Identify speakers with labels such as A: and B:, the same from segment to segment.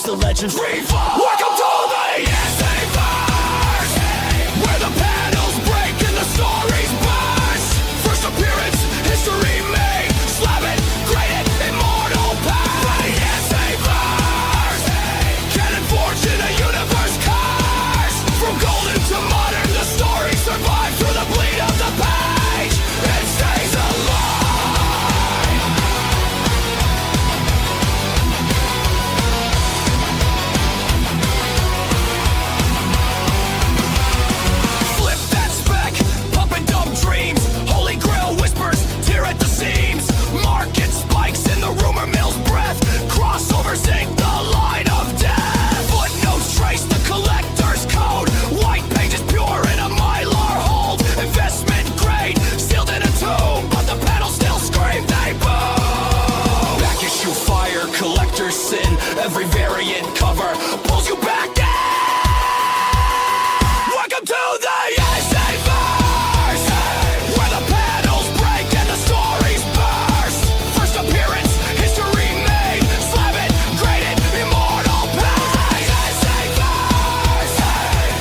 A: the legends revolve. Welcome to the Savers, where the panels break and the stories burst. First appearance, history made. Slab it, grade it, immortal past. The Savers, canon forged in a universe cursed. From golden to modern, the story survives through the bleed of the page. It stays alive. Flip that spec, pumping dumb dreams. Holy grail whispers, tear at the seams. Market spikes in the rumor mill's breath. Crossovers ink the line of death. Footnotes trace the collector's code. White pages pure in a mylar hold. Investment grade, sealed in a tomb, but the panels still scream, they boom. Back issue fire, collector's sin. Every variant cover pulls you back in. Welcome to the Savers, where the panels break and the stories burst. First appearance, history made. Slab it, grade it, immortal past. Savers,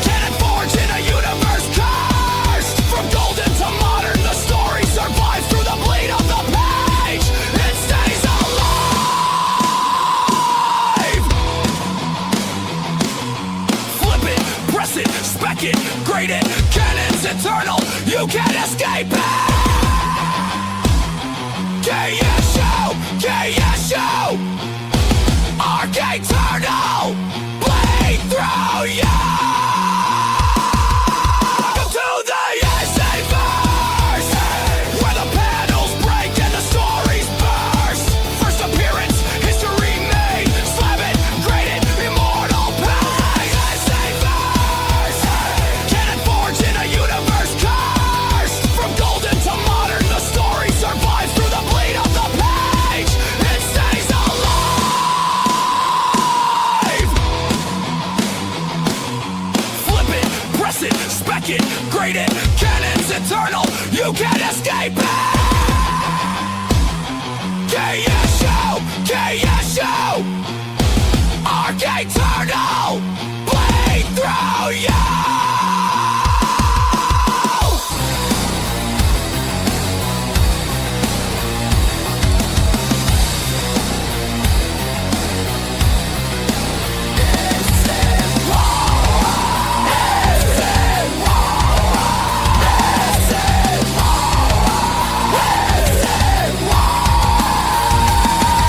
A: canon forged in a universe cursed. From golden to modern, the story survives through the bleed of the page. It stays alive. Flip it, press it, spec it, grade it. Canon's eternal, you can't escape it. KSU, arcade eternal, bleed through you. Welcome to the Savers, where the panels break and the stories burst. First appearance, history made. Slab it, grade it, immortal past. Savers, canon forged in a universe cursed. From golden to modern, the story survives through the bleed of the page. It stays alive. Flip it, press it, spec it, grade it. Canon's eternal, you can't escape it. KSU, arcade eternal, bleed through you.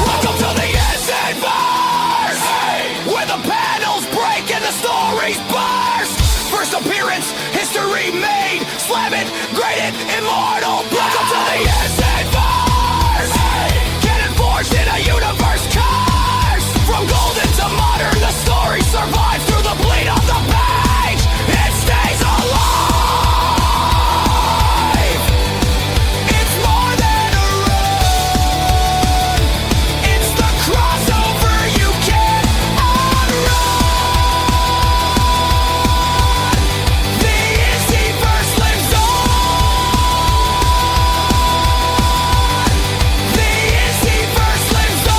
A: Welcome to the Savers, where the panels break and the stories burst. First appearance, history made. Slab it, grade it, immortal. Welcome to the Savers, canon forged in a universe cursed. From golden to modern, the story survives through the bleed of the page. It stays alive. It's more than a run. It's the crossover you can't outrun. The Izzyverse lives on. The Izzyverse lives on.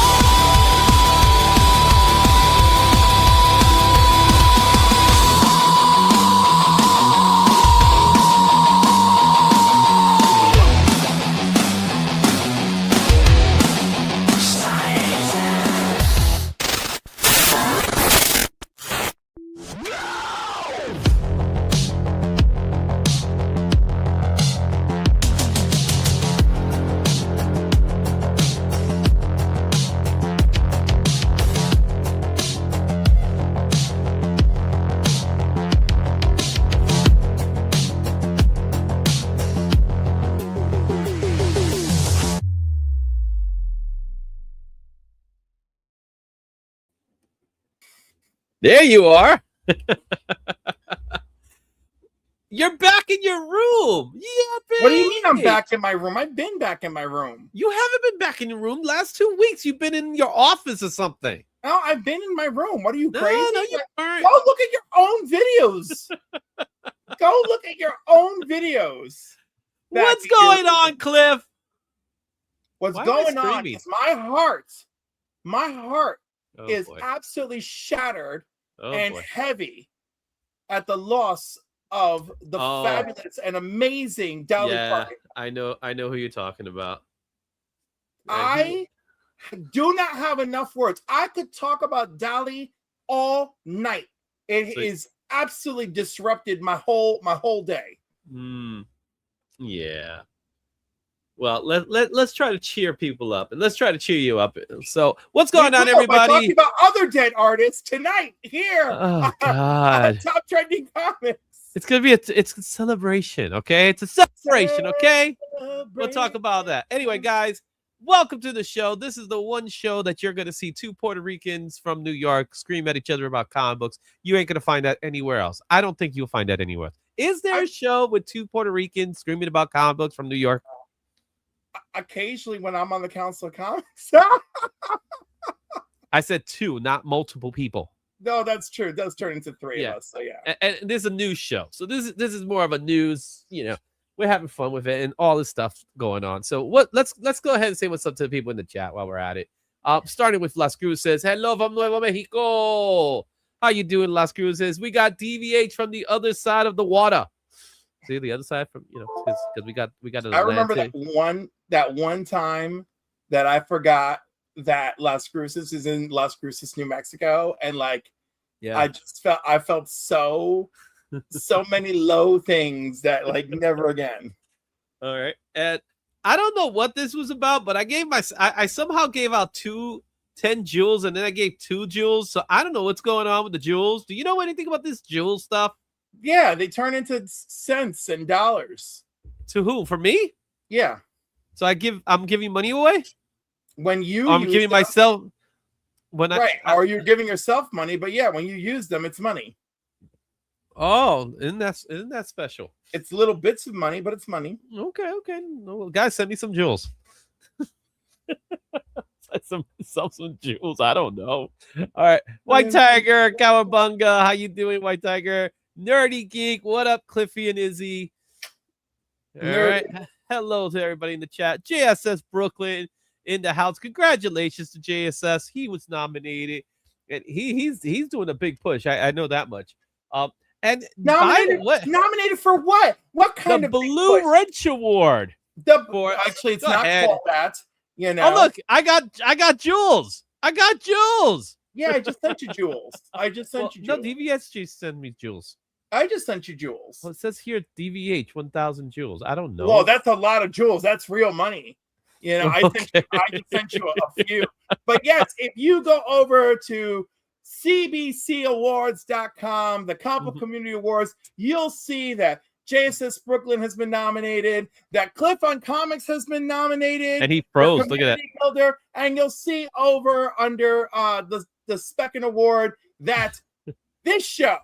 B: There you are. You're back in your room. Yeah, baby.
C: What do you mean I'm back in my room? I've been back in my room.
B: You haven't been back in your room last 2 weeks. You've been in your office or something.
C: No, I've been in my room. What are you
B: No,
C: crazy?
B: no, you weren't.
C: Go look at your own videos. Go look at your own videos.
B: What's going on, Cliff?
C: What's
B: Why am I
C: going on
B: screaming?
C: is my heart is
B: boy.
C: absolutely shattered
B: Oh
C: and
B: boy.
C: heavy at the loss of the fabulous and amazing Dolly Parton.
B: I know who you're talking about.
C: I do not have enough words. I could talk about Dolly all night. It is absolutely disrupted my whole day.
B: Yeah. Well, let's try to cheer people up, and let's try to cheer you up. So, what's going on, everybody?
C: Talking about other dead artists tonight here.
B: Oh God!
C: Top trending comments.
B: It's gonna be it's a celebration, okay? It's a celebration, okay? We'll talk about that. Anyway, guys, welcome to the show. This is the one show that you're gonna see two Puerto Ricans from New York scream at each other about comic books. You ain't gonna find that anywhere else. I don't think you'll find that anywhere else. Is there a show with two Puerto Ricans screaming about comic books from New York?
C: Occasionally, when I'm on the Council of Comics.
B: I said two, not multiple people.
C: No, that's true. It does turn into three of us. So yeah.
B: And this is a news show. So this is more of a news, we're having fun with it and all this stuff going on. So let's go ahead and say what's up to the people in the chat while we're at it. Starting with Las Cruces. Hello from Nuevo Mexico. How you doing, Las Cruces? We got DVH from the other side of the water. See the other side from because we got
C: I remember that one time that I forgot that Las Cruces is in Las Cruces, New Mexico, and I felt so many low things that never again.
B: All right, and I don't know what this was about, but I somehow gave out 10 jewels, and then I gave 2 jewels, so I don't know what's going on with the jewels. Do you know anything about this jewel stuff?
C: Yeah, they turn into cents and dollars.
B: To who? For me?
C: Yeah.
B: So I'm giving money away?
C: When
B: I'm giving myself
C: or you're giving yourself money, but yeah, when you use them, it's money.
B: Oh, isn't that special?
C: It's little bits of money, but it's money.
B: Okay. No, guys, send me some jewels. some jewels. I don't know. All right. White Tiger, Kawabunga. How you doing, White Tiger? Nerdy Geek. What up, Cliffy and Izzy? All right. Hello to everybody in the chat. JSS Brooklyn in the house. Congratulations to JSS. He was nominated. And he's doing a big push. I know that much. And
C: nominated for what? What kind of
B: Blue Wrench Award?
C: Actually, it's not called that.
B: Oh, look, I got jewels.
C: Yeah, I just sent you jewels. You jewels.
B: No, DVSG sent me jewels.
C: I just sent you jewels.
B: Well, it says here DVH 1,000 jewels. I don't know.
C: Well, that's a lot of jewels. That's real money. I just sent you a few. But yes, if you go over to cbcawards.com, the Comic Book Community Awards, you'll see that JSS Brooklyn has been nominated, that Cliff on Comics has been nominated.
B: And he froze. Look at that.
C: Builder, and you'll see over under the Spec Award that this show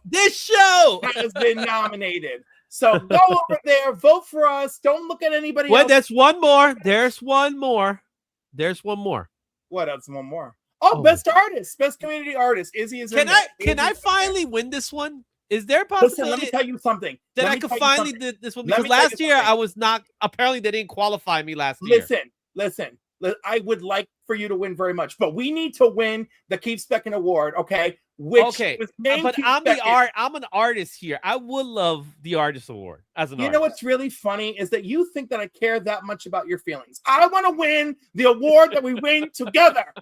C: has been nominated. So go over there, vote for us. Don't look at anybody else.
B: There's one more. There's one more.
C: What else? One more. Oh, best artist, best community artist. Izzy is.
B: Can I finally win this one? Is there a possibility?
C: Listen, let me tell you something.
B: That I could finally do this one because last year I was not. Apparently, they didn't qualify me last year.
C: Listen. I would like for you to win very much, but we need to win the Keep Speckin' Award, okay? But
B: I'm an artist here. I would love the Artist Award as an artist.
C: You know what's really funny is that you think that I care that much about your feelings. I want to win the award that we win together.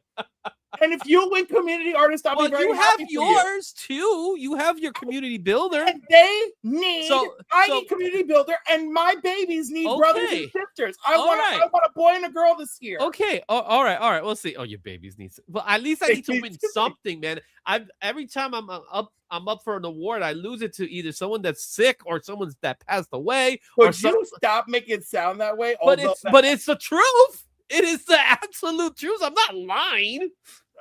C: And if you win Community Artist, I'll be very happy for you.
B: You have yours too. You have your Community Builder.
C: And they need. I need Community Builder, and my babies need brothers and sisters. I want a boy and a girl this year.
B: Okay. All right. We'll see. Oh, your babies need. Well, at least I need to win something, man. Every time I'm up for an award, I lose it to either someone that's sick or someone that passed away.
C: Would you stop making it sound that way?
B: But it's the truth. It is the absolute truth. I'm not lying.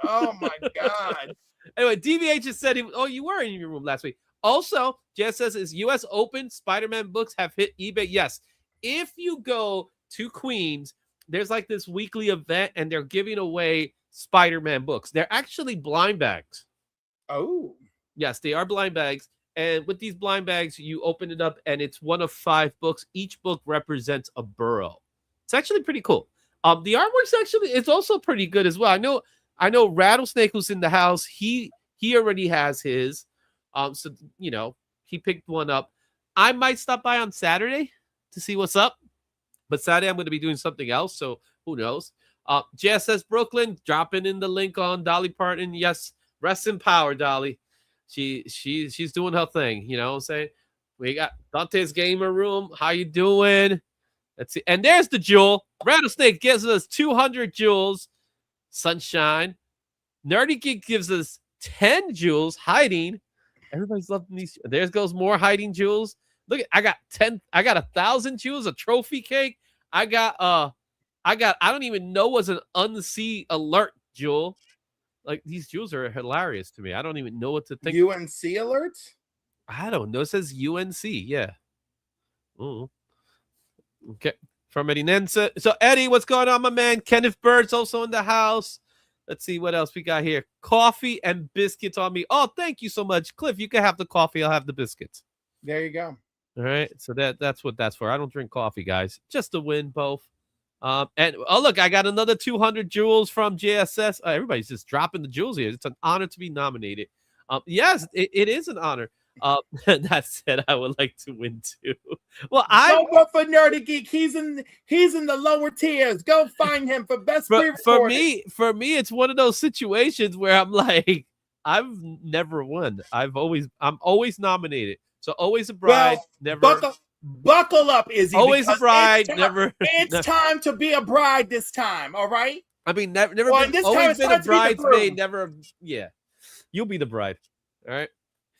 C: Oh my God.
B: Anyway, DVH just said you were in your room last week. Also, Jess says is US Open Spider-Man books have hit eBay. Yes. If you go to Queens, there's like this weekly event and they're giving away Spider-Man books. They're actually blind bags.
C: Oh.
B: Yes, they are blind bags. And with these blind bags, you open it up and it's one of 5 books. Each book represents a borough. It's actually pretty cool. The artwork's it's also pretty good as well. I know Rattlesnake, who's in the house, he already has his. So he picked one up. I might stop by on Saturday to see what's up, but Saturday I'm going to be doing something else, so who knows? JSS Brooklyn dropping in the link on Dolly Parton. Yes, rest in power, Dolly. She's doing her thing. You know what I'm saying? We got Dante's Gamer Room. How you doing? Let's see. And there's the jewel. Rattlesnake gives us 200 jewels. Sunshine. Nerdy Geek gives us 10 jewels. Hiding. Everybody's loving these. There goes more hiding jewels. Look, I got 1,000 jewels. A trophy cake. I don't even know what's an unsee alert jewel. Like, these jewels are hilarious to me. I don't even know what to think.
C: UNC alert?
B: I don't know. It says UNC. Yeah. Ooh. Okay. From Eddie Nensa. So, Eddie, what's going on, my man? Kenneth Bird's also in the house. Let's see what else we got here. Coffee and biscuits on me. Oh, thank you so much. Cliff, you can have the coffee. I'll have the biscuits.
C: There you go.
B: All right. So that's what that's for. I don't drink coffee, guys. Just to win both. And look, I got another 200 jewels from JSS. Everybody's just dropping the jewels here. It's an honor to be nominated. Yes, it is an honor. That said, I would like to win too. Well, I
C: vote for Nerdy Geek. He's in the lower tiers. Go find him for best
B: for me. It's one of those situations where I'm like, I've never won. I'm always nominated. So always a bride, never.
C: Buckle up, Izzy.
B: Always a bride, never.
C: It's time to be a bride this time. All right.
B: I mean, never been. Always been a bridesmaid. Never. Yeah, you'll be the bride. All right.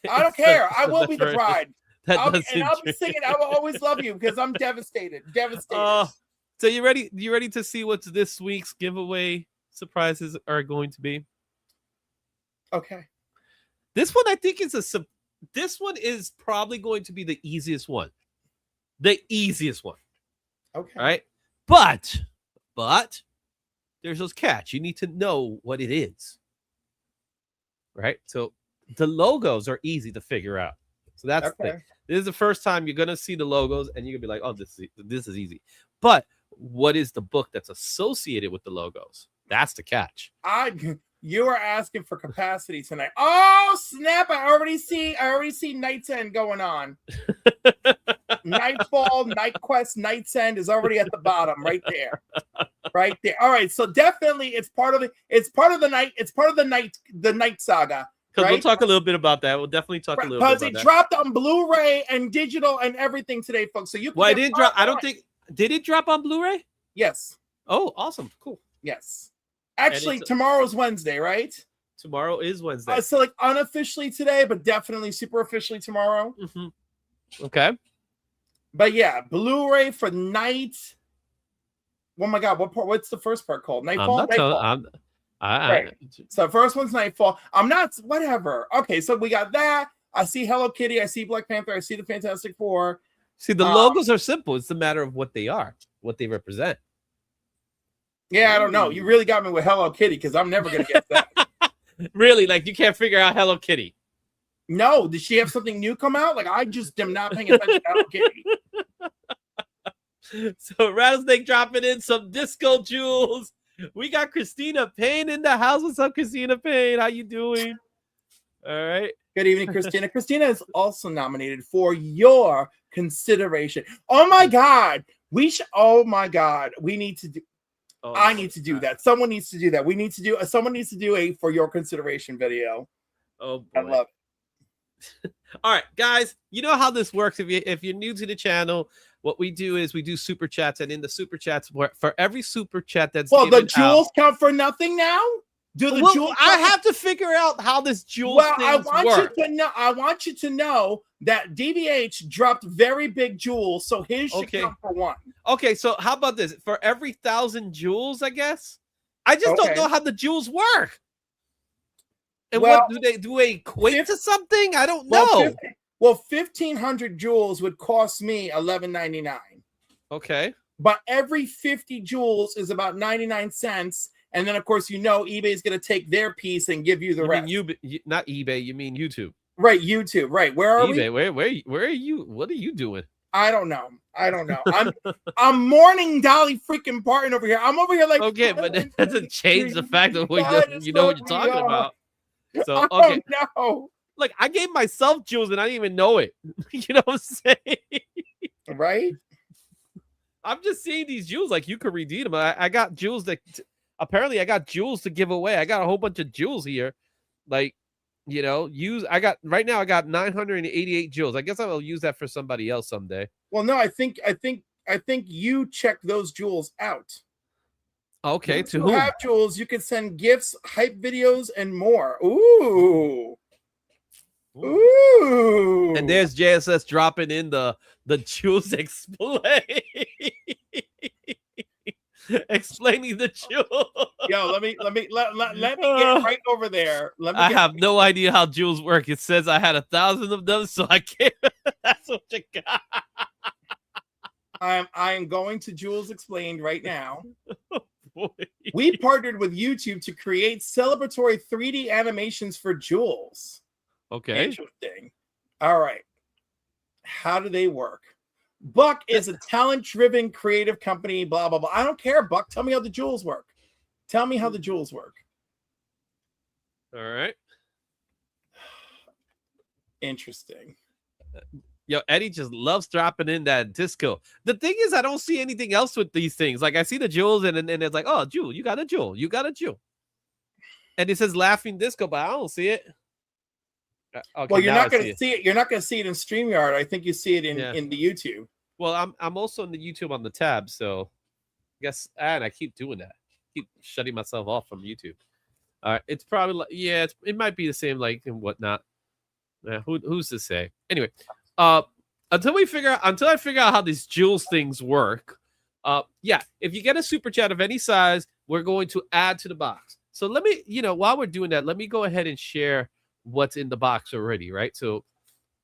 C: I don't care. I will be the bride. I'll be singing "I Will Always Love You" because I'm devastated.
B: So you ready? You ready to see what this week's giveaway surprises are going to be?
C: Okay.
B: This one I think this one is probably going to be the easiest one. The easiest one.
C: Okay.
B: All right. But there's those catch. You need to know what it is. Right? So the logos are easy to figure out. So that's the thing. This is the first time you're gonna see the logos, and you're gonna be like, "Oh, this is easy." But what is the book that's associated with the logos? That's the catch.
C: You are asking for capacity tonight. Oh snap! I already see Night's End going on. Nightfall, Night Quest, Night's End is already at the bottom, right there. Right there. All right, so definitely it's part of the night saga.
B: Because we'll talk a little bit about that. We'll definitely talk a little bit about that.
C: Because it dropped on Blu-ray and digital and everything today, folks. So you can
B: I didn't drop. I don't think. Did it drop on Blu-ray?
C: Yes.
B: Oh, awesome. Cool.
C: Yes. Actually, tomorrow's Wednesday, right?
B: Tomorrow is Wednesday.
C: So like unofficially today, but definitely super officially tomorrow.
B: Mm-hmm. Okay.
C: But yeah, Blu-ray for Night. Oh my God, what's the first part called? Nightfall? Right. So first one's Nightfall. Whatever. Okay, so we got that. I see Hello Kitty. I see Black Panther. I see the Fantastic Four.
B: See, the logos are simple. It's a matter of what they are, what they represent.
C: Yeah, I don't know. You really got me with Hello Kitty because I'm never going to guess that.
B: Really? Like, you can't figure out Hello Kitty?
C: No. Did she have something new come out? Like, I just am not paying attention to Hello
B: Kitty. So, Rattlesnake dropping in some disco jewels. We got Christina Payne in the house. What's up, Christina Payne? How you doing? All right.
C: Good evening, Christina. Christina is also nominated for your consideration. Oh, my God. We need to do... I need to do that. Someone needs to do that. Someone needs to do a for your consideration video.
B: Oh boy.
C: I love
B: it. All right, guys, you know how this works. If you're new to the channel, what we do is we do super chats, and in the super chats, for every super chat that's
C: the jewels count for nothing now. Jewels?
B: I have to figure out how this jewel.
C: Well, I want you to know that DBH dropped very big jewels, so his should count for one.
B: Okay, so how about this? For every 1,000 jewels, I guess. I just don't know how the jewels work. And what do they equate to something? I don't know.
C: 1,500 jewels would cost me $11.99.
B: Okay.
C: But every 50 jewels is about 99 cents. And then, of course, eBay is going to take their piece and give you the rest.
B: Not eBay, you mean YouTube.
C: Right, YouTube. Right. Where are
B: eBay, we? Where are you? What are you doing?
C: I don't know. I'm mourning Dolly freaking Parton over here. I'm over here like,
B: okay, but that doesn't change the fact that you know what you're talking about. So
C: I
B: okay,
C: don't know.
B: Look, I gave myself jewels and I didn't even know it. You know what I'm saying?
C: Right?
B: I'm just seeing these jewels like you could redeem them. I got jewels that apparently I got jewels to give away. I got a whole bunch of jewels here. Like, you know, I got 988 jewels. I guess I will use that for somebody else someday.
C: Well, no, I think you check those jewels out.
B: Okay,
C: to who have jewels, you can send gifts, hype videos, and more. Ooh.
B: And there's JSS dropping in the jewels explain. Explaining the jewel.
C: Yo, let me get right over there.
B: I have no idea how jewels work. It says I had 1,000 of them, so I can't. That's what you got.
C: I am going to Jewels Explained right now.
B: Oh,
C: we partnered with YouTube to create celebratory 3D animations for jewels.
B: Okay.
C: Interesting. All right. How do they work? Buck is a talent-driven creative company, blah, blah, blah. I don't care, Buck. Tell me how the jewels work. Tell me how the jewels work.
B: All right.
C: Interesting.
B: Yo, Eddie just loves dropping in that disco. The thing is, I don't see anything else with these things. Like, I see the jewels, and it's like, oh, jewel, you got a jewel. You got a jewel. And it says laughing disco, but I don't see it. Okay,
C: well, you're not going to see it. You're not going to see it in StreamYard. I think you see it in the YouTube.
B: Well, I'm also in the YouTube on the tab, so I guess, and I keep doing that. Keep shutting myself off from YouTube. All right, it's probably like, yeah, it might be the same, like, and whatnot. Yeah, who's to say? Anyway, until I figure out how these jewels things work, yeah, if you get a super chat of any size, we're going to add to the box. So let me, while we're doing that, let me go ahead and share what's in the box already, right? So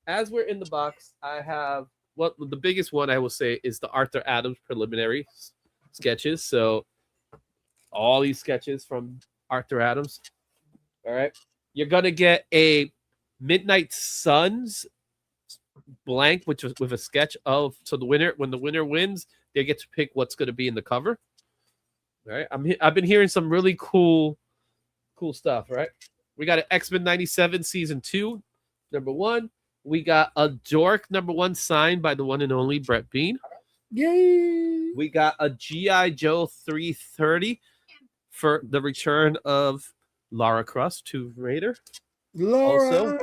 B: as we're in the box, I have the biggest one I will say is the Arthur Adams preliminary sketches. So all these sketches from Arthur Adams. All right. You're gonna get a Midnight Suns blank, which was with a sketch of when the winner wins, they get to pick what's gonna be in the cover. All right. I've been hearing some really cool stuff, right? We got an X-Men 97 season 2, number 1. We got a Dork number 1 signed by the one and only Brett Bean.
C: Yay!
B: We got a G.I. Joe 330 for the return of Lara Croft, Tomb Raider. Also,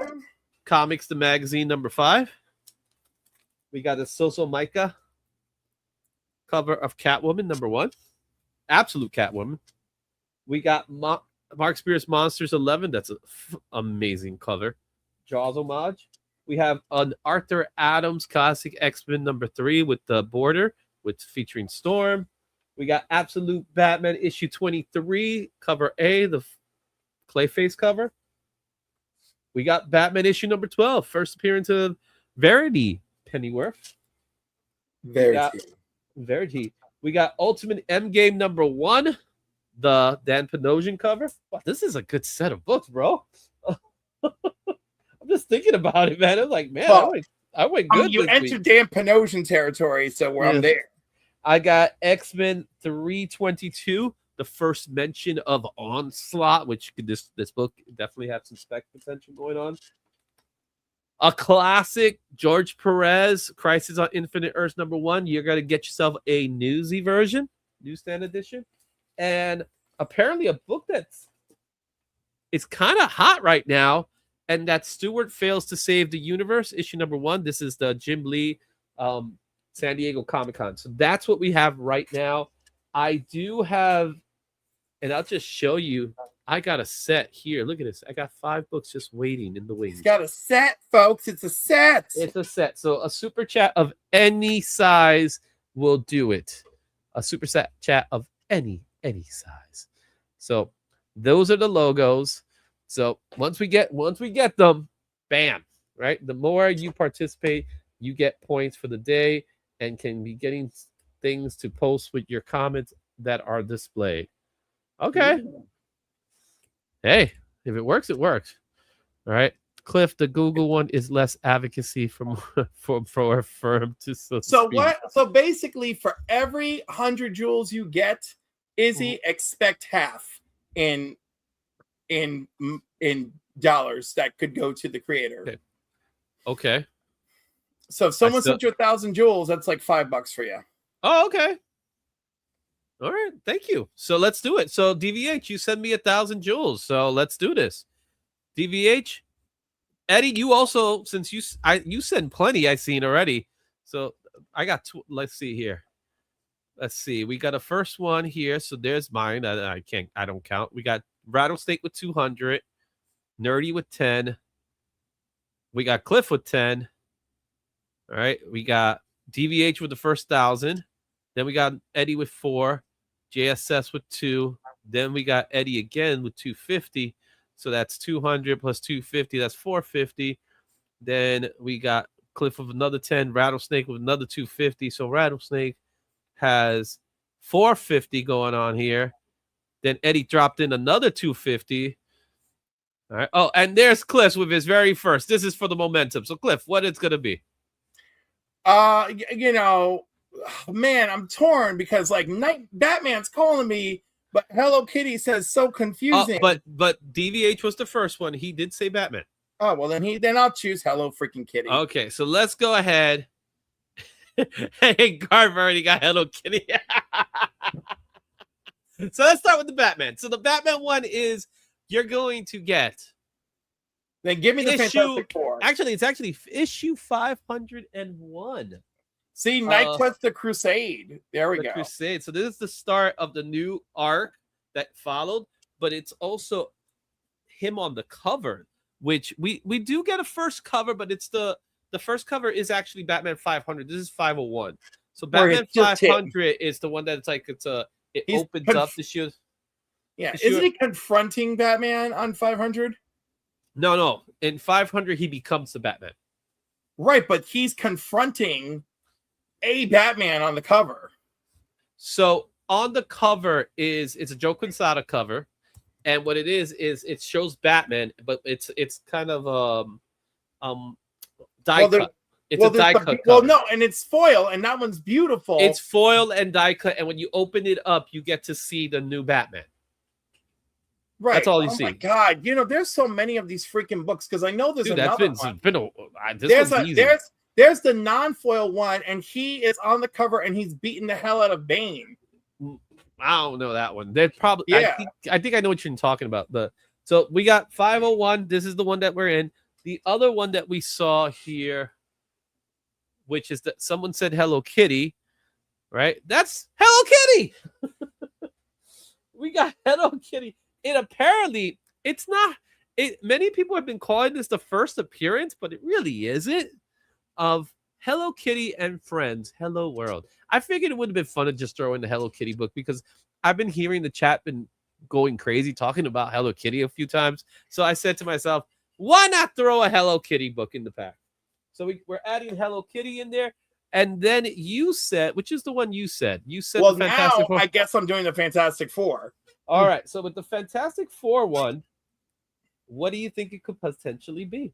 B: Comics the Magazine number 5. We got a Soso Micah cover of Catwoman number 1. Absolute Catwoman. We got Mark Spears Monsters 11. That's an amazing cover. Jaws homage. We have an Arthur Adams classic X-Men number 3 with the border featuring Storm. We got Absolute Batman issue 23 cover A, the Clayface cover. We got Batman issue number 12, first appearance of Verity Pennyworth. Verity. We got Ultimate Endgame number 1. The Dan Panosian cover. Wow, this is a good set of books, bro. I'm just thinking about it, man. I'm like, man, I went good.
C: You entered Dan Panosian territory, so I'm there.
B: I got X-Men 322, the first mention of Onslaught, which this book definitely had some spec potential going on. A classic George Perez, Crisis on Infinite Earths number 1. You're gonna get yourself a newsy version, newsstand edition. And apparently a book it's kind of hot right now, and that Stewart Fails to Save the Universe, issue number 1. This is the Jim Lee San Diego Comic-Con. So that's what we have right now. I do have, and I'll just show you, I got a set here. Look at this. I got 5 books just waiting in the wings.
C: He's got a set, folks. It's a set.
B: It's a set. So a super chat of any size will do it. A super chat of any size. So those are the logos. So once we get them, bam, right? The more you participate, you get points for the day and can be getting things to post with your comments that are displayed. Okay. Hey, if it works, it works. All right. Cliff, the Google one is less advocacy from for a firm to so
C: So what? So basically, for every 100 jewels you get, Izzy expect half in dollars that could go to the creator.
B: Okay.
C: So if someone sent you 1,000 jewels, that's like $5 for you.
B: Oh, okay. All right, thank you. So let's do it. So DVH, you send me 1,000 jewels. So let's do this. DVH, Eddie, you also, since you send plenty, I've seen already. So I got two. Let's see here. Let's see. We got a first one here. So there's mine. I don't count. We got Rattlesnake with 200, Nerdy with 10. We got Cliff with 10. All right. We got DVH with the first 1,000. Then we got Eddie with 4, JSS with 2. Then we got Eddie again with 250. So that's 200 plus 250. That's 450. Then we got Cliff with another 10, Rattlesnake with another 250. So Rattlesnake has 450 going on here. Then Eddie dropped in another 250. All right. Oh, and there's Cliff with his very first. This is for the momentum. So Cliff, what it's gonna be?
C: You know, man, I'm torn because like Batman's calling me, but Hello Kitty says so confusing.
B: But DVH was the first one. He did say Batman.
C: Oh well, then I'll choose Hello freaking Kitty.
B: Okay, so let's go ahead. Hey, Garv already got Hello Kitty. So let's start with the Batman. So the Batman one is you're going to get.
C: Then give me the Fantastic Four.
B: Actually, it's actually issue 501.
C: See, Night Quest the Crusade. There we go.
B: Crusade. So this is the start of the new arc that followed, but it's also him on the cover, which we do get a first cover, but it's the first cover is actually Batman 500. This is 501. So Batman 500 is the one that's like it opens up the shoes.
C: Yeah, isn't he confronting Batman on 500?
B: No. In 500, he becomes the Batman.
C: Right, but he's confronting a Batman on the cover.
B: So on the cover it's a Joe Quesada cover, and what it is it shows Batman, but it's kind of die cut. It's a die cut cover.
C: Well, no, and it's foil, and that one's beautiful.
B: It's foil and die cut, and when you open it up, you get to see the new Batman.
C: Right.
B: That's all you see.
C: Oh my God. You know, there's so many of these freaking books because I know there's another one. There's the non-foil one, and he is on the cover and he's beating the hell out of Bane.
B: I don't know that one. They're probably I think I know what you're talking about. So we got 501. This is the one that we're in. The other one that we saw here, which is that someone said Hello Kitty, right? That's Hello Kitty. We got Hello Kitty. It apparently it's not. Many people have been calling this the first appearance, but it really isn't. Of Hello Kitty and Friends, Hello World. I figured it would have been fun to just throw in the Hello Kitty book because I've been hearing the chat been going crazy talking about Hello Kitty a few times. So I said to myself, why not throw a Hello Kitty book in the pack? So we're adding Hello Kitty in there. And then you said, which is the one you said? You said
C: well,
B: the Fantastic Four.
C: I guess I'm doing the Fantastic Four.
B: All right. So with the Fantastic Four one, what do you think it could potentially be?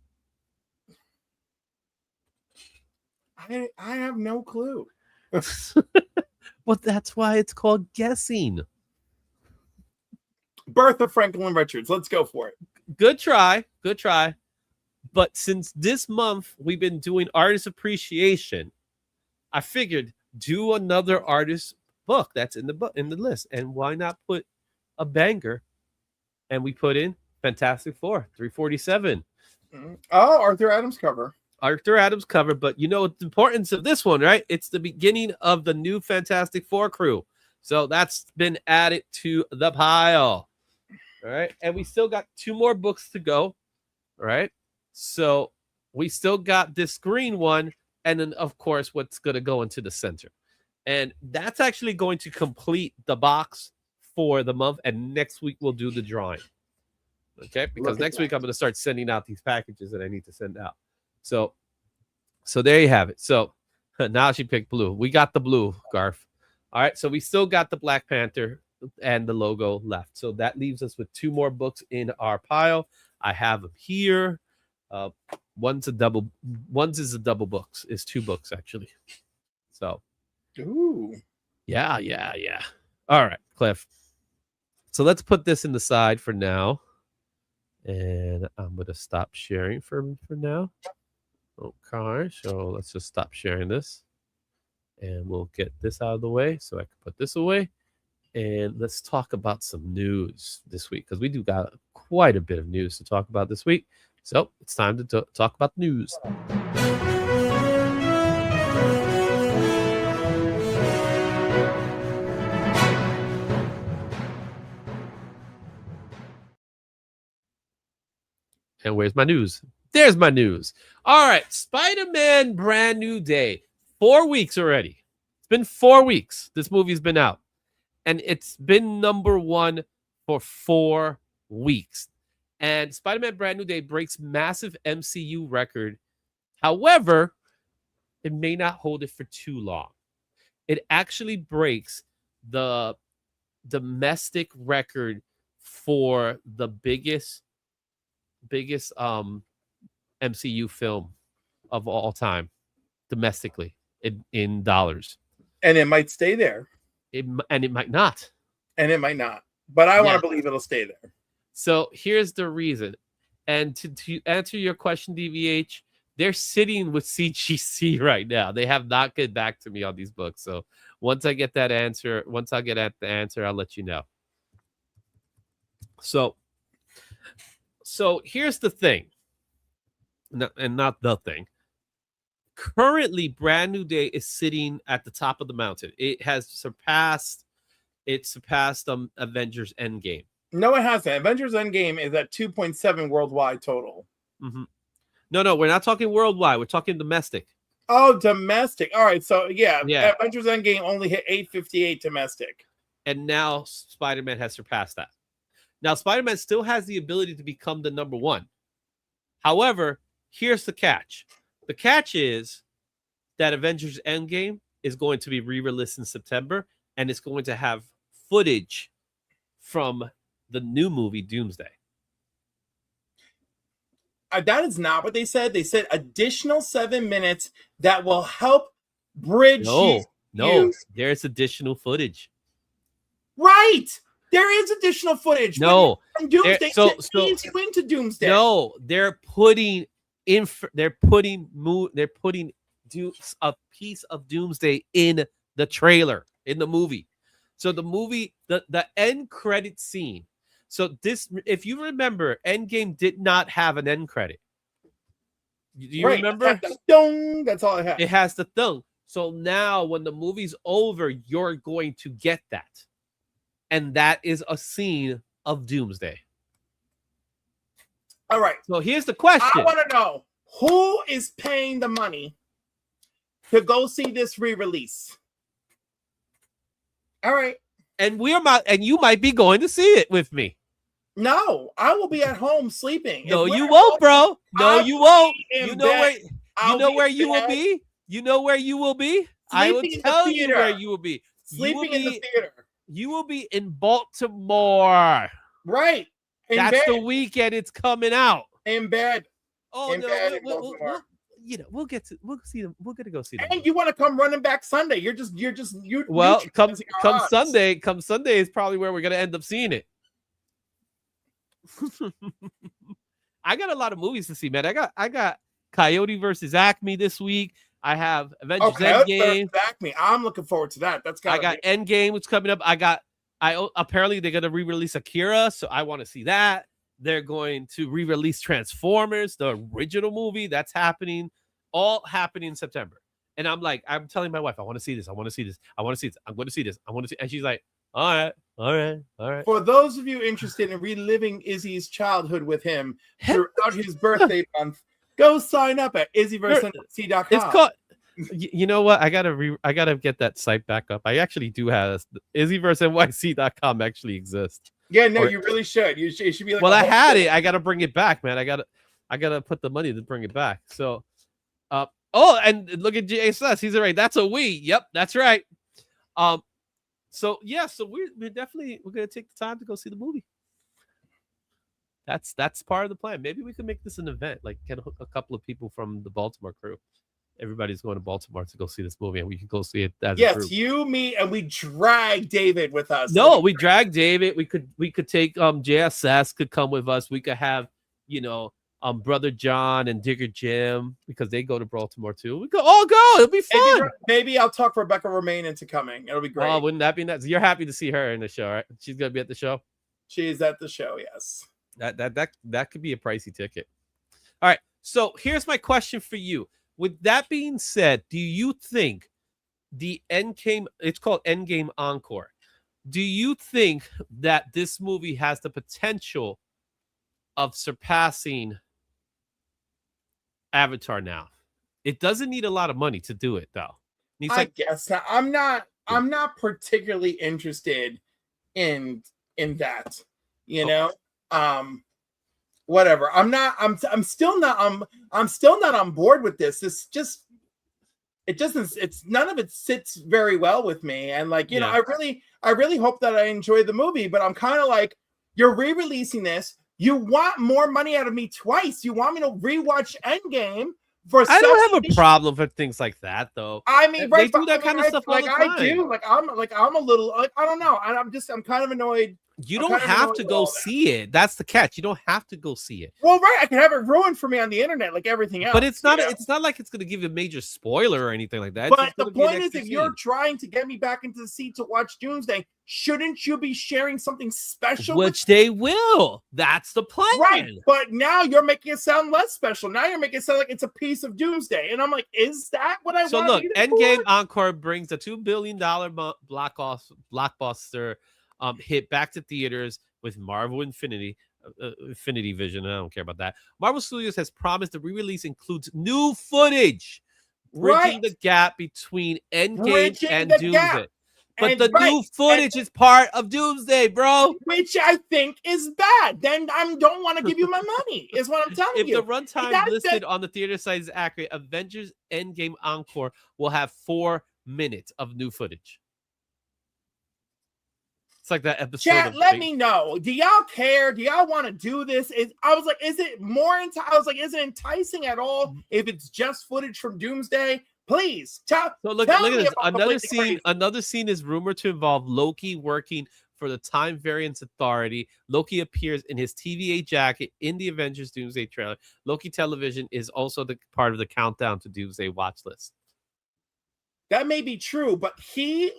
C: I have no clue.
B: Well, that's why it's called guessing.
C: Bertha Franklin Richards. Let's go for it.
B: Good try. Good try. But since this month we've been doing artist appreciation, I figured do another artist book that's in the list. And why not put a banger? And we put in Fantastic Four, 347.
C: Oh, Arthur Adams cover.
B: Arthur Adams cover, but you know the importance of this one, right? It's the beginning of the new Fantastic Four crew. So that's been added to the pile. All right. And we still got 2 more books to go. All right. So we still got this green one. And then, of course, what's going to go into the center. And that's actually going to complete the box for the month. And next week we'll do the drawing. Okay. Because next week I'm going to start sending out these packages that I need to send out. So there you have it. So now she picked blue. We got the blue, Garf. All right. So we still got the Black Panther and the logo left. So that leaves us with 2 more books in our pile. I have them here. One's is a double books. Is 2 books actually. So,
C: Ooh.
B: yeah. All right, Cliff. So let's put this in the side for now. And I'm going to stop sharing for now. Okay, so let's just stop sharing this. And we'll get this out of the way so I can put this away. And let's talk about some news this week because we do got quite a bit of news to talk about this week. So it's time to talk about the news. And where's my news? There's my news. All right, Spider-Man Brand New Day. 4 weeks already. It's been 4 weeks. This movie's been out. And it's been #1 for 4 weeks. And Spider-Man Brand New Day breaks massive MCU record. However, it may not hold it for too long. It actually breaks the domestic record for the biggest MCU film of all time domestically in dollars.
C: And it might stay there.
B: It might not.
C: And it might not. But I want to believe it'll stay there.
B: So here's the reason. And to answer your question, DVH, they're sitting with CGC right now. They have not get back to me on these books. So once I get that answer, the answer, I'll let you know. So here's the thing. Not the thing. Currently, Brand New Day is sitting at the top of the mountain. It surpassed Avengers Endgame.
C: No, it hasn't. Avengers Endgame is at 2.7 worldwide total.
B: Mm-hmm. No, we're not talking worldwide. We're talking domestic.
C: Oh, domestic. All right. So, yeah. Avengers Endgame only hit 858 domestic.
B: And now Spider-Man has surpassed that. Now, Spider-Man still has the ability to become the #1. However, here's the catch. The catch is that Avengers Endgame is going to be re-released in September, and it's going to have footage from the new movie Doomsday.
C: That is not what they said. They said additional 7 minutes that will help bridge.
B: No, there's additional footage.
C: Right. There is additional footage.
B: No,
C: Doomsday leads you into Doomsday.
B: No, they're putting a piece of Doomsday in the trailer, in the movie. So the movie, the end credit scene. So this, if you remember, Endgame did not have an end credit. Do you remember?
C: That's all it has.
B: It has the thing. So now when the movie's over, you're going to get that. And that is a scene of Doomsday.
C: All right.
B: So here's the question.
C: I want to know who is paying the money to go see this re-release. All right.
B: And you might be going to see it with me.
C: No, I will be at home sleeping.
B: No, you won't, bro. No, you won't. You know where you will be? You know where you will be? I will tell you where you will be.
C: Sleeping in the theater.
B: You will be in Baltimore.
C: Right.
B: That's the weekend it's coming out.
C: In bed.
B: Oh, no. We'll see them. We're gonna go see them.
C: And you want to come running back Sunday?
B: Come Sunday is probably where we're gonna end up seeing it. I got a lot of movies to see, man. I got Coyote versus Acme this week. I have Avengers Endgame.
C: Acme. I'm looking forward to that. I
B: got Endgame, which coming up. Apparently they're gonna re-release Akira, so I want to see that. They're going to re-release Transformers, the original movie. That's happening. All happening in September. And I'm telling my wife, I want to see this. I want to see this. I want to see this. I'm going to see this. I want to see. And she's like, all right.
C: For those of you interested in reliving Izzy's childhood with him throughout his birthday month, go sign up at izzyverseNYC.com.
B: It's called. You know what? I gotta get that site back up. I actually do have izzyverseNYC.com actually exists.
C: Yeah, no, you really should. It should be like.
B: Well, I had it. I gotta bring it back, man. I gotta put the money to bring it back. So, and look at JSS. He's right. That's a we. Yep, that's right. So we're gonna take the time to go see the movie. That's part of the plan. Maybe we could make this an event, like get a couple of people from the Baltimore crew. Everybody's going to Baltimore to go see this movie, and we can go see it as a group.
C: You, me, and we drag David with us.
B: No, we drag David. We could take JSS could come with us. We could have, Brother John and Digger Jim, because they go to Baltimore too. We could all go. It'll be fun.
C: Maybe I'll talk Rebecca Romaine into coming. It'll be great.
B: Oh, wouldn't that be nice? You're happy to see her in the show, right? She's gonna be at the show.
C: She's at the show, yes.
B: That could be a pricey ticket. All right. So here's my question for you. With that being said, do you think the Endgame, it's called Endgame Encore, do you think that this movie has the potential of surpassing Avatar now? It doesn't need a lot of money to do it, though.
C: I guess not. I'm not particularly interested in that. Whatever. I'm still not on board with this. It's none of it sits very well with me. And I really hope that I enjoy the movie, but I'm kind of like, you're re-releasing this. You want more money out of me twice. You want me to rewatch Endgame for
B: I don't have a problem for things like that, though.
C: I mean,
B: they do that kind of stuff all the time.
C: I do. I'm a little I don't know. I'm kind of annoyed.
B: You don't have to go see it. That's the catch. You don't have to go see it.
C: Well, right. I can have it ruined for me on the internet like everything else.
B: But it's not like it's going to give you a major spoiler or anything like that.
C: But the point is, if you're trying to get me back into the seat to watch Doomsday, shouldn't you be sharing something special?
B: Which they will. That's the plan.
C: Right. But now you're making it sound less special. Now you're making it sound like it's a piece of Doomsday. And I'm like, is that what I want?
B: So look, Endgame Encore brings a $2 billion blockbuster hit back to theaters with Marvel Infinity Vision. I don't care about that. Marvel Studios has promised the re-release includes new footage, bridging the gap between Endgame and Doomsday. But the new footage is part of Doomsday, bro.
C: Which I think is bad. Then I don't want to give you my money, is what I'm telling you.
B: If the runtime listed on the theater site is accurate, Avengers Endgame Encore will have 4 minutes of new footage. It's like that episode.
C: Chat, let me know. Do y'all care? Do y'all want to do this? Is it enticing at all if it's just footage from Doomsday? Please.
B: So look at this. Another scene is rumored to involve Loki working for the Time Variance Authority. Loki appears in his TVA jacket in the Avengers Doomsday trailer. Loki Television is also the part of the countdown to Doomsday watch list.
C: That may be true, but he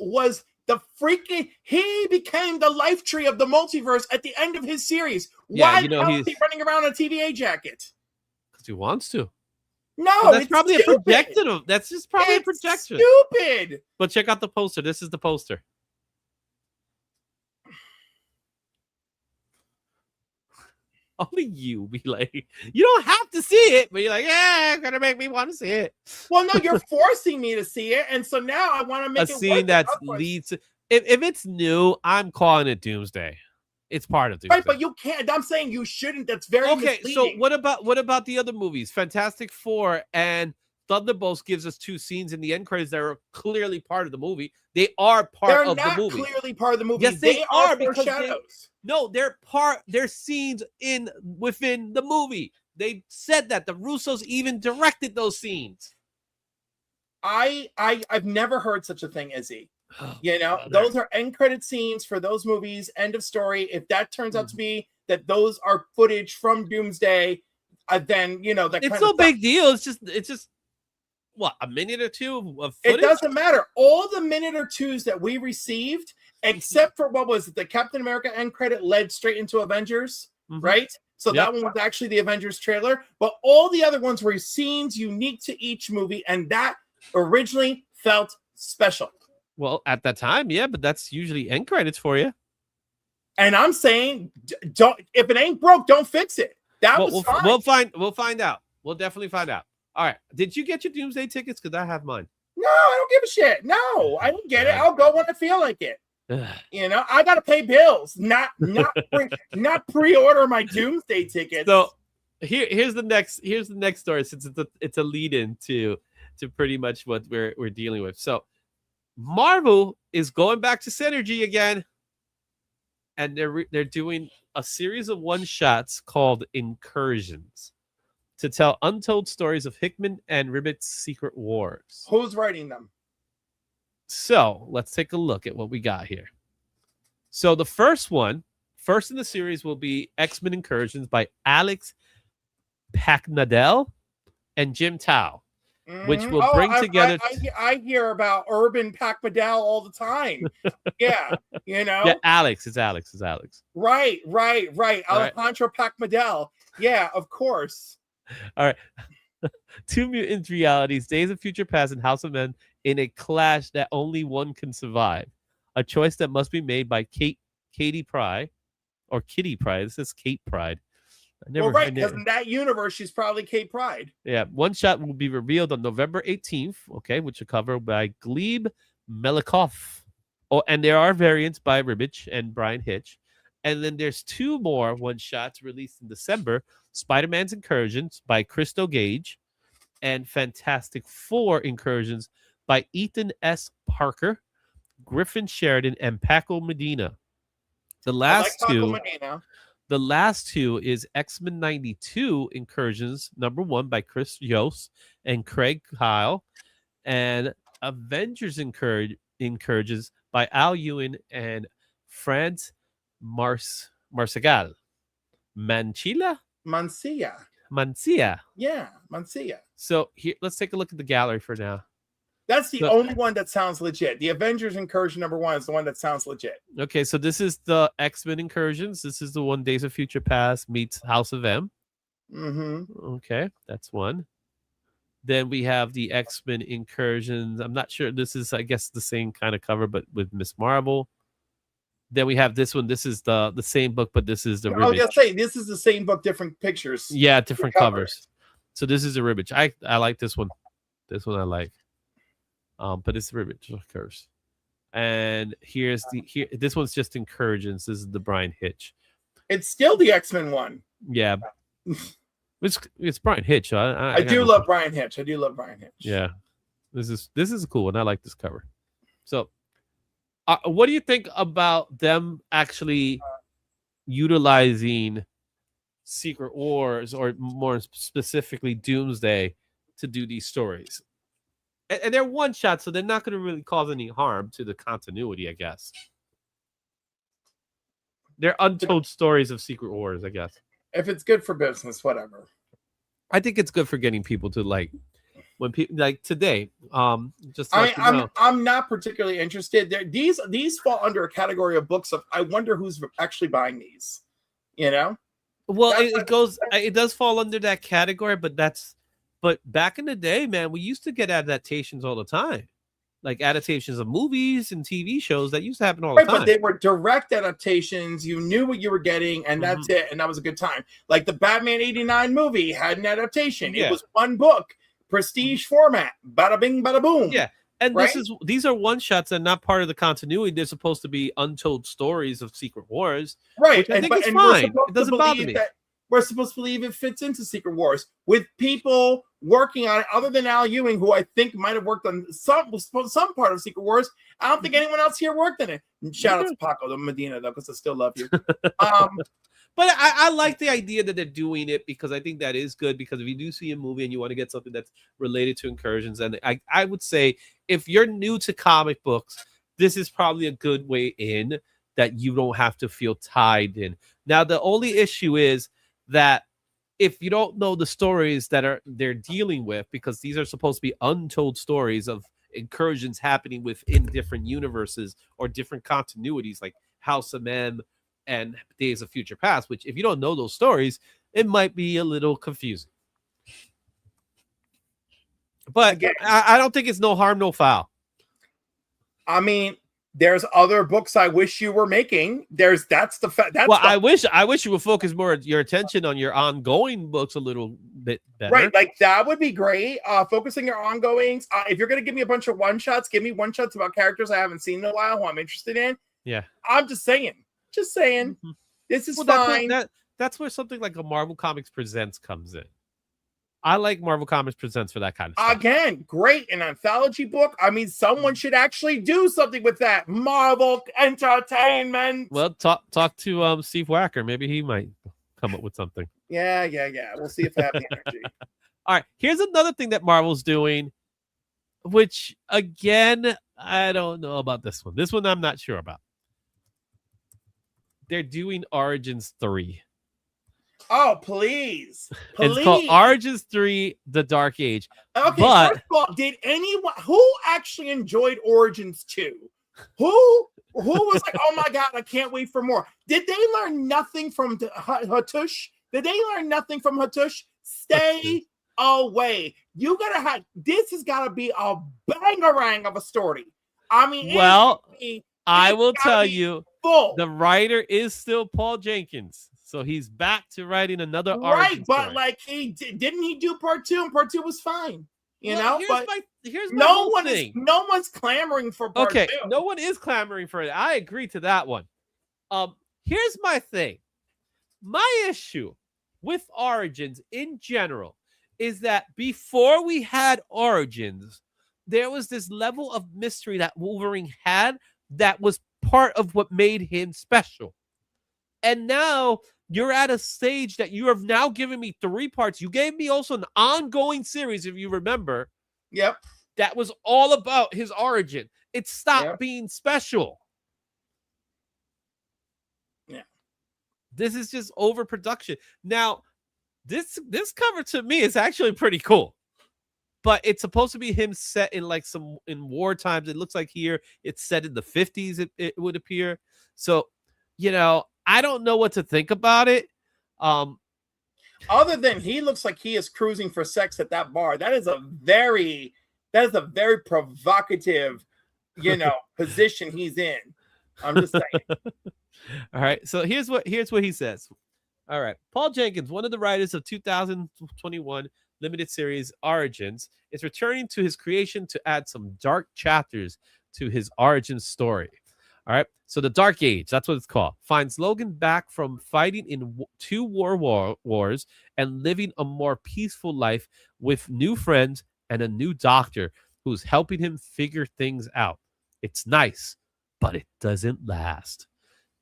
C: became the life tree of the multiverse at the end of his series. Why is he running around in a TVA jacket?
B: Because he wants to.
C: No,
B: that's probably stupid. A projection. That's just probably a projection.
C: Stupid.
B: But check out the poster. This is the poster. Only you be like, you don't have to see it, but you're like, yeah, gonna make me want to see it.
C: Well, no, you're forcing me to see it, and so now I want to make
B: a scene that leads to. If it's new, I'm calling it Doomsday. It's part of Doomsday.
C: Right, but you can't. I'm saying you shouldn't. That's very misleading.
B: So what about the other movies? Fantastic Four and Thunderbolts gives us 2 scenes in the end credits that are clearly part of the movie. They are part of the movie.
C: They're not clearly part of the movie.
B: Yes, they are because
C: shadows.
B: They're scenes within the movie. They said that the Russos even directed those scenes.
C: I've never heard such a thing, Izzy. Those are end credit scenes for those movies. End of story. If that turns out to be that those are footage from Doomsday, then that
B: it's no big deal. It's just what, a minute or 2 of footage?
C: It doesn't matter. All the minute or 2s that we received, except for what was it, the Captain America end credit led straight into Avengers, right? So that one was actually the Avengers trailer, but all the other ones were scenes unique to each movie, and that originally felt special.
B: Well, at that time, yeah, but that's usually end credits for you.
C: And I'm saying, don't, if it ain't broke, don't fix it.
B: We'll find out. We'll definitely find out. All right. Did you get your Doomsday tickets? Because I have mine.
C: No, I don't give a shit. No, I don't get it. I'll go when I feel like it. I gotta pay bills, not pre-order my Doomsday tickets.
B: So here's the next story, since it's a lead-in to pretty much what we're dealing with. So Marvel is going back to synergy again. and they're doing a series of one shots called Incursions to tell untold stories of Hickman and Ribbit's Secret Wars.
C: Who's writing them?
B: So let's take a look at what we got here. So the first in the series will be X-Men Incursions by Alex Packnadel and Jim Tao, which will bring together.
C: I hear about Urban Packnadel all the time. Yeah, you know.
B: Yeah, Alex. It's Alex.
C: Right. Alejandro Packnadel. Yeah, of course.
B: All right. Two Mutant Realities, Days of Future Past and House of Men in a clash that only one can survive. A choice that must be made by Katie Pryde, or Kitty Pryde. This is Kate Pryde.
C: Because in that universe, she's probably Kate Pryde.
B: Yeah, one shot will be revealed on November 18th, okay, which will cover by Gleb Melikov. Oh, and there are variants by Ribbich and Brian Hitch. And then there's two more one-shots released in December, Spider-Man's Incursions by Christo Gage and Fantastic Four Incursions by Ethan S. Parker, Griffin Sheridan, and Paco Medina. The last two is X-Men 92 Incursions, #1 by Chris Yost and Craig Kyle, and Avengers Incursions by Al Ewing and Franz Marsegal. Mancia.
C: Yeah, Mancia.
B: So here, let's take a look at the gallery for now.
C: That's the only one that sounds legit. The Avengers Incursion #1 is the one that sounds legit.
B: Okay, so this is the X-Men Incursions. This is the one Days of Future Past meets House of M. Okay, that's one. Then we have the X-Men Incursions. I'm not sure. This is, I guess, the same kind of cover, but with Miss Marvel. Then we have this one. This is the same book, but this is the Ribbich.
C: I was gonna say, this is the same book, different pictures.
B: Yeah, different covers. So this is a Ribbich. I like this one. This one I like. But it's Ribbich, of course. And here's this one's just Incursions. This is the Brian Hitch.
C: It's still the X-Men one.
B: Yeah. It's Brian Hitch.
C: I do love Brian Hitch.
B: Yeah. This is a cool one. I like this cover. So what do you think about them actually utilizing Secret Wars, or more specifically Doomsday, to do these stories? And they're one shot, so they're not going to really cause any harm to the continuity, I guess. They're untold stories of Secret Wars, I guess.
C: If it's good for business, whatever.
B: I think it's good for getting people to, like, when people like today. Just
C: I'm not particularly interested. These fall under a category of books of I wonder who's actually buying these. You know.
B: Well, it does fall under that category, but back in the day, man, we used to get adaptations all the time. Like adaptations of movies and TV shows that used to happen all the time.
C: But they were direct adaptations. You knew what you were getting, and that's it. And that was a good time. Like the Batman '89 movie had an adaptation. Yeah. It was one book, prestige format, bada bing, bada boom.
B: Yeah. And these are one shots and not part of the continuity. They're supposed to be untold stories of Secret Wars.
C: Right.
B: Which I think it's fine. It doesn't bother me.
C: We're supposed to believe it fits into Secret Wars with people working on it, other than Al Ewing, who I think might have worked on some part of Secret Wars. I don't think anyone else here worked in it. And shout out to Paco Medina, though, because I still love you.
B: But I like the idea that they're doing it, because I think that is good, because if you do see a movie and you want to get something that's related to Incursions, and I would say if you're new to comic books, this is probably a good way in that you don't have to feel tied in. Now, the only issue is that if you don't know the stories that they're dealing with, because these are supposed to be untold stories of incursions happening within different universes or different continuities, like House of M and Days of Future Past, which if you don't know those stories, it might be a little confusing. But again, I don't think it's no harm, no foul.
C: I mean, there's other books I wish you were making. I
B: wish you would focus more your attention on your ongoing books a little bit better.
C: Right, like that would be great. Focusing your ongoings. If you're gonna give me a bunch of one shots, give me one shots about characters I haven't seen in a while who I'm interested in.
B: Yeah,
C: I'm just saying. Mm-hmm. This is fine.
B: That's where something like a Marvel Comics Presents comes in. I like Marvel Comics Presents for that kind of stuff.
C: Again, great, an anthology book. I mean, someone should actually do something with that. Marvel Entertainment.
B: Well, talk to Steve Wacker. Maybe he might come up with something.
C: Yeah. We'll see if I have the energy.
B: All right, here's another thing that Marvel's doing, which, again, I don't know about this one. This one I'm not sure about. They're doing Origins 3.
C: Oh, please.
B: It's called Origins 3, The Dark Age.
C: Okay,
B: but
C: first of all, did anyone who actually enjoyed Origins 2? Who was like, oh my God, I can't wait for more? Did they learn nothing from Hatush? Did they learn nothing from Hatush? Stay away. You gotta have this has gotta be a bangarang of a story. I mean,
B: well, I will tell you,
C: full.
B: The writer is still Paul Jenkins. So he's back to writing another
C: right, but
B: story.
C: like didn't he do part 2, and part 2 was fine,
B: well,
C: know. But
B: here's my thing.
C: No one's clamoring for part 2.
B: No one is clamoring for it. I agree to that one. Here's my thing. My issue with Origins in general is that before we had Origins, there was this level of mystery that Wolverine had that was part of what made him special. And now you're at a stage that you have now given me 3 parts. You gave me also an ongoing series, if you remember.
C: Yep.
B: That was all about his origin. It stopped being special.
C: Yeah.
B: This is just overproduction. Now, this cover to me is actually pretty cool. But it's supposed to be him set in like in war times. It looks like here it's set in the 50s, it would appear. So, I don't know what to think about it.
C: Other than he looks like he is cruising for sex at that bar. That is a very provocative, position he's in. I'm just saying.
B: All right. So here's what he says. All right. Paul Jenkins, one of the writers of 2021 limited series Origins, is returning to his creation to add some dark chapters to his origin story. All right. So the Dark Age, that's what it's called, finds Logan back from fighting in 2 wars and living a more peaceful life with new friends and a new doctor who's helping him figure things out. It's nice, but it doesn't last.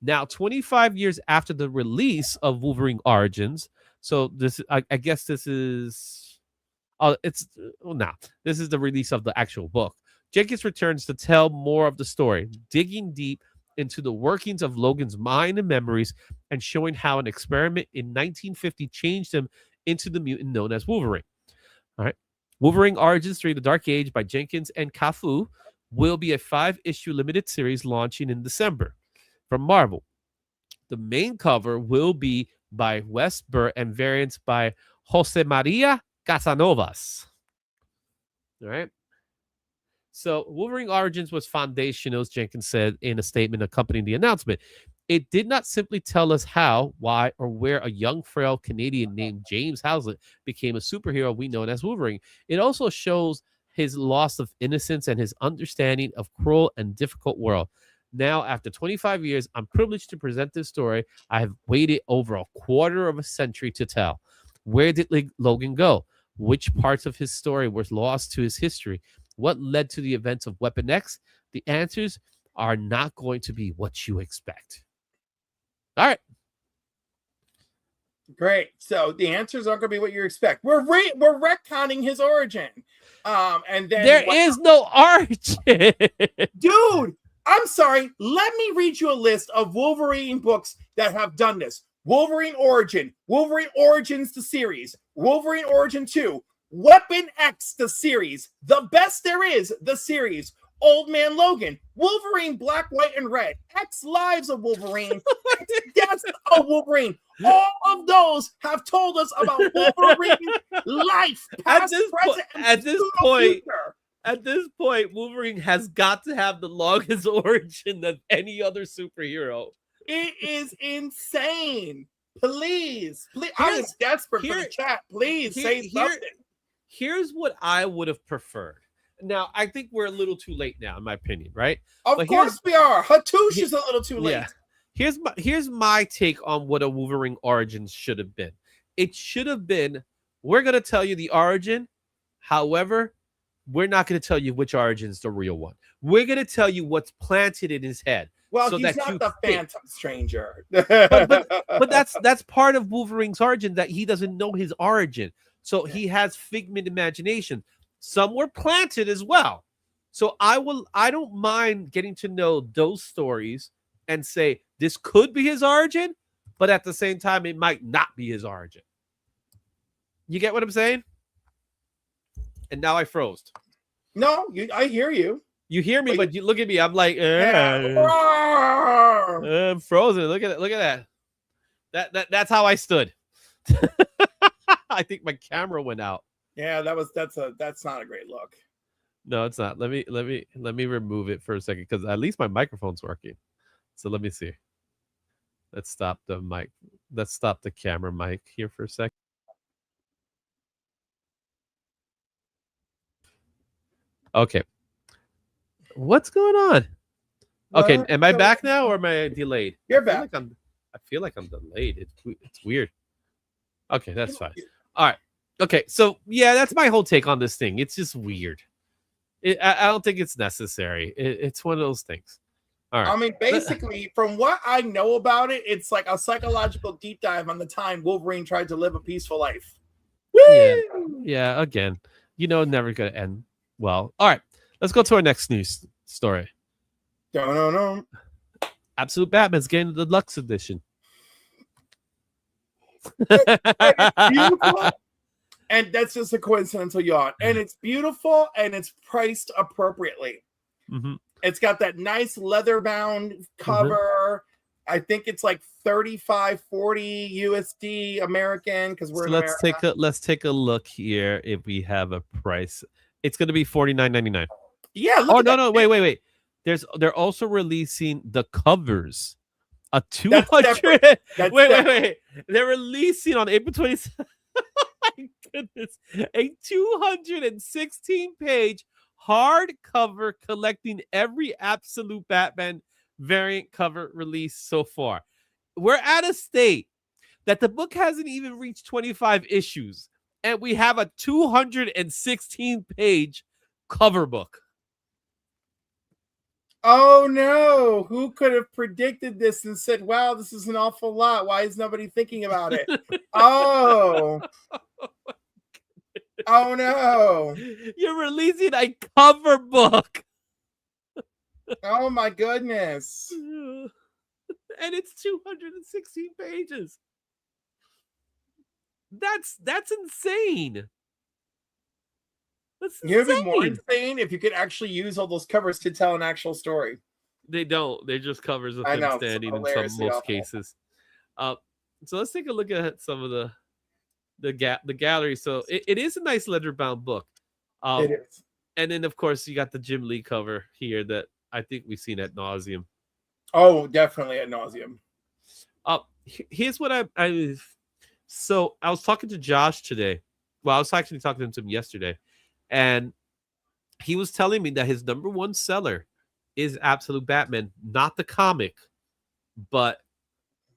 B: Now, 25 years after the release of Wolverine Origins, so this, I guess this is, this is the release of the actual book. Jenkins returns to tell more of the story, digging deep into the workings of Logan's mind and memories and showing how an experiment in 1950 changed him into the mutant known as Wolverine. All right. Wolverine Origins 3, The Dark Age by Jenkins and Cafu will be a 5-issue limited series launching in December from Marvel. The main cover will be by Wes Burr and variants by Jose Maria Casanovas. All right. So Wolverine Origins was foundational, as Jenkins said in a statement accompanying the announcement. It did not simply tell us how, why, or where a young, frail Canadian named James Howlett became a superhero we know as Wolverine. It also shows his loss of innocence and his understanding of cruel and difficult world. Now, after 25 years, I'm privileged to present this story I have waited over a quarter of a century to tell. Where did Logan go? Which parts of his story were lost to his history? What led to the events of Weapon X? The answers are not going to be what you expect. All right.
C: Great. So the answers aren't going to be what you expect. We're retconning his origin. And then
B: there is no origin.
C: Dude, I'm sorry. Let me read you a list of Wolverine books that have done this. Wolverine Origin, Wolverine Origins the series, Wolverine Origin 2, Weapon X the series, The Best There Is the series, Old Man Logan, Wolverine Black, White, and Red, X Lives of Wolverine, X Deaths of Wolverine. All of those have told us about Wolverine life, past, present, and future.
B: At this point, Wolverine has got to have the longest origin of any other superhero.
C: It is insane. Please. I was desperate for the chat. Please say something.
B: Here's what I would have preferred. Now, I think we're a little too late now, in my opinion, right?
C: Of course we are. Hatush is a little too late. Yeah.
B: Here's my take on what a Wolverine Origins should have been. It should have been We're going to tell you the origin. However, we're not going to tell you which origin is the real one. We're going to tell you what's planted in his head.
C: Well,
B: so
C: he's
B: that
C: not the Phantom Stranger.
B: but that's part of Wolverine's origin, that he doesn't know his origin. So he has figment imagination. Some were planted as well. So I don't mind getting to know those stories and say this could be his origin, but at the same time it might not be his origin. You get what I'm saying? And now I froze.
C: No, I hear you.
B: You hear me, but you look at me. I'm like,
C: Yeah.
B: I'm frozen. Look at it. Look at that. That's how I stood. I think my camera went out.
C: Yeah, that's not a great look.
B: No, it's not. Let me remove it for a second, because at least my microphone's working. So let me see. Let's stop the mic. Let's stop the camera mic here for a second. Okay. What's going on? Okay, am I back now, or am I delayed?
C: You're back.
B: I feel like I'm delayed. It's weird. Okay, that's fine. All right. Okay, so yeah, that's my whole take on this thing. It's just weird. I don't think it's necessary. It's one of those things. All right.
C: I mean, basically, from what I know about it, it's like a psychological deep dive on the time Wolverine tried to live a peaceful life.
B: Yeah. Again, never gonna end well. All right, let's go to our next news story.
C: No.
B: Absolute Batman's getting the deluxe edition.
C: Beautiful. And that's just a coincidental yawn. And it's beautiful, and it's priced appropriately.
B: Mm-hmm.
C: It's got that nice leather-bound cover. Mm-hmm. I think it's like $35, $40 USD American, because we're in America.
B: Let's take a look here if we have a price. It's going to be $49.99.
C: Yeah.
B: No. Wait. They're also releasing the covers. A 200. Wait. They're releasing on April 27th. My goodness, a 216-page hardcover collecting every Absolute Batman variant cover released so far. We're at a state that the book hasn't even reached 25 issues, and we have a 216-page cover book.
C: Oh no, who could have predicted this and said, wow, this is an awful lot. Why is nobody thinking about it? Oh no.
B: You're releasing a cover book.
C: Oh my goodness.
B: And it's 216 pages. That's insane.
C: It'd be more insane if you could actually use all those covers to tell an actual story.
B: They don't. They're just covers of them standing in most cases. So let's take a look at some of the gallery. So it is a nice leather-bound book.
C: It is. And
B: then, of course, you got the Jim Lee cover here that I think we've seen ad nauseum.
C: Oh, definitely ad nauseum.
B: Here's what So I was talking to Josh today. Well, I was actually talking to him yesterday. And he was telling me that his number one seller is Absolute Batman, not the comic, but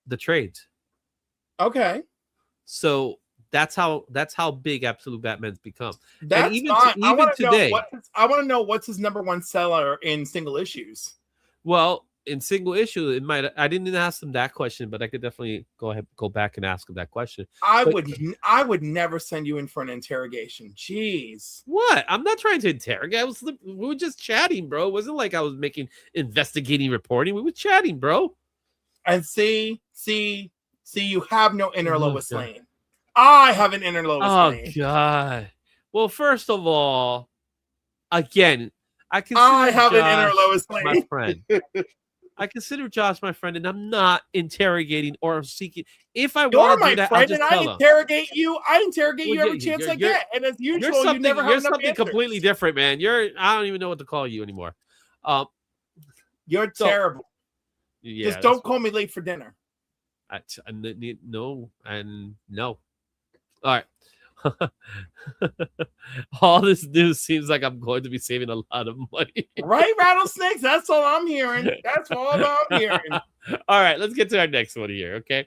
B: the trades.
C: Okay.
B: So that's how big Absolute Batman's become.
C: That's
B: and even
C: I want
B: today,
C: to know what's his number one seller in single issues.
B: Well, in single issue, it might. I didn't ask him that question, but I could definitely go back and ask him that question.
C: I would never send you in for an interrogation. Jeez.
B: What? I'm not trying to interrogate. We were just chatting, bro. It wasn't like I was making investigating reporting. We were chatting, bro.
C: And see, you have no inner Lois Lane. I have an inner Lois Lane.
B: Oh God. Well, first of all, again, I
C: have an inner Lois Lane.
B: My friend. I consider Josh my friend, and I'm not interrogating or seeking. If I want to do that, I'll just tell him.
C: I interrogate you every chance I get. And as usual, you never have enough
B: something
C: answers.
B: Completely different, man. I don't even know what to call you anymore.
C: You're terrible.
B: Yeah,
C: just don't call me late for dinner.
B: No, and no. All right. All this news seems like I'm going to be saving a lot of money.
C: Right, rattlesnakes? That's all I'm hearing. That's all I'm hearing.
B: All right, let's get to our next one here, okay?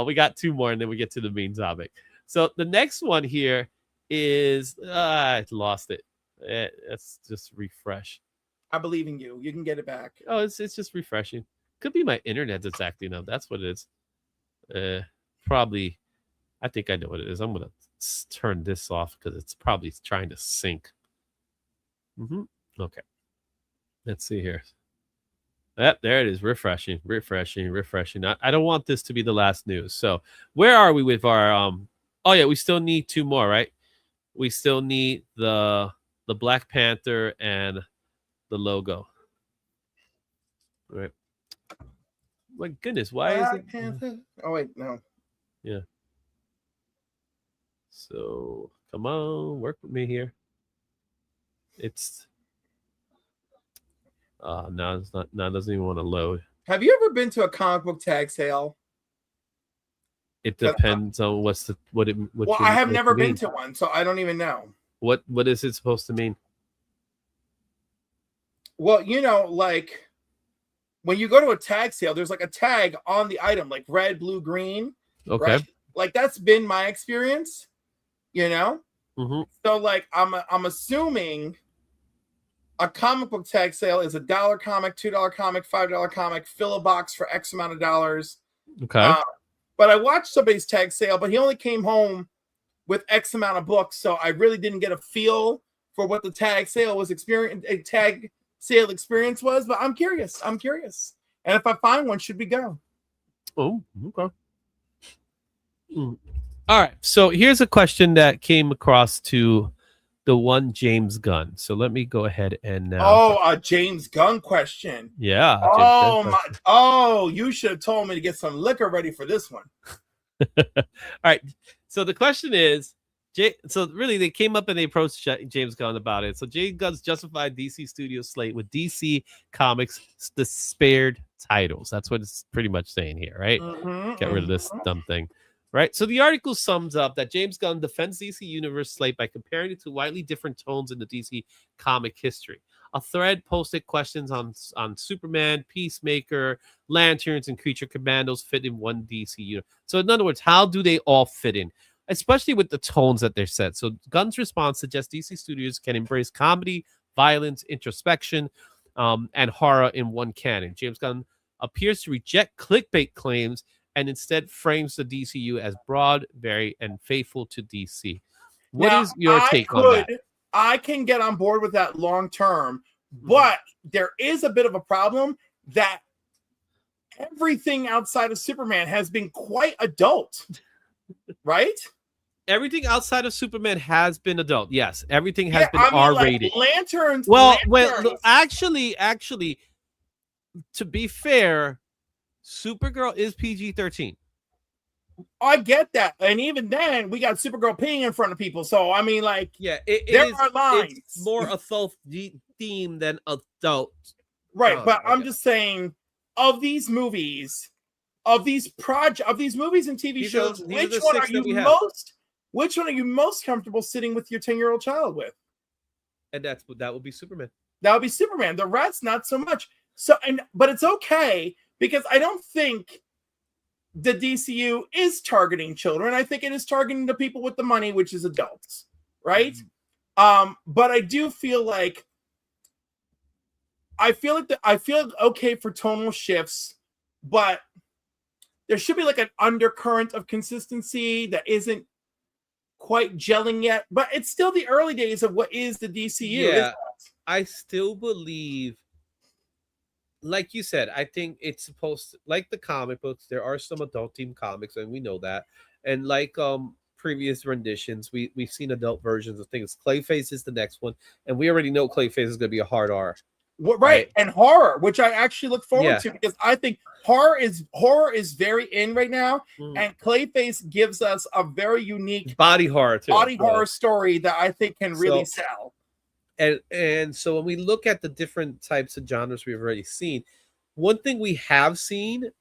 B: We got two more, and then we get to the main topic. So the next one here is I lost it. Let's just refresh.
C: I believe in you. You can get it back.
B: Oh, it's just refreshing. Could be my internet that's acting up. That's what it is. Probably. I think I know what it is. I'm gonna turn this off because it's probably trying to sync. Okay. Let's see here. Yep, there it is. Refreshing. I don't want this to be the last news. So where are we with our oh yeah, we still need two more, right? We still need the Black Panther and the logo. Right. My goodness, why is it?
C: Panther? Oh wait, no.
B: Yeah. So come on, work with me here. It's no, it's not. No, it doesn't even want to load.
C: Have you ever been to a comic book tag sale?
B: It depends on what
C: well, I have never been to one, so I don't even know.
B: What is it supposed to mean?
C: Well, you know, like when you go to a tag sale, there's like a tag on the item, like red, blue, green.
B: Okay.
C: Right? Like that's been my experience, you know? So like I'm assuming a comic book tag sale is $1 comic, $2 comic, $5 comic, fill a box for X amount of dollars.
B: Okay.
C: But I watched somebody's tag sale, but he only came home with X amount of books, so I really didn't get a feel for what the tag sale was experience was. But I'm curious. And if I find one, should we go?
B: Oh, okay. All right. So here's a question that came across to the one James Gunn. So let me go ahead and now.
C: Oh, a James Gunn question.
B: Yeah.
C: Oh my. Oh, you should have told me to get some liquor ready for this one.
B: All right. So the question is, so really they came up and they approached James Gunn about it. So James Gunn's justified DC Studios slate with DC Comics the spared titles. That's what it's pretty much saying here, right? Get rid of this dumb thing. Right. So the article sums up that James Gunn defends DC Universe slate by comparing it to widely different tones in the DC comic history. A thread posted questions on Superman, Peacemaker, Lanterns, and Creature Commandos fit in one DC universe. So in other words, how do they all fit in? Especially with the tones that they're set. So Gunn's response suggests DC Studios can embrace comedy, violence, introspection, and horror in one canon. James Gunn appears to reject clickbait claims and instead frames the DCU as broad, varied, and faithful to DC. What is your take on that?
C: I can get on board with that long term, but there is a bit of a problem that everything outside of Superman has been quite adult, right?
B: Everything outside of Superman has been adult. Yes, everything has been R-rated.
C: Like Lanterns.
B: Well, actually, to be fair, Supergirl is PG-13.
C: I get that, and even then, we got Supergirl peeing in front of people. So I mean, like,
B: yeah,
C: there are lines.
B: It's more adult theme than adult,
C: right? But I'm just saying, of these movies, of these movies and TV shows, which one are you most comfortable sitting with your 10-year-old child with?
B: And that would be Superman.
C: That would be Superman. The rest, not so much. But it's okay because I don't think the DCU is targeting children. I think it is targeting the people with the money, which is adults, right? But I do feel like I feel okay for tonal shifts, but there should be like an undercurrent of consistency that isn't quite gelling yet. But it's still the early days of what is the DCU.
B: Yeah, I still believe, like you said, I think it's supposed to, like the comic books, there are some adult themed comics, and we know that. And like previous renditions, we've seen adult versions of things. Clayface is the next one, and we already know Clayface is going to be a hard R.
C: Right, and horror, which I actually look forward to, because I think horror is very in right now, and Clayface gives us a very unique
B: body horror
C: horror story that I think can really sell.
B: And so when we look at the different types of genres we've already seen, one thing we have seen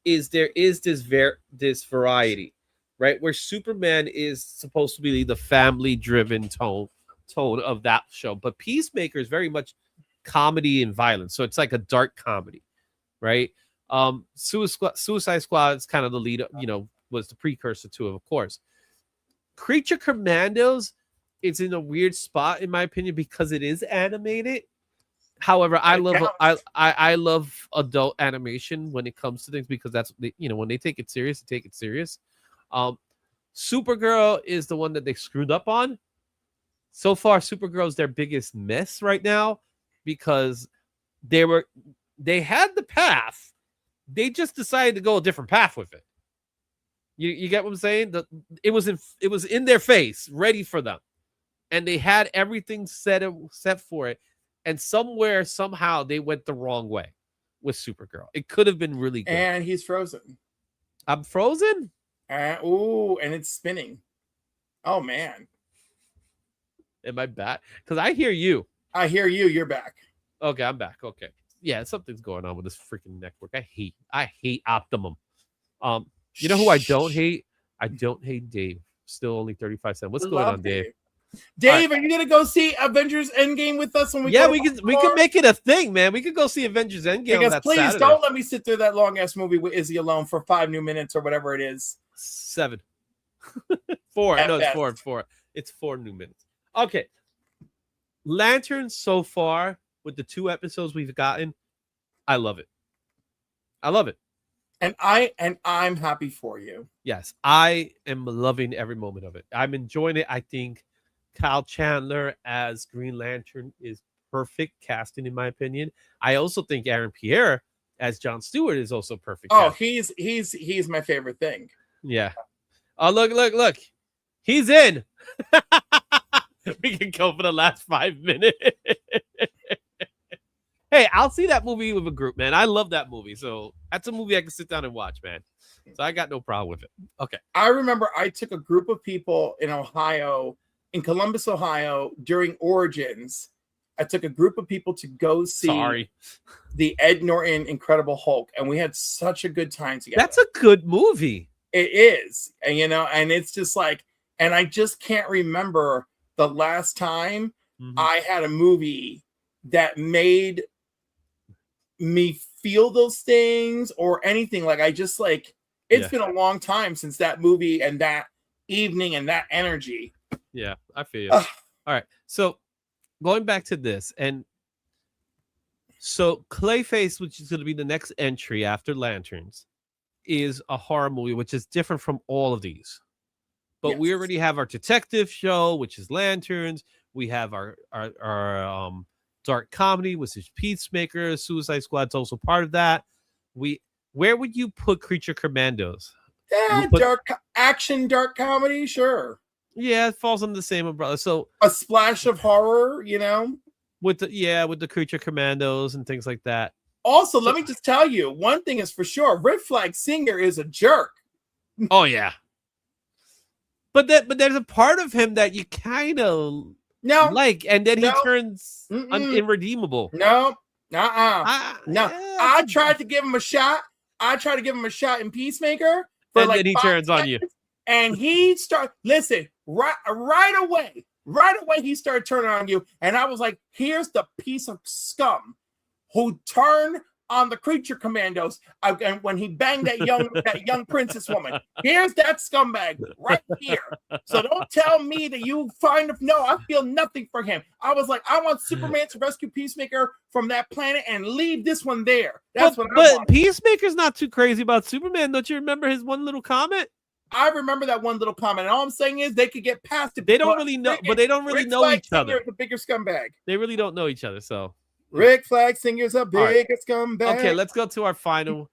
B: is there is this variety, right? Where Superman is supposed to be the family-driven tone of that show, but Peacemaker is very much comedy and violence. So it's like a dark comedy, right? Suicide Squad is kind of the lead, was the precursor to it, of course. Creature Commandos, it's in a weird spot in my opinion because it is animated. However, I love adult animation when it comes to things because that's when they take it serious, they take it serious. Supergirl is the one that they screwed up on. So far, Supergirl is their biggest miss right now because they had the path. They just decided to go a different path with it. You get what I'm saying? It was in their face, ready for them, and they had everything set for it. And somewhere, somehow, they went the wrong way with Supergirl. It could have been really good.
C: And he's frozen.
B: I'm frozen?
C: And it's spinning. Oh, man.
B: Am I back? Because I hear you.
C: I hear you. You're back.
B: Okay, I'm back. Okay. Yeah, something's going on with this freaking network. I hate Optimum. You know who I don't hate? I don't hate Dave. Still only 35 cents. What's going on, Dave?
C: Dave, are you gonna go see Avengers Endgame with us when we?
B: Yeah, we can make it a thing, man. We could go see Avengers Endgame.
C: Because please Saturday. Don't let me sit through that long ass movie with Izzy alone for 5 new minutes or whatever it is.
B: 7, 4. No, it's 4. 4. It's 4 new minutes. Okay. Lanterns so far with the 2 episodes we've gotten, I love it. I love it.
C: And I'm happy for you.
B: Yes, I am loving every moment of it. I'm enjoying it. I think Kyle Chandler as Green Lantern is perfect casting, in my opinion. I also think Aaron Pierre as John Stewart is also perfect.
C: Oh, casting. he's my favorite thing.
B: Yeah. Oh, look. He's in. We can go for the last 5 minutes. Hey, I'll see that movie with a group, man. I love that movie. So that's a movie I can sit down and watch, man. So I got no problem with it. Okay. I
C: remember I took a group of people in Columbus, Ohio, during Origins. I took a group of people to go see the Ed Norton Incredible Hulk, and we had such a good time together.
B: That's a good movie.
C: It is. And, and it's just like, and I just can't remember the last time I had a movie that made me feel those things or anything. Like, I just it's been a long time since that movie and that evening and that energy.
B: Yeah, I feel you. All right. So going back to this, and so Clayface, which is going to be the next entry after Lanterns, is a horror movie, which is different from all of these. But we already have our detective show, which is Lanterns. We have our dark comedy, which is Peacemaker. Suicide Squad's also part of that. Where would you put Creature Commandos?
C: Dark action, dark comedy, sure.
B: Yeah, it falls under the same umbrella. So
C: a splash of horror,
B: with the Creature Commandos and things like that.
C: Also, let me just tell you, one thing is for sure: Red Flag Singer is a jerk.
B: Oh yeah, but there's a part of him that you kind of like, and then he turns irredeemable.
C: No. I tried to give him a shot. In Peacemaker,
B: and then he turns on you.
C: And he started, right away, he started turning on you. And I was like, here's the piece of scum who turned on the Creature Commandos. And when he banged that young princess woman, here's that scumbag right here. So don't tell me that you I feel nothing for him. I was like, I want Superman to rescue Peacemaker from that planet and leave this one there. I want.
B: But Peacemaker's not too crazy about Superman. Don't you remember his one little comment?
C: I remember that one little comment. And all I'm saying is they could get past it.
B: They don't really know, but they don't really know each other.
C: The bigger scumbag.
B: They really don't know each other. So
C: Rick Flag Singer's a big scumbag.
B: Okay, let's go to our final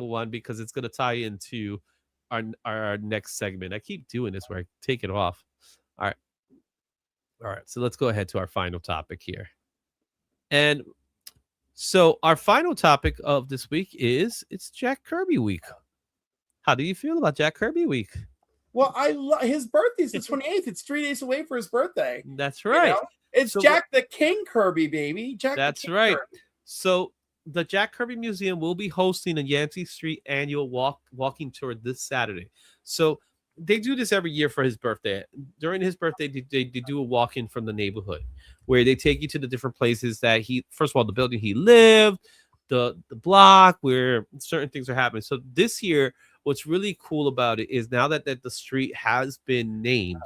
B: one because it's going to tie into our next segment. I keep doing this where I take it off. All right. So let's go ahead to our final topic here. And so our final topic of this week is it's Jack Kirby week. How do you feel about Jack Kirby week?
C: Well, his birthday's the 28th. It's 3 days away for his birthday.
B: That's right.
C: It's Jack the King Kirby, baby.
B: That's right. Kirby. So the Jack Kirby Museum will be hosting a Yancey Street annual walking tour this Saturday. So they do this every year for his birthday. During his birthday, they do a walk-in from the neighborhood where they take you to the different places that first of all, the building he lived, the block where certain things are happening. So this year, what's really cool about it is now that the street has been named,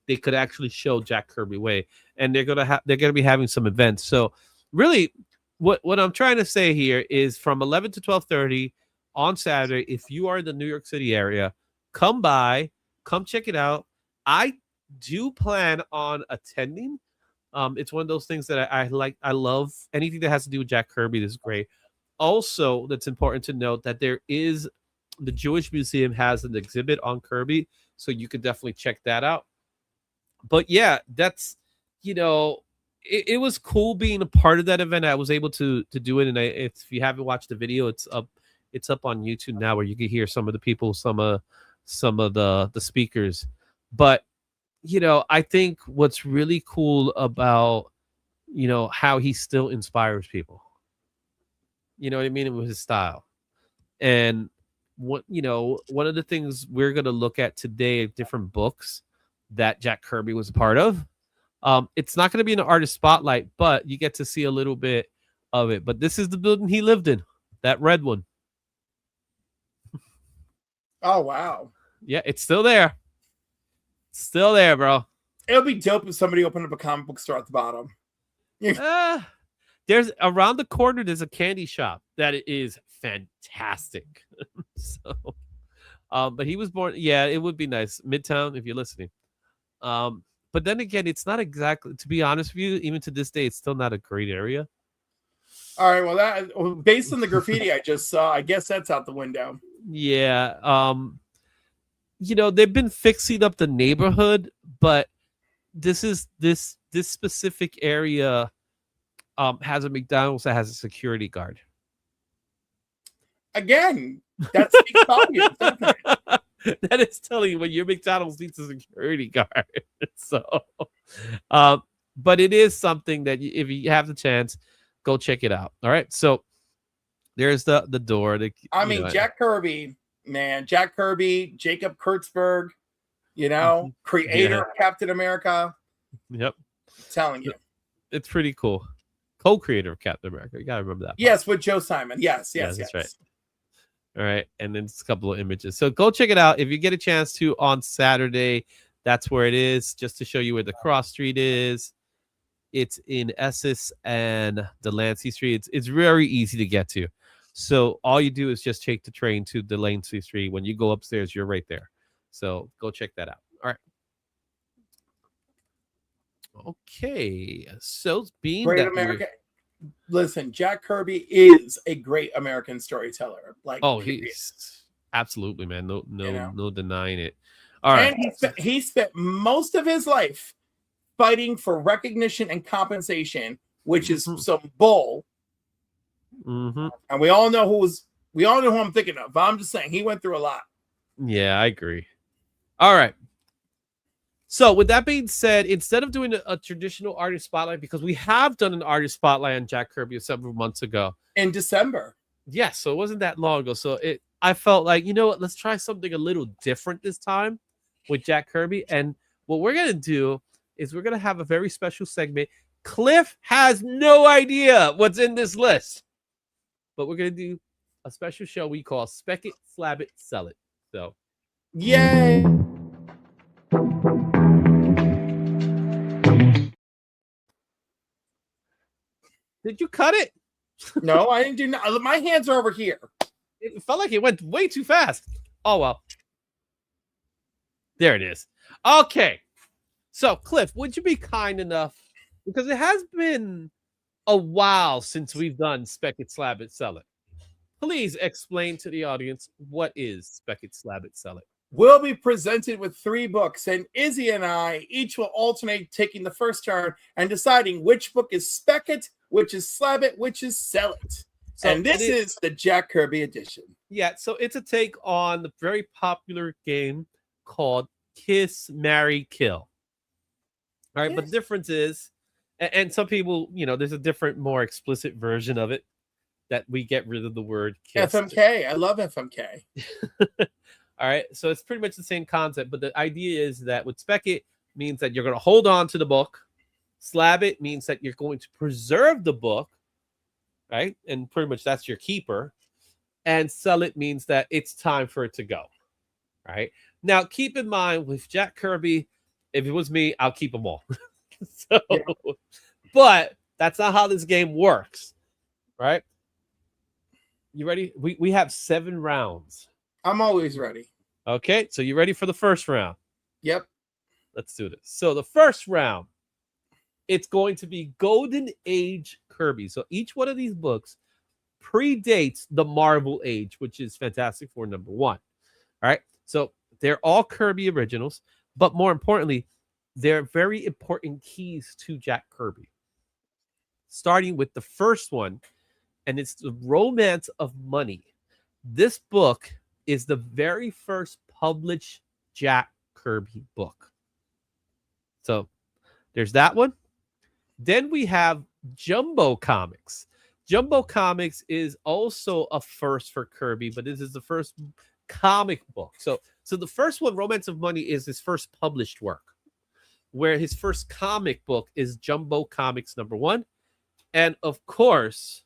B: they could actually show Jack Kirby Way, and they're gonna be having some events. So really, what I'm trying to say here is from 11 to 12:30 on Saturday, if you are in the New York City area, come by, come check it out. I do plan on attending. It's one of those things that I like. I love anything that has to do with Jack Kirby. This is great. Also, that's important to note that there is the Jewish Museum has an exhibit on Kirby, so you could definitely check that out. But yeah, that's it was cool being a part of that event. I was able to do it, and if you haven't watched the video, it's up on YouTube now, where you can hear some of the people, some of the speakers. But I think what's really cool about how he still inspires people. You know what I mean? With his style. And one of the things we're going to look at today, different books that Jack Kirby was a part of. It's not going to be an artist spotlight, but you get to see a little bit of it. But this is the building he lived in, that red one.
C: Oh, wow.
B: Yeah, it's still there. Still there, bro.
C: It would be dope if somebody opened up a comic book store at the bottom.
B: There's around the corner, there's a candy shop that is fantastic. So, but he was born. Yeah, it would be nice. Midtown, if you're listening. But then again, it's not exactly, to be honest with you, even to this day, it's still not a great area.
C: All right. Well, based on the graffiti I just saw, I guess that's out the window.
B: Yeah. They've been fixing up the neighborhood, but this specific area has a McDonald's that has a security guard.
C: Again, that's speaks volumes, doesn't it?
B: That is telling you when your McDonald's needs a security guard. So, but it is something that if you have the chance, go check it out. All right. So there's the door.
C: Jack Kirby, man, Jack Kirby, Jacob Kurtzberg, creator of Captain America.
B: Yep.
C: I'm telling you.
B: It's pretty cool. Co-creator of Captain America. You got to remember that.
C: Yes, with Joe Simon. Yes.
B: That's right. All right. And then just a couple of images. So go check it out. If you get a chance to on Saturday, that's where it is, just to show you where the cross street is. It's in Essex and Delancey Street. It's very easy to get to. So all you do is just take the train to Delancey Street. When you go upstairs, you're right there. So go check that out. All right. Okay. So being
C: Great
B: that
C: American. Listen, Jack Kirby is a great American storyteller.
B: He's absolutely, man. No denying it. All right.
C: And he spent most of his life fighting for recognition and compensation, which is some bull.
B: Mm-hmm.
C: And we all know who I'm thinking of. But I'm just saying he went through a lot.
B: Yeah, I agree. All right. So with that being said, instead of doing a traditional artist spotlight, because we have done an artist spotlight on Jack Kirby several months ago.
C: In December.
B: Yes, so it wasn't that long ago. So I felt like, what, let's try something a little different this time with Jack Kirby. And what we're going to do is we're going to have a very special segment. Cliff has no idea what's in this list. But we're going to do a special show we call Spec It, Slab It, Sell It. So,
C: yay!
B: Did you cut it?
C: No, I didn't do nothing. My hands are over here.
B: It felt like it went way too fast. Oh, well. There it is. Okay. So, Cliff, would you be kind enough? Because it has been a while since we've done Spec It, Slab It, Sell It. Please explain to the audience what is Spec It, Slab It, Sell It.
C: We'll be presented with 3 books, and Izzy and I each will alternate taking the first turn and deciding which book is Spec It, which is Slab It, which is Sell It. So and this is the Jack Kirby edition.
B: Yeah, so it's a take on the very popular game called Kiss, Marry, Kill. All right, yes. But the difference is, and some people, there's a different, more explicit version of it that we get rid of the word kiss.
C: FMK. I love FMK.
B: All right, so it's pretty much the same concept, but the idea is that with Spec It means that you're going to hold on to the book. Slab It means that you're going to preserve the book, right? And pretty much that's your keeper. and sell it means that it's time for it to go. Right? Now, keep in mind with Jack Kirby, if it was me, I'll keep them all. So,
C: Yeah.
B: but that's not how this game works. Right? You ready? We have 7 rounds.
C: I'm always ready.
B: Okay, so you ready for the first round?
C: Yep.
B: Let's do this. So the first round, it's going to be Golden Age Kirby. So each one of these books predates the Marvel Age, which is Fantastic Four #1. All right, so they're all Kirby originals, but more importantly, they're very important keys to Jack Kirby. Starting with the first one, and it's the Romance of Money. This book is the very first published Jack Kirby book. So there's that one. Then we have Jumbo Comics. Jumbo Comics is also a first for Kirby, but this is the first comic book. So the first one, Romance of Money, is his first published work, where his first comic book is Jumbo Comics #1. And of course,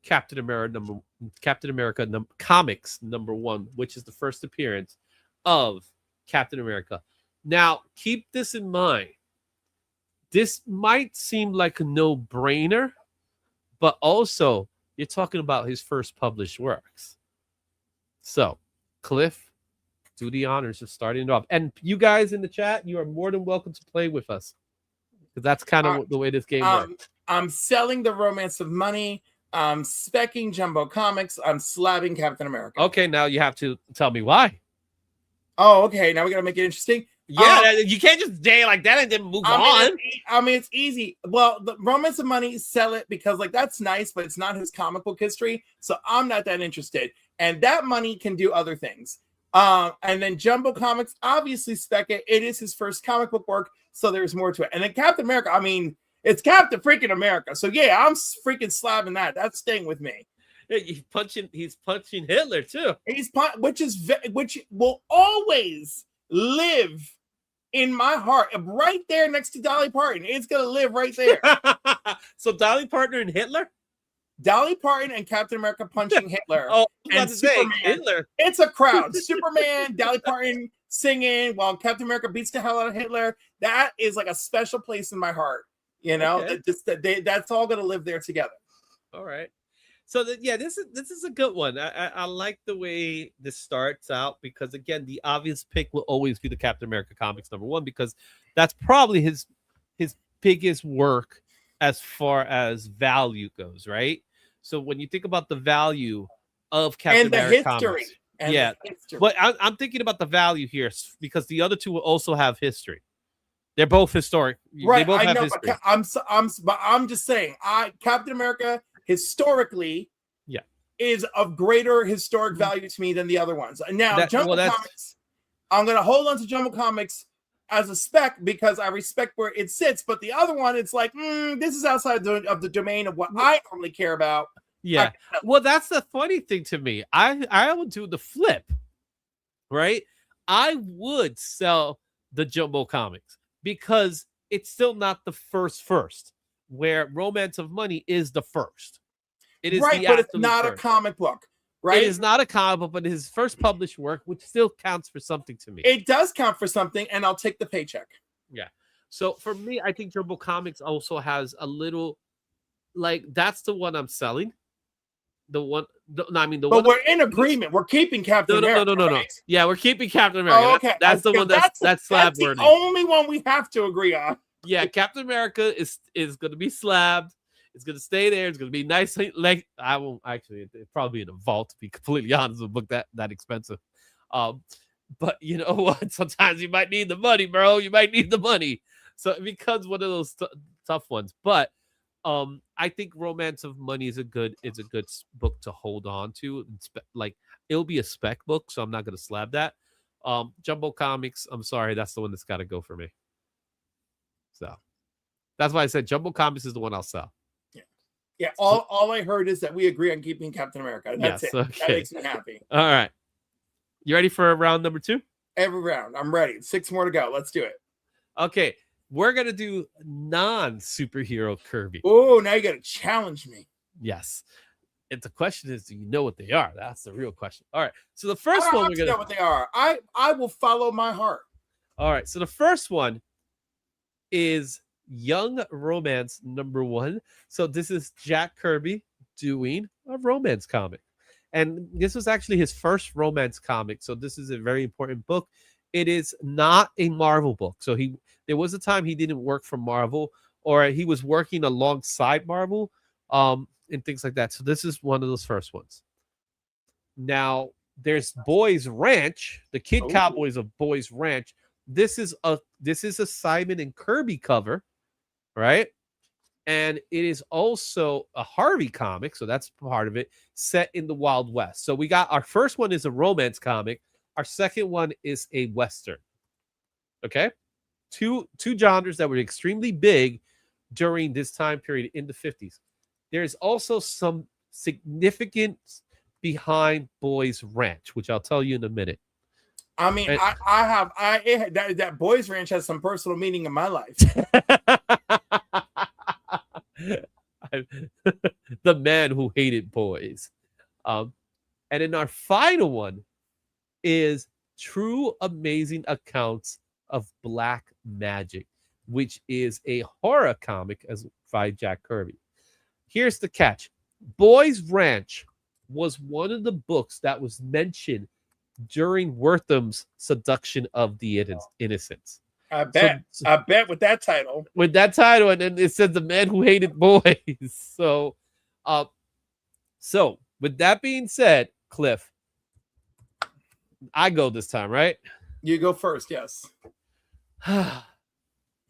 B: Captain America Comics #1, which is the first appearance of Captain America. Now, keep this in mind. This might seem like a no-brainer, but also you're talking about his first published works. So, Cliff, do the honors of starting it off. And you guys in the chat, you are more than welcome to play with us, because that's kind of the way this game works.
C: I'm selling the Romance of Money. I'm specking Jumbo Comics. I'm slabbing Captain America.
B: Okay, now you have to tell me why.
C: Oh, okay. Now we got to make it interesting.
B: Yeah, you can't just day like that and then move on.
C: It's easy. Well, the Romance of Money, sell it, because like that's nice, but it's not his comic book history, so I'm not that interested. And that money can do other things. And then Jumbo Comics, obviously spec it. It is his first comic book work, so there's more to it. And then Captain America, I mean, it's Captain freaking America. So yeah, I'm freaking slabbing that. That's staying with me.
B: He's punching Hitler too.
C: Which will always live in my heart, right there next to Dolly Parton. It's gonna live right there.
B: So Dolly Parton and Hitler?
C: Dolly Parton and Captain America punching Hitler.
B: And Superman. Hitler.
C: It's a crowd. Superman, Dolly Parton singing while Captain America beats the hell out of Hitler. That is like a special place in my heart. You know, okay. That's all gonna live there together.
B: All right. So this is a good one. I like the way this starts out, because again, the obvious pick will always be the Captain America Comics #1, because that's probably his biggest work as far as value goes, right? So when you think about the value of Captain America Comics, the history. But I'm thinking about the value here, because the other two will also have history. They're both historic.
C: Right,
B: they both
C: I
B: have
C: know,
B: history.
C: But I'm just saying, Captain America historically is of greater historic value to me than the other ones. Now, Jumbo Comics, I'm going to hold on to Jumbo Comics as a spec because I respect where it sits, but the other one, it's like, this is outside of the domain of what I normally care about.
B: Yeah. Well, that's the funny thing to me. I would do the flip, right? I would sell the Jumbo Comics because it's still not the first, where Romance of Money is the first. It is
C: right, but it's not a comic book, right?
B: It is not a comic book, but his first published work, which still counts for something to me.
C: It does count for something, and I'll take the paycheck.
B: Yeah. So for me, I think Jumbo Comics also has a little, like, that's the one I'm selling. But we're in agreement. We're keeping Captain America. No. Yeah, we're keeping Captain America. Oh, okay. That's the one that's slab wording.
C: That's the only one we have to agree on.
B: Yeah, Captain America is going to be slabbed. It's going to stay there. It's going to be nice. Like, I won't actually, it'll probably be in a vault, to be completely honest, with a book that expensive. But you know what? Sometimes you might need the money, bro. You might need the money. So it becomes one of those tough ones. But I think Romance of Money is a good book to hold on to. Like, it'll be a spec book, so I'm not going to slab that. Jumbo Comics, I'm sorry, that's the one that's got to go for me. So that's why I said Jumbo Comics is the one I'll sell.
C: Yeah, all I heard is that we agree on keeping Captain America. That's it. Okay. That makes me happy.
B: All right. You ready for round number 2?
C: Every round. I'm ready. 6 more to go. Let's do it.
B: Okay. We're going to do non-superhero Kirby.
C: Oh, now you got to challenge me.
B: Yes. And the question is, do you know what they are? That's the real question. All right. So the
C: I
B: first
C: don't
B: one
C: have
B: we're
C: to know
B: gonna.
C: what they are. I will follow my heart.
B: All right. So the first one is Young Romance #1. So this is Jack Kirby doing a romance comic. And this was actually his first romance comic. So this is a very important book. It is not a Marvel book. So there was a time he didn't work for Marvel, or he was working alongside Marvel, and things like that. So this is one of those first ones. Now there's Boys Ranch, the Kid Cowboys of Boys Ranch. This is a Simon and Kirby cover, right? And it is also a Harvey comic, so that's part of it, set in the Wild West. So we got our first one is a romance comic, our second one is a Western. Okay? Two genres that were extremely big during this time period in the 50s. There's also some significance behind Boys Ranch, which I'll tell you in a minute.
C: I mean, that Boys Ranch has some personal meaning in my life.
B: The man who hated boys. And then our final one is True Amazing Accounts of Black Magic, which is a horror comic as by Jack Kirby. Here's the catch. Boys Ranch was one of the books that was mentioned during Wortham's seduction of the innocents.
C: I bet with that title.
B: With that title, and then it says the man who hated boys. So with that being said, Cliff, I go this time, right?
C: You go first, yes.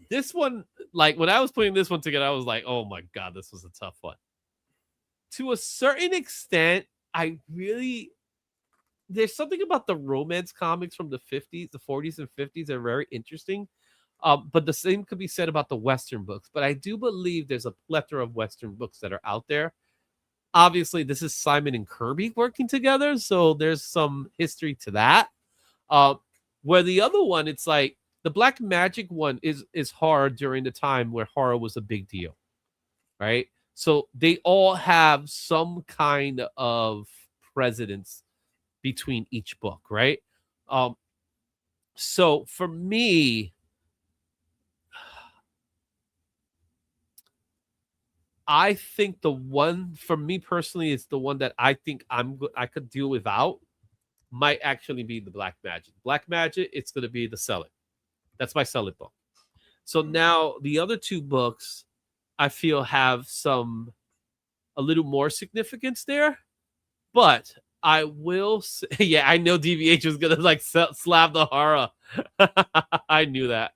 B: This one, like when I was putting this one together, I was like, oh my God, this was a tough one. To a certain extent, there's something about the romance comics from the 50s, the 40s and 50s that are very interesting. But the same could be said about the Western books. But I do believe there's a plethora of Western books that are out there. Obviously, this is Simon and Kirby working together, so there's some history to that. Where the other one, it's like the Black Magic one is horror during the time where horror was a big deal, right? So they all have some kind of precedence between each book, right? So for me, I think the one for me personally is the one that I think I could deal without might actually be the Black Magic. Black Magic, it's going to be the Sell It. That's my Sell It book. So now the other two books I feel have a little more significance there, but I will say, yeah, I know DVH was going to like slap the horror. I knew that.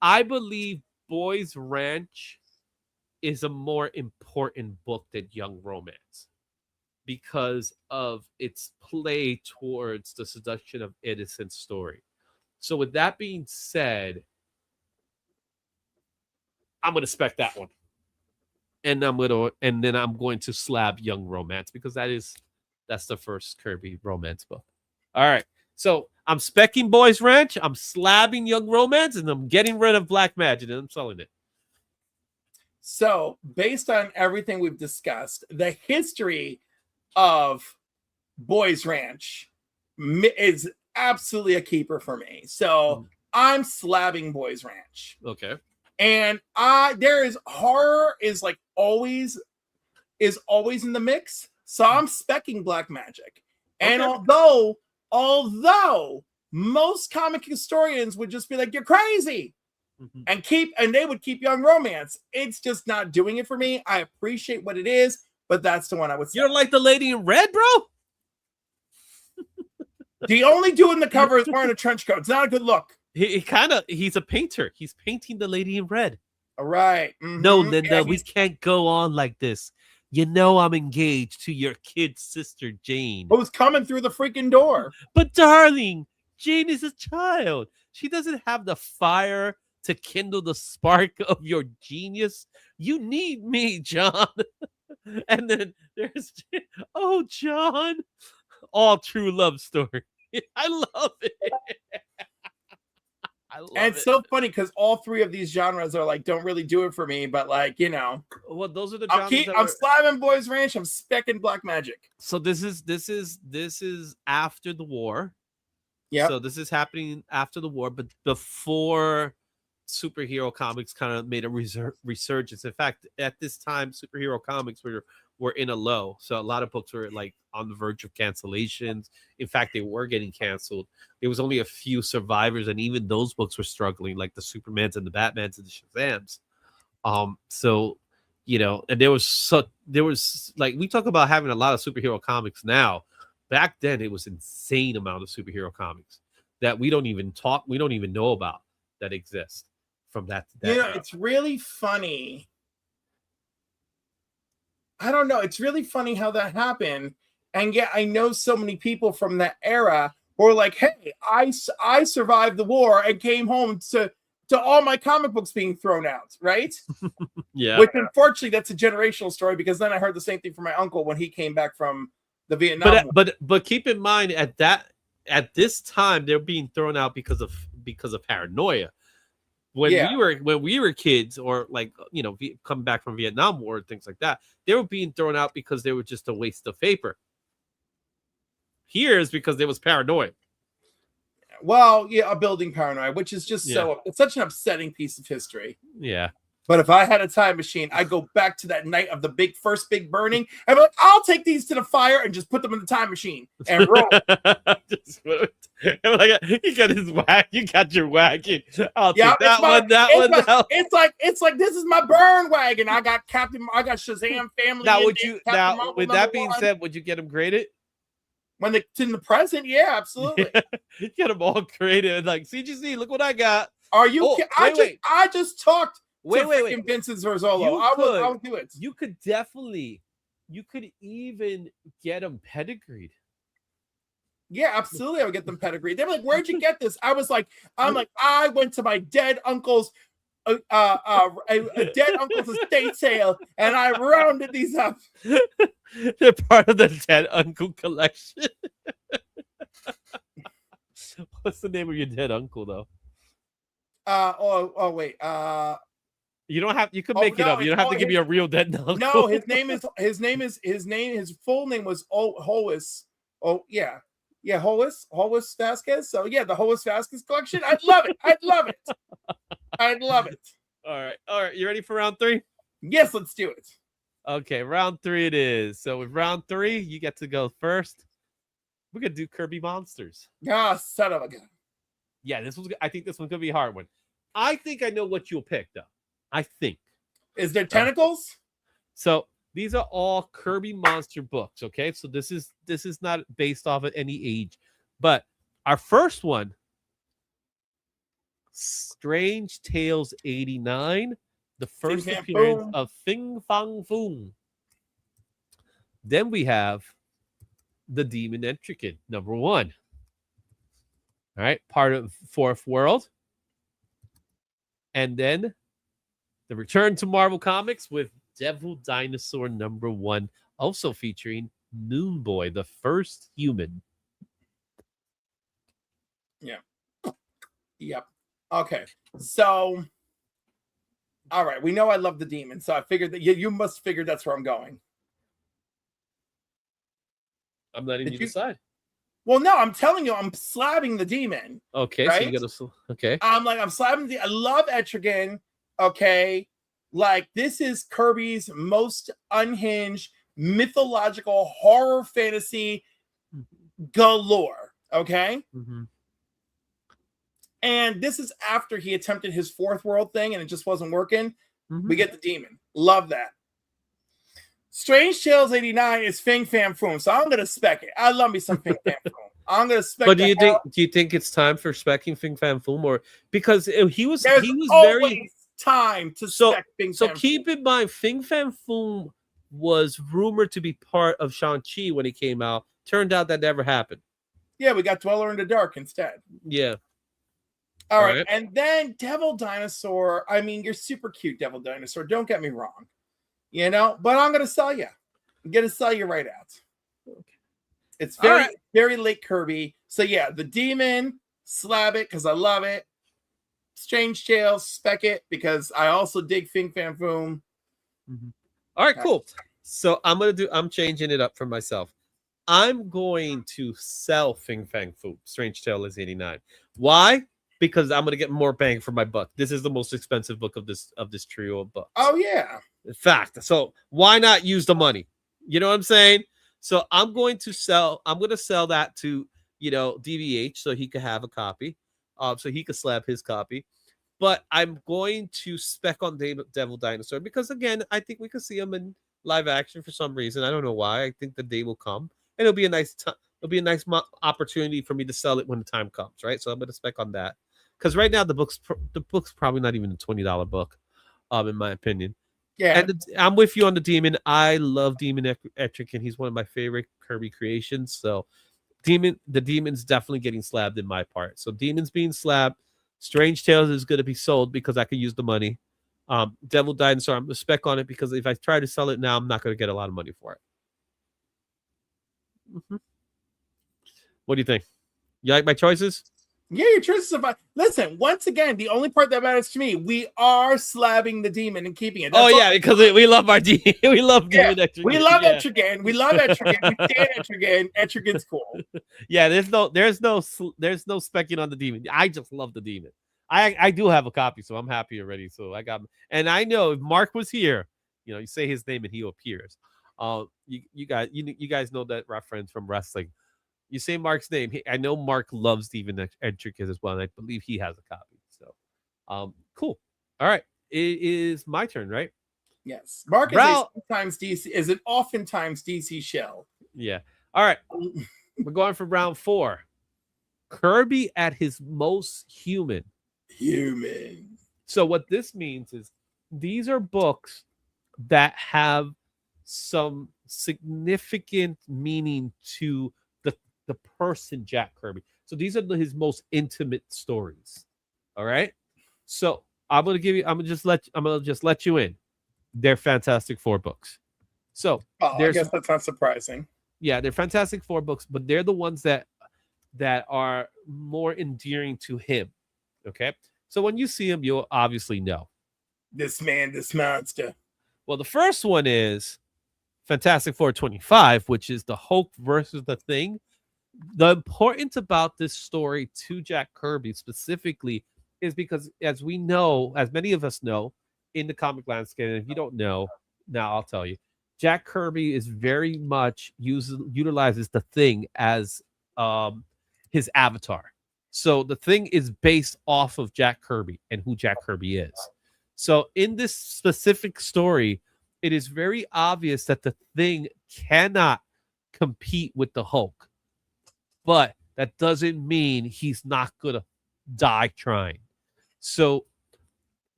B: I believe Boys Ranch is a more important book than Young Romance because of its play towards the seduction of innocent story. So with that being said, I'm going to spec that one. And then I'm going to slab Young Romance because that's the first Kirby romance book. All right. So I'm specking Boys Ranch, I'm slabbing Young Romance, and I'm getting rid of Black Magic, and I'm selling it.
C: So, based on everything we've discussed, the history of Boys Ranch is absolutely a keeper for me. So, I'm slabbing Boys Ranch.
B: Okay.
C: And there is horror is like always in the mix. So, I'm specking Black Magic. Okay. And although most comic historians would just be like, you're crazy. And they would keep Young Romance. It's just not doing it for me. I appreciate what it is, but that's the one I would say.
B: You don't like the lady in red, bro?
C: The only dude in the cover is wearing a trench coat. It's not a good look.
B: He's a painter. He's painting the lady in red.
C: All right. Mm-hmm.
B: No, Linda, we can't go on like this. You know I'm engaged to your kid's sister, Jane.
C: Who's coming through the freaking door.
B: But darling, Jane is a child. She doesn't have the fire to kindle the spark of your genius. You need me, John. And then there's, oh, John. All true love story. I love it. I love
C: And it's
B: it.
C: so funny because all three of these genres are like don't really do it for me, but like
B: Well, those are the
C: I'm
B: genres
C: I'm slamming Boys Ranch. I'm specking Black Magic.
B: So this is after the war.
C: Yeah.
B: So this is happening after the war, but before superhero comics kind of made a resurgence. In fact, at this time, superhero comics were in a low. So a lot of books were like on the verge of cancellations. In fact, they were getting canceled. There was only a few survivors, and even those books were struggling, like the Supermans and the Batmans and the Shazams. So and there was like, we talk about having a lot of superhero comics now. Back then, it was insane amount of superhero comics that we don't even know about that exist from that.
C: It's really funny. I don't know. It's really funny how that happened. And yet I know so many people from that era who are like, hey, I survived the war and came home to all my comic books being thrown out, right?
B: Yeah.
C: Which unfortunately, that's a generational story, because then I heard the same thing from my uncle when he came back from the Vietnam War.
B: But keep in mind, at this time, they're being thrown out because of paranoia. When we were kids, or like coming back from Vietnam War and things like that, they were being thrown out because they were just a waste of paper. Here is because there was paranoia.
C: Well, yeah, a building paranoia, which is just it's such an upsetting piece of history.
B: Yeah.
C: But if I had a time machine, I'd go back to that night of the first big burning, and be like, I'll take these to the fire and just put them in the time machine and roll.
B: You got his wagon. You got your wagon. I'll take that one.
C: It's like this is my burn wagon. I got Shazam family.
B: Now, with that being said, would you get them graded?
C: When it's in the present, yeah, absolutely.
B: You get them all graded. Like, CGC, look what I got.
C: Are you? I just talked.
B: Wait.
C: Vincent Zorzolo. I would do it.
B: You could even get them pedigreed.
C: Yeah, absolutely. I would get them pedigreed. They were like, "Where'd you get this?" I went to my dead uncle's a dead uncle's estate sale, and I rounded these up.
B: They're part of the dead uncle collection. What's the name of your dead uncle, though?
C: Wait.
B: You don't have. You could make it up. You don't have to give me a real dead uncle.
C: No, his full name was Hollis. Oh yeah, Hollis Vasquez. So yeah, the Hollis Vasquez collection. I'd love it. I'd love it.
B: All right. You ready for round 3?
C: Yes, let's do it.
B: Okay, round 3 it is. So with round 3, you get to go first. We're gonna do Kirby Monsters.
C: Ah, son of a gun. Yeah,
B: I think this one's gonna be a hard one. I think I know what you'll pick, though. I think.
C: Is there tentacles?
B: So these are all Kirby monster books. Okay, so this is not based off of any age, but our first one, Strange Tales 89, the first appearance of Fing Fang Foom. Then we have the Demon Entricate, number 1. All right, part of Fourth World. And then the Return to Marvel Comics with Devil Dinosaur number 1, also featuring Moon Boy, the first human.
C: Yeah. Yep. Okay. So, all right. We know I love the Demon, so I figured that you must figure that's where I'm going.
B: I'm letting you decide.
C: Well, no, I'm telling you, I'm slabbing the Demon.
B: Okay, right? So you gotta. Okay.
C: I'm slabbing I love Etrigan. Okay, like this is Kirby's most unhinged mythological horror fantasy galore. Okay.
B: Mm-hmm.
C: And this is after he attempted his Fourth World thing and it just wasn't working.
B: Mm-hmm.
C: We get the Demon. Love that. Strange Tales 89 is Fing Fam Foom, so I'm gonna spec it. I love me some Fing Fam Foom. I'm gonna spec.
B: But do you think it's time for specking Fing Fam Foom, or because he was
C: always very time to spec Fing Fam?
B: So keep in mind, Fing Fam Foom was rumored to be part of Shang-Chi when it came out. Turned out that never happened.
C: Yeah, we got Dweller in the Dark instead.
B: Yeah.
C: All right. And then Devil Dinosaur. I mean, you're super cute, Devil Dinosaur. Don't get me wrong. But I'm going to sell you. I'm going to sell you right out. Okay. It's very late Kirby. So yeah, the Demon, slab it because I love it. Strange Tales, Spec it, because I also dig Fing Fan Foom.
B: All right, cool. So I'm changing it up for myself. I'm going to sell Fing Fang Foom. Strange Tale is 89. Why? Because I'm gonna get more bang for my buck. This is the most expensive book of this trio of books.
C: Oh yeah.
B: In fact, so why not use the money? You know what I'm saying? So I'm going to sell that to, DVH so he could have a copy. So he could slap his copy. But I'm going to spec on Devil Dinosaur because, again, I think we could see him in live action for some reason. I don't know why. I think the day will come, and it'll be a nice opportunity for me to sell it when the time comes, right? So I'm going to spec on that because right now the book's probably not even a $20 book, in my opinion.
C: Yeah,
B: and I'm with you on the Demon. I love Demon Etrick, and he's one of my favorite Kirby creations. So the Demon's definitely getting slabbed in my part. So Demon's being slabbed. Strange Tales is going to be sold because I could use the money. Devil Dinosaur, I'm going to spec on it because if I try to sell it now, I'm not going to get a lot of money for it. What do you think? You like my choices?
C: Yeah, your choices are fine. Listen, once again, the only part that matters to me, we are slabbing the Demon and keeping it.
B: That's because we love our Demon. We love Demon Etrigan.
C: We love Etrigan. We love Etrigan. We stand Etrigan. Etrigan's cool.
B: Yeah, there's no specking on the Demon. I just love the Demon. I do have a copy, so I'm happy already. So I got, and I know if Mark was here, you say his name and he appears. You guys know that reference from wrestling. You say Mark's name. I know Mark loves Demon Etrigan as well, and I believe he has a copy. So, cool. All right, it is my turn, right?
C: Yes, Mark is an oftentimes DC shell.
B: Yeah. All right, we're going for round 4. Kirby at his most human. So what this means is these are books that have some significant meaning to the person Jack Kirby. So these are his most intimate stories. All right. So I'm gonna just let you in. They're Fantastic Four books. So
C: I guess that's not surprising.
B: Yeah, they're Fantastic Four books, but they're the ones that are more endearing to him. Okay. So when you see him, you'll obviously know.
C: This man, this monster.
B: Well, the first one is Fantastic Four 25, which is the Hulk versus the Thing. The importance about this story to Jack Kirby specifically is because, as we know, as many of us know in the comic landscape, and if you don't know, now I'll tell you, Jack Kirby is very much utilizes the Thing as his avatar. So the Thing is based off of Jack Kirby and who Jack Kirby is. So in this specific story, it is very obvious that the Thing cannot compete with the Hulk. But that doesn't mean he's not going to die trying. So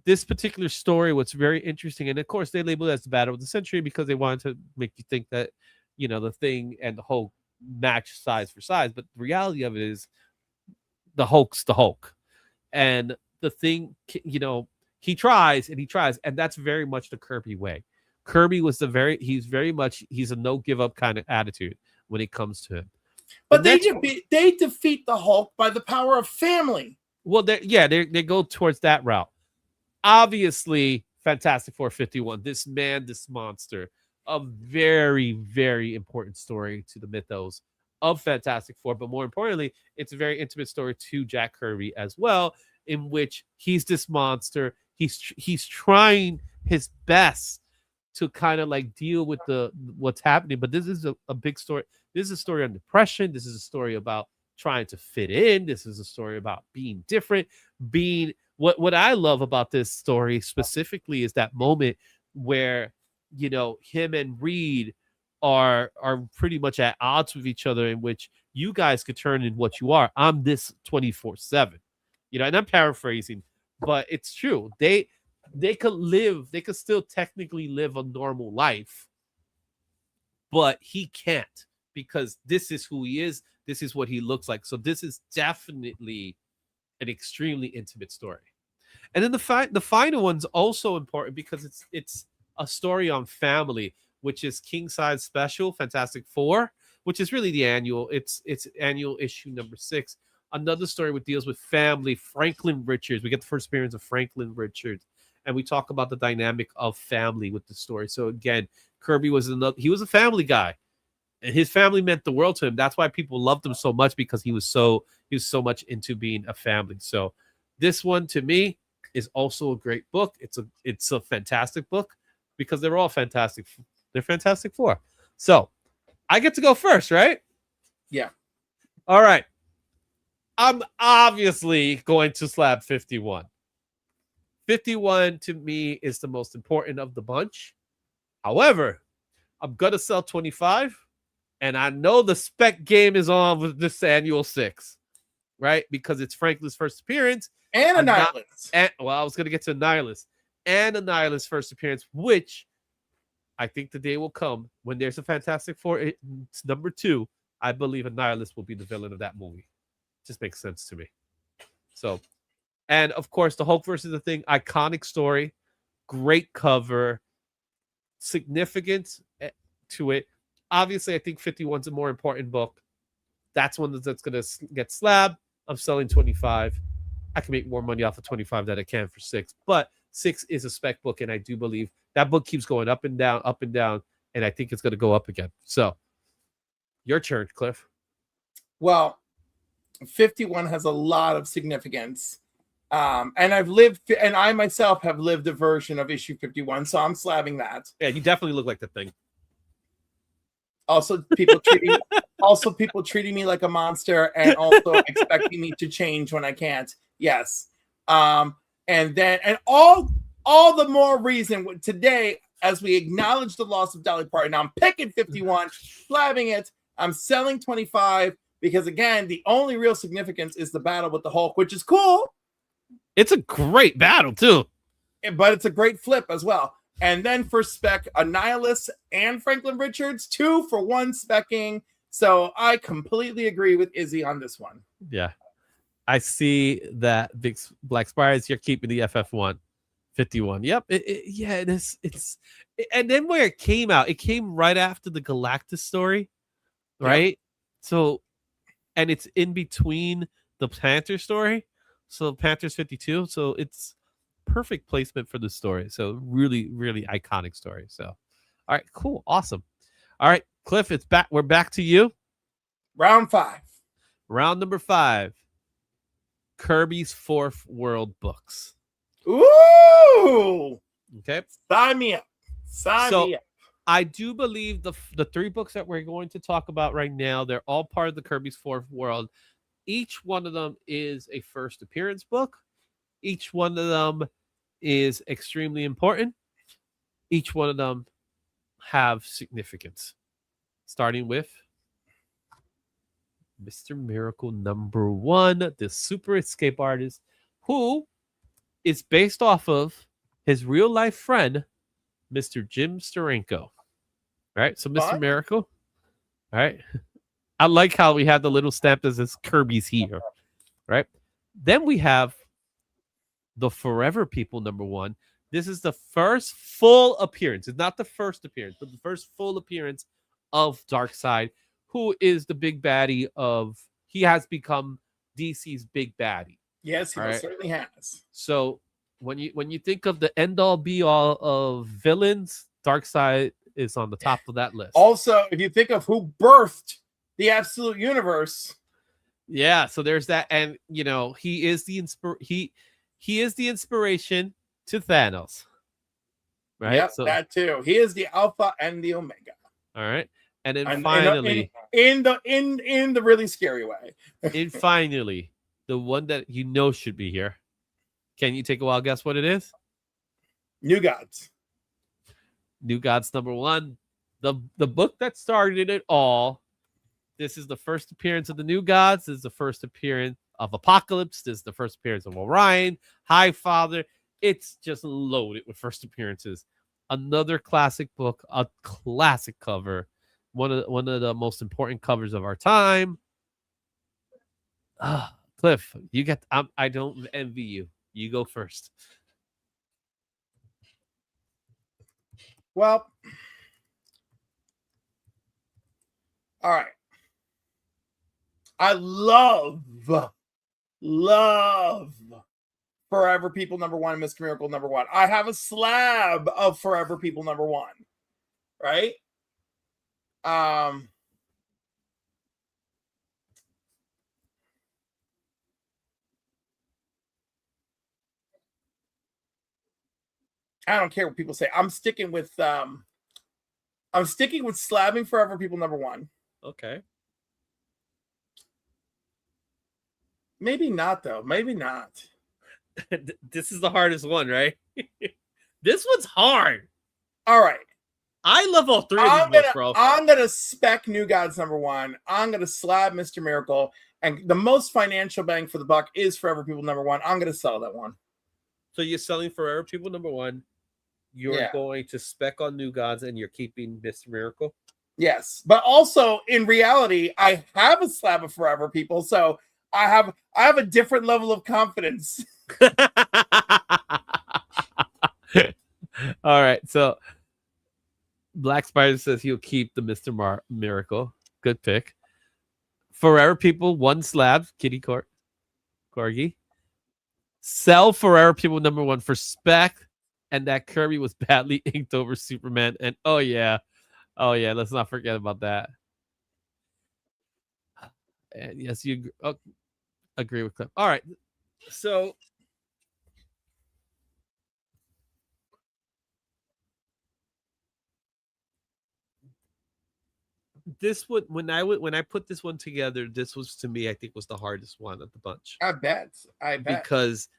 B: this particular story, what's very interesting, and of course they labeled it as the Battle of the Century because they wanted to make you think that, the Thing and the Hulk match size for size. But the reality of it is the Hulk's the Hulk. And the Thing, he tries, and that's very much the Kirby way. Kirby was he's a no give up kind of attitude when it comes to him.
C: But they defeat the Hulk by the power of family.
B: Well, they go towards that route. Obviously, Fantastic Four 51, this monster, a very, very important story to the mythos of Fantastic Four. But more importantly, it's a very intimate story to Jack Kirby as well, in which he's this monster. He's trying his best to kind of like deal with what's happening. But this is a big story. This is a story on depression. This is a story about trying to fit in. This is a story about being different. What I love about this story specifically is that moment where, him and Reed are pretty much at odds with each other, in which you guys could turn in what you are. I'm this 24/7, and I'm paraphrasing, but it's true. They could still technically live a normal life, but he can't, because this is who he is. This is what he looks like. So this is definitely an extremely intimate story. And then the final one's also important because it's a story on family, which is King Size Special Fantastic Four, which is really the annual. It's annual issue number 6, Another story which deals with family, Franklin Richards. We get the first appearance of Franklin Richards, and we talk about the dynamic of family with the story. So again, Kirby was he was a family guy, and his family meant the world to him. That's why people loved him so much, because he was so much into being a family. So this one to me is also a great book. It's a fantastic book because they're all fantastic. They're Fantastic Four. So I get to go first, right?
C: Yeah.
B: All right. I'm obviously going to Slab 51. 51 to me is the most important of the bunch. However, I'm going to sell 25, and I know the Spec game is on with this annual 6, right? Because it's Franklin's first appearance.
C: And Annihilus.
B: Well, I was going to get to Annihilus. And Annihilus' first appearance, which I think the day will come when there's a Fantastic Four. It's number 2. I believe Annihilus will be the villain of that movie. Just makes sense to me. So, and of course, the Hulk versus the Thing, iconic story, great cover, significance to it. Obviously, I think 51's a more important book. That's one that's going to get Slab. I'm selling 25. I can make more money off of 25 than I can for 6. But 6 is a Spec book, and I do believe that book keeps going up and down, and I think it's going to go up again. So, your turn, Cliff.
C: Well, 51 has a lot of significance. And I myself have lived a version of issue 51, so I'm slabbing that.
B: Yeah, you definitely look like the Thing.
C: Also, people treating me like a monster, and also expecting me to change when I can't. Yes. And all the more reason today, as we acknowledge the loss of Dolly Parton, I'm picking 51, slabbing it. I'm selling 25 because, again, the only real significance is the battle with the Hulk, which is cool.
B: It's a great battle, too.
C: But it's a great flip as well. And then for Spec, Annihilus and Franklin Richards, 2 for 1 specking. So I completely agree with Izzy on this one.
B: Yeah. I see that Big Black Spires, you're keeping the FF1 51. Yep. It is. And then where it came out, it came right after the Galactus story, right? Yep. So, and it's in between the Panther story. So Panther's 52. So it's perfect placement for the story. So really, really iconic story. So, all right, cool. Awesome. All right, Cliff, it's back. We're back to you.
C: Round 5.
B: Round number 5. Kirby's Fourth World books.
C: Ooh.
B: Okay.
C: Sign me up. Sign me up.
B: I do believe the 3 books that we're going to talk about right now, they're all part of the Kirby's Fourth World. Each one of them is a first appearance book. Each one of them is extremely important. Each one of them have significance. Starting with Mr. Miracle number 1, the super escape artist, who is based off of his real life friend, Mr. Jim Steranko. All right, so Mr. Miracle. All right. I like how we have the little stamp that says Kirby's here. Right. Then we have the Forever People number 1. This is the first full appearance. It's not the first appearance, but the first full appearance of Darkseid, who is the big baddie he has become DC's big baddie.
C: Yes, he certainly has.
B: So when you think of the end all be all of villains, Darkseid is on the top of that list.
C: Also, if you think of who birthed the Absolute Universe.
B: Yeah, so there's that. And he is the he is the inspiration to Thanos. Right?
C: Yep, so that too. He is the Alpha and the Omega.
B: All right. And then finally,
C: in the really scary way.
B: And finally, the one that should be here. Can you take a wild guess what it is?
C: New Gods.
B: New Gods number 1. The book that started it all. This is the first appearance of the New Gods. This is the first appearance of Apocalypse. This is the first appearance of Orion, Highfather. It's just loaded with first appearances. Another classic book, a classic cover. One of the most important covers of our time. Cliff, you get. I don't envy you. You go first.
C: Well, all right. I love love Forever People #1 and Mr. Miracle #1. I have a slab of Forever People #1, right? I don't care what people say. I'm sticking with slabbing Forever People #1.
B: Okay.
C: Maybe not though. Maybe not.
B: This is the hardest one, right? This one's hard.
C: All right.
B: I love all three of these books, bro.
C: I'm gonna spec New Gods #1. I'm gonna slab Mr. Miracle, and the most financial bang for the buck is Forever People #1. I'm gonna sell that one.
B: So you're selling Forever People #1. You're going to spec on New Gods, and you're keeping Mr. Miracle.
C: Yes, but also in reality, I have a slab of Forever People, so I have a different level of confidence.
B: All right, so Black Spider says he'll keep the Mr. Miracle. Good pick. Forever People, 1 slab. Kitty Corgi. Sell Forever People #1 for Spec, and that Kirby was badly inked over Superman. And oh yeah, let's not forget about that. And yes, you agree with Cliff. All right, so this would when I put this one together, this was to me, I think, was the hardest one of the bunch.
C: I bet.
B: Because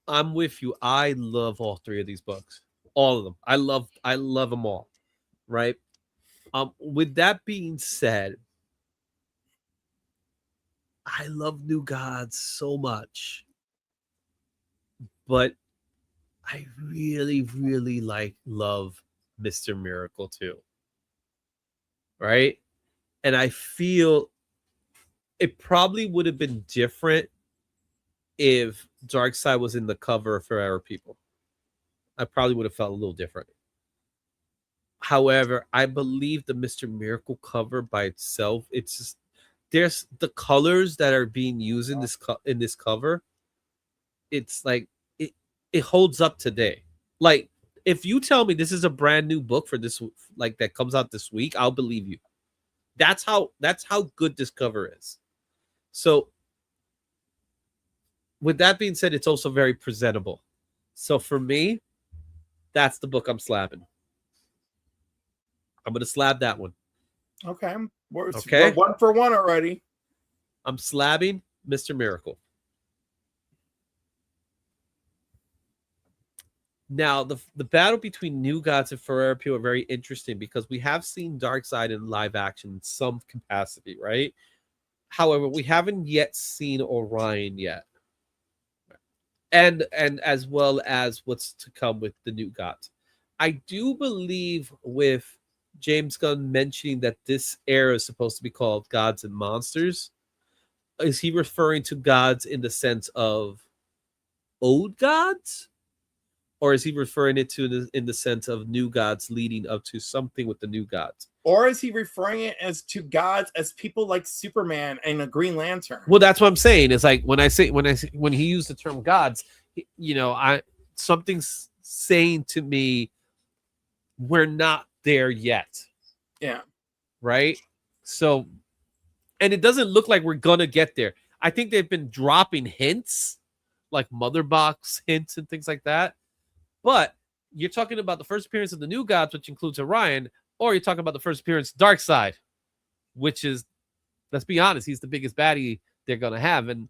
B: I'm with you. I love all 3 of these books. All of them. I love them all. Right? With that being said, I love New Gods so much. But I really, really love Mr. Miracle too. Right? And I feel it probably would have been different if Darkseid was in the cover of Forever People. I probably would have felt a little different. However, I believe the Mr. Miracle cover by itself, it's just, there's the colors that are being used in this cover. It's like it holds up today. Like, if you tell me this is a brand new book for this, like, that comes out this week, I'll believe you. That's how good this cover is. So with that being said, it's also very presentable. So for me, that's the book I'm slabbing. I'm going to slab that one.
C: Okay. We're 1 for 1 already.
B: I'm slabbing Mr. Miracle. Now, the battle between New Gods and Forever People are very interesting because we have seen Darkseid in live action in some capacity, right? However, we haven't yet seen Orion yet. And as well as what's to come with the New Gods. I do believe with James Gunn mentioning that this era is supposed to be called Gods and Monsters, is he referring to gods in the sense of old gods? Or is he referring it to in the sense of new gods leading up to something with the new gods?
C: Or is he referring it as to gods as people like Superman and a Green Lantern?
B: Well, that's what I'm saying. It's like when he used the term gods, something's saying to me, we're not there yet.
C: Yeah.
B: Right? So, and it doesn't look like we're gonna get there. I think they've been dropping hints, like Mother Box hints and things like that. But you're talking about the first appearance of the New Gods, which includes Orion, or you're talking about the first appearance of Darkseid, which is, let's be honest, he's the biggest baddie they're gonna have, and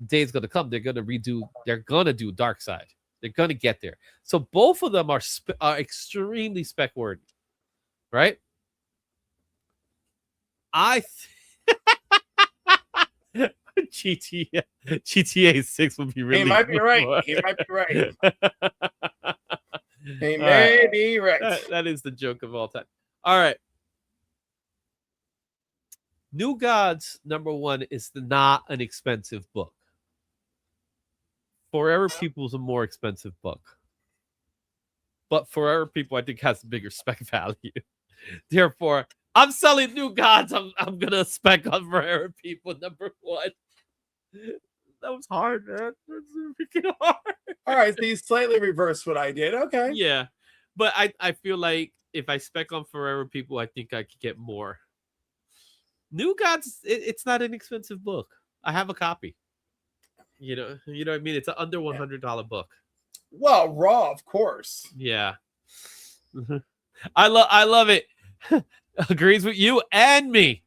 B: day's gonna come. They're gonna do Darkseid. They're gonna get there. So both of them are extremely spec worthy, right? GTA 6 would be really.
C: He might be right. He might be right. He may be right.
B: That is the joke of all time. All right. New Gods #1 is not an expensive book. Forever People is a more expensive book. But Forever People, I think, has bigger spec value. Therefore, I'm selling New Gods. I'm gonna spec on Forever People #1. That was hard, man. That's freaking hard.
C: All right, so you slightly reversed what I did. Okay.
B: Yeah, but I feel like if I spec on Forever People, I think I could get more. New Gods, it's not an expensive book. I have a copy. You know what I mean. It's an under $100 book.
C: Well, Raw, of course.
B: Yeah, I love it. Agrees with you and me.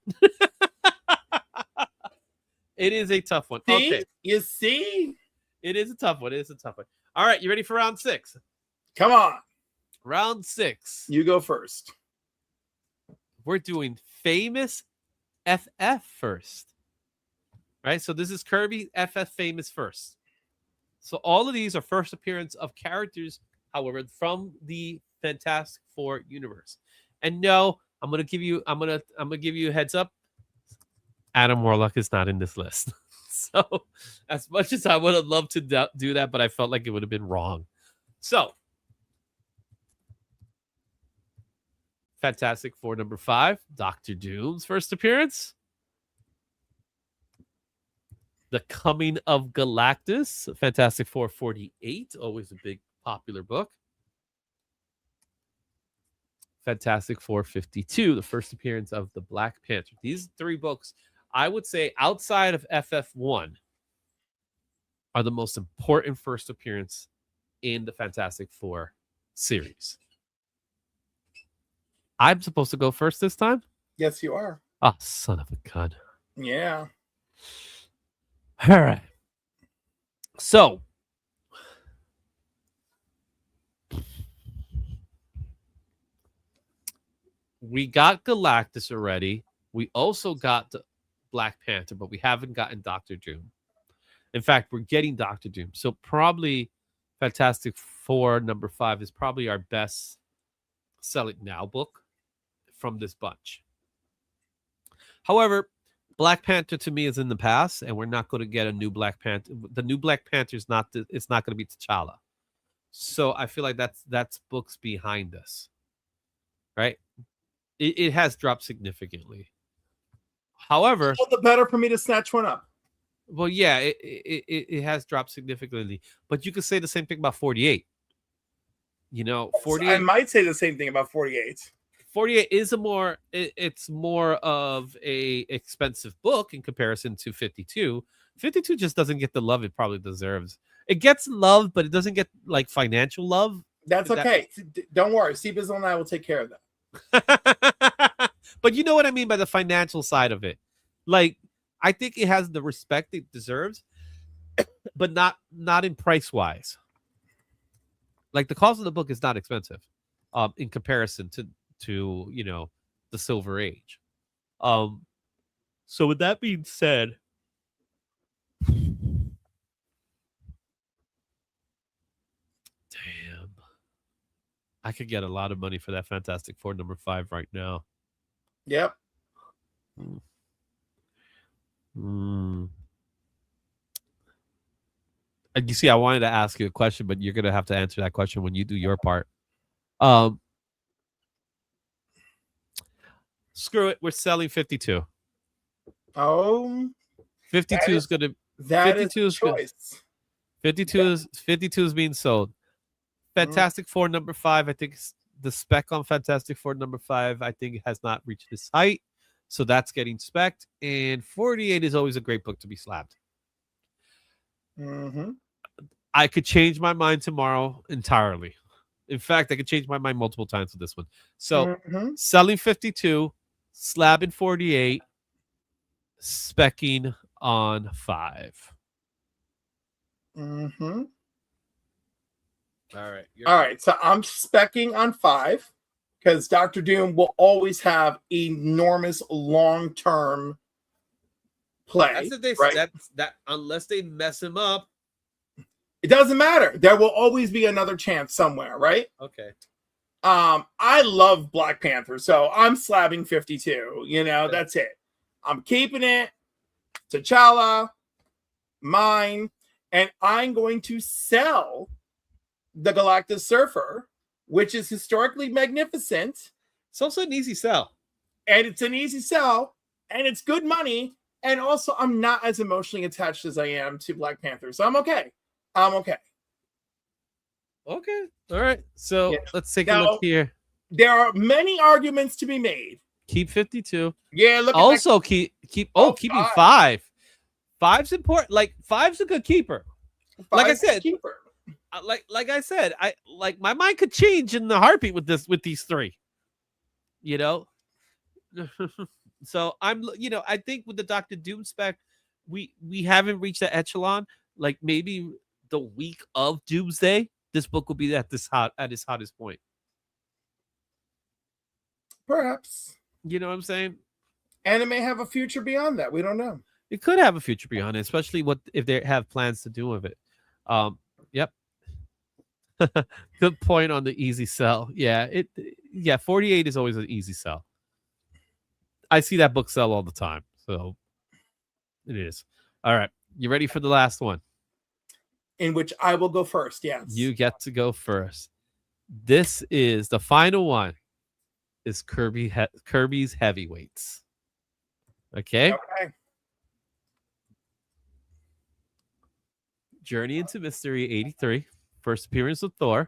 B: It is a tough one.
C: See?
B: Okay,
C: You see?
B: it is a tough one. It is a tough one. All right, you ready for round 6?
C: Come on.
B: Round 6.
C: You go first.
B: We're doing famous FF first. Right? So this is Kirby FF famous first. So all of these are first appearance of characters, however, from the Fantastic Four universe. And no, I'm gonna give you a heads up. Adam Warlock is not in this list. So as much as I would have loved to do that, but I felt like it would have been wrong. So Fantastic Four number 5, Doctor Doom's first appearance. The Coming of Galactus, Fantastic Four 48, always a big popular book. Fantastic Four 52, the first appearance of the Black Panther. These 3 books, I would say, outside of FF1, are the most important first appearance in the Fantastic Four series. I'm supposed to go first this time?
C: Yes, you are.
B: Oh, son of a gun.
C: Yeah.
B: All right. So, we got Galactus already. We also got the Black Panther, but we haven't gotten Doctor Doom. In fact, we're getting Doctor Doom. So probably Fantastic Four number 5 is probably our best sell it now book from this bunch. However, Black Panther to me is in the past, and we're not going to get a new Black Panther. The new Black Panther is not. It's not going to be T'Challa. So I feel like that's books behind us, right? It has dropped significantly. However,
C: All the better for me to snatch one up.
B: well, yeah, it has dropped significantly. But you could say the same thing about 48. You know, 48.
C: I might say the same thing about 48.
B: 48 is it's more of a expensive book in comparison to 52. 52 just doesn't get the love it probably deserves. It gets love, but it doesn't get like financial love.
C: That's okay. Don't worry. Seabizzle and I will take care of that.
B: But you know what I mean by the financial side of it. Like, I think it has the respect it deserves, but not in price wise. Like, the cost of the book is not expensive in comparison to you know, the Silver Age. So with that being said, damn, I could get a lot of money for that Fantastic Four number 5 right now.
C: Yep.
B: You see, I wanted to ask you a question, but you're gonna have to answer that question when you do your part. Screw it. We're selling 52.
C: Oh,
B: 52 is going to.
C: that
B: 52
C: is choice.
B: 52 is being sold. Fantastic Four number 5. I think the spec on Fantastic Four number 5. I think has not reached this height, so that's getting spec'd. And 48 is always a great book to be slabbed.
C: Mm-hmm.
B: I could change my mind tomorrow entirely. In fact, I could change my mind multiple times with this one. So selling 52, slabbing 48, specking on 5.
C: Mm-hmm.
B: All right.
C: All right. So I'm specking on 5 because Dr. Doom will always have enormous long-term play.
B: That's the thing.
C: Right?
B: That unless they mess him up.
C: It doesn't matter. There will always be another chance somewhere, right?
B: Okay.
C: I love Black Panther, so I'm slabbing 52. You know, that's it. I'm keeping it. T'Challa, mine, and I'm going to sell the Galactus Surfer, which is historically magnificent.
B: It's also an easy sell.
C: And it's an easy sell, and it's good money, And also, I'm not as emotionally attached as I am to Black Panther, so I'm okay. I'm okay.
B: Okay. All right. So
C: Yeah.
B: let's take a
C: Now,
B: look here.
C: There are many arguments to be made.
B: Keep 52.
C: Yeah, look.
B: Also keeping
C: God.
B: 5. 5's important. Like 5's a good keeper. Like I said,
C: keeper.
B: Like I said, I like my mind could change in the heartbeat with these 3. You know. So I think with the Doctor Doom spec, we haven't reached that echelon. Like maybe the week of Doomsday, this book will be at its hottest point.
C: Perhaps.
B: You know what I'm saying?
C: And it may have a future beyond that. We don't know.
B: It could have a future beyond it, especially if they have plans to do with it. Yep. Good point on the easy sell. Yeah, 48 is always an easy sell. I see that book sell all the time, so it is. All right, you ready for the last one?
C: In which I will go first. Yes,
B: you get to go first. This is the final one. Is Kirby's Heavyweights? Okay. Journey into Mystery 83. First appearance of Thor.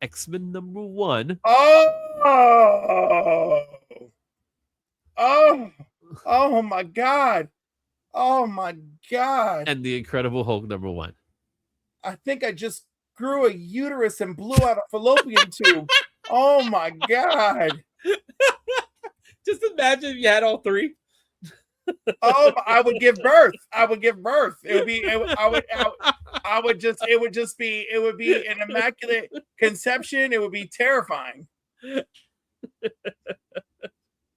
B: X-Men number 1.
C: Oh my God. Oh my God.
B: And the Incredible Hulk number 1.
C: I think I just grew a uterus and blew out a fallopian tube. Oh my God.
B: Just imagine if you had all 3.
C: Oh, I would give birth. I would give birth. It would be an immaculate conception. It would be terrifying.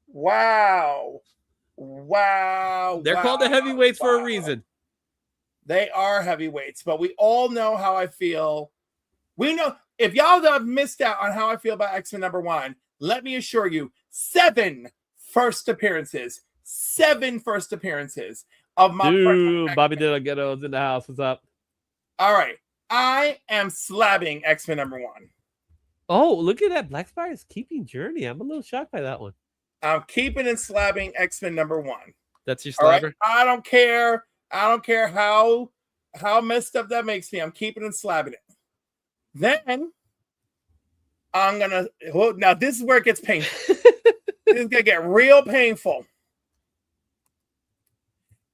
C: Wow.
B: They're called the heavyweights for a reason.
C: They are heavyweights, but we all know how I feel. We know if y'all have missed out on how I feel about X-Men number 1, let me assure you, 7 first appearances. 7 first appearances of my
B: Dude, Bobby De La Ghetto's in the house. What's up?
C: All right. I am slabbing X-Men number 1.
B: Oh, look at that. Black Spire is keeping Journey. I'm a little shocked by that one.
C: I'm keeping and slabbing X-Men number 1.
B: That's your slabber?
C: Right? I don't care how messed up that makes me. I'm keeping and slabbing it. Then I'm gonna now this is where it gets painful. This is gonna get real painful.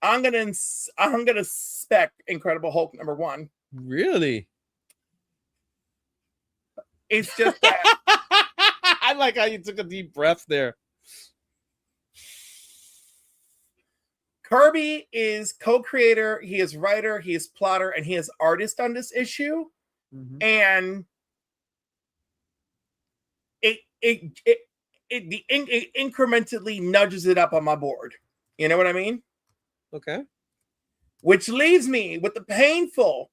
C: I'm gonna spec Incredible Hulk number 1.
B: Really?
C: It's just that
B: I like how you took a deep breath there.
C: Kirby is co-creator, he is writer, he is plotter, and he is artist on this issue. And it incrementally nudges it up on my board. You know what I mean?
B: Okay.
C: Which leaves me with the painful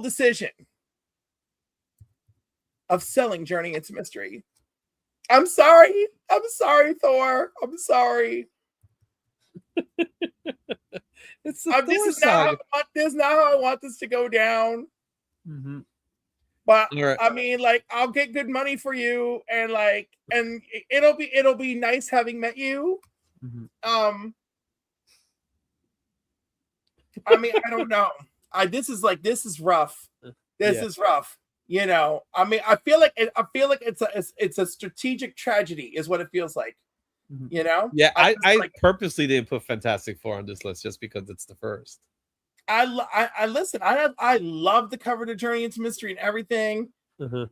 C: decision of selling Journey into Mystery. I'm sorry, Thor. I'm sorry.
B: It's the
C: this is not how I want this to go down. But right. I mean, like, I'll get good money for you, and it'll be nice having met you. I mean, I don't know. This is rough. This is rough. You know, I mean, I feel like it's a strategic tragedy, is what it feels like. You know?
B: Yeah, I purposely didn't put Fantastic Four on this list just because it's the first.
C: I listen. I love the cover to Journey into Mystery and everything. But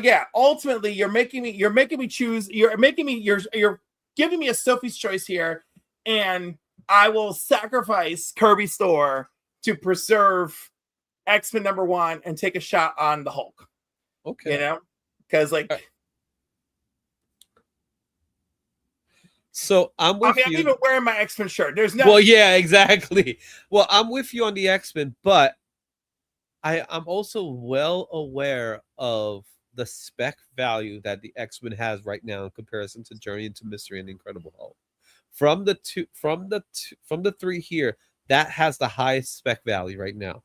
C: yeah, ultimately, you're making me choose. You're giving me a Sophie's choice here, and I will sacrifice Kirby Store to preserve X-Men number 1 and take a shot on the Hulk. Okay, you know, because
B: So I'm with you.
C: I'm even wearing my X-Men shirt. There's no.
B: Well, yeah, exactly. Well, I'm with you on the X-Men, but I'm also well aware of the spec value that the X-Men has right now in comparison to Journey into Mystery and Incredible Hulk. From the 3 here, that has the highest spec value right now.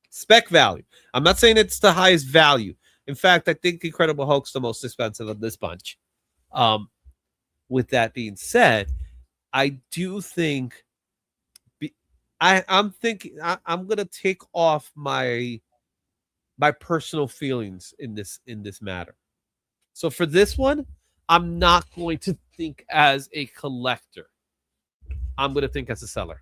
B: Spec value. I'm not saying it's the highest value, In fact, I think Incredible Hulk's the most expensive of this bunch. With that being said, I do think I'm thinking I'm gonna take off my personal feelings in this matter. So for this one, I'm not going to think as a collector. I'm gonna think as a seller.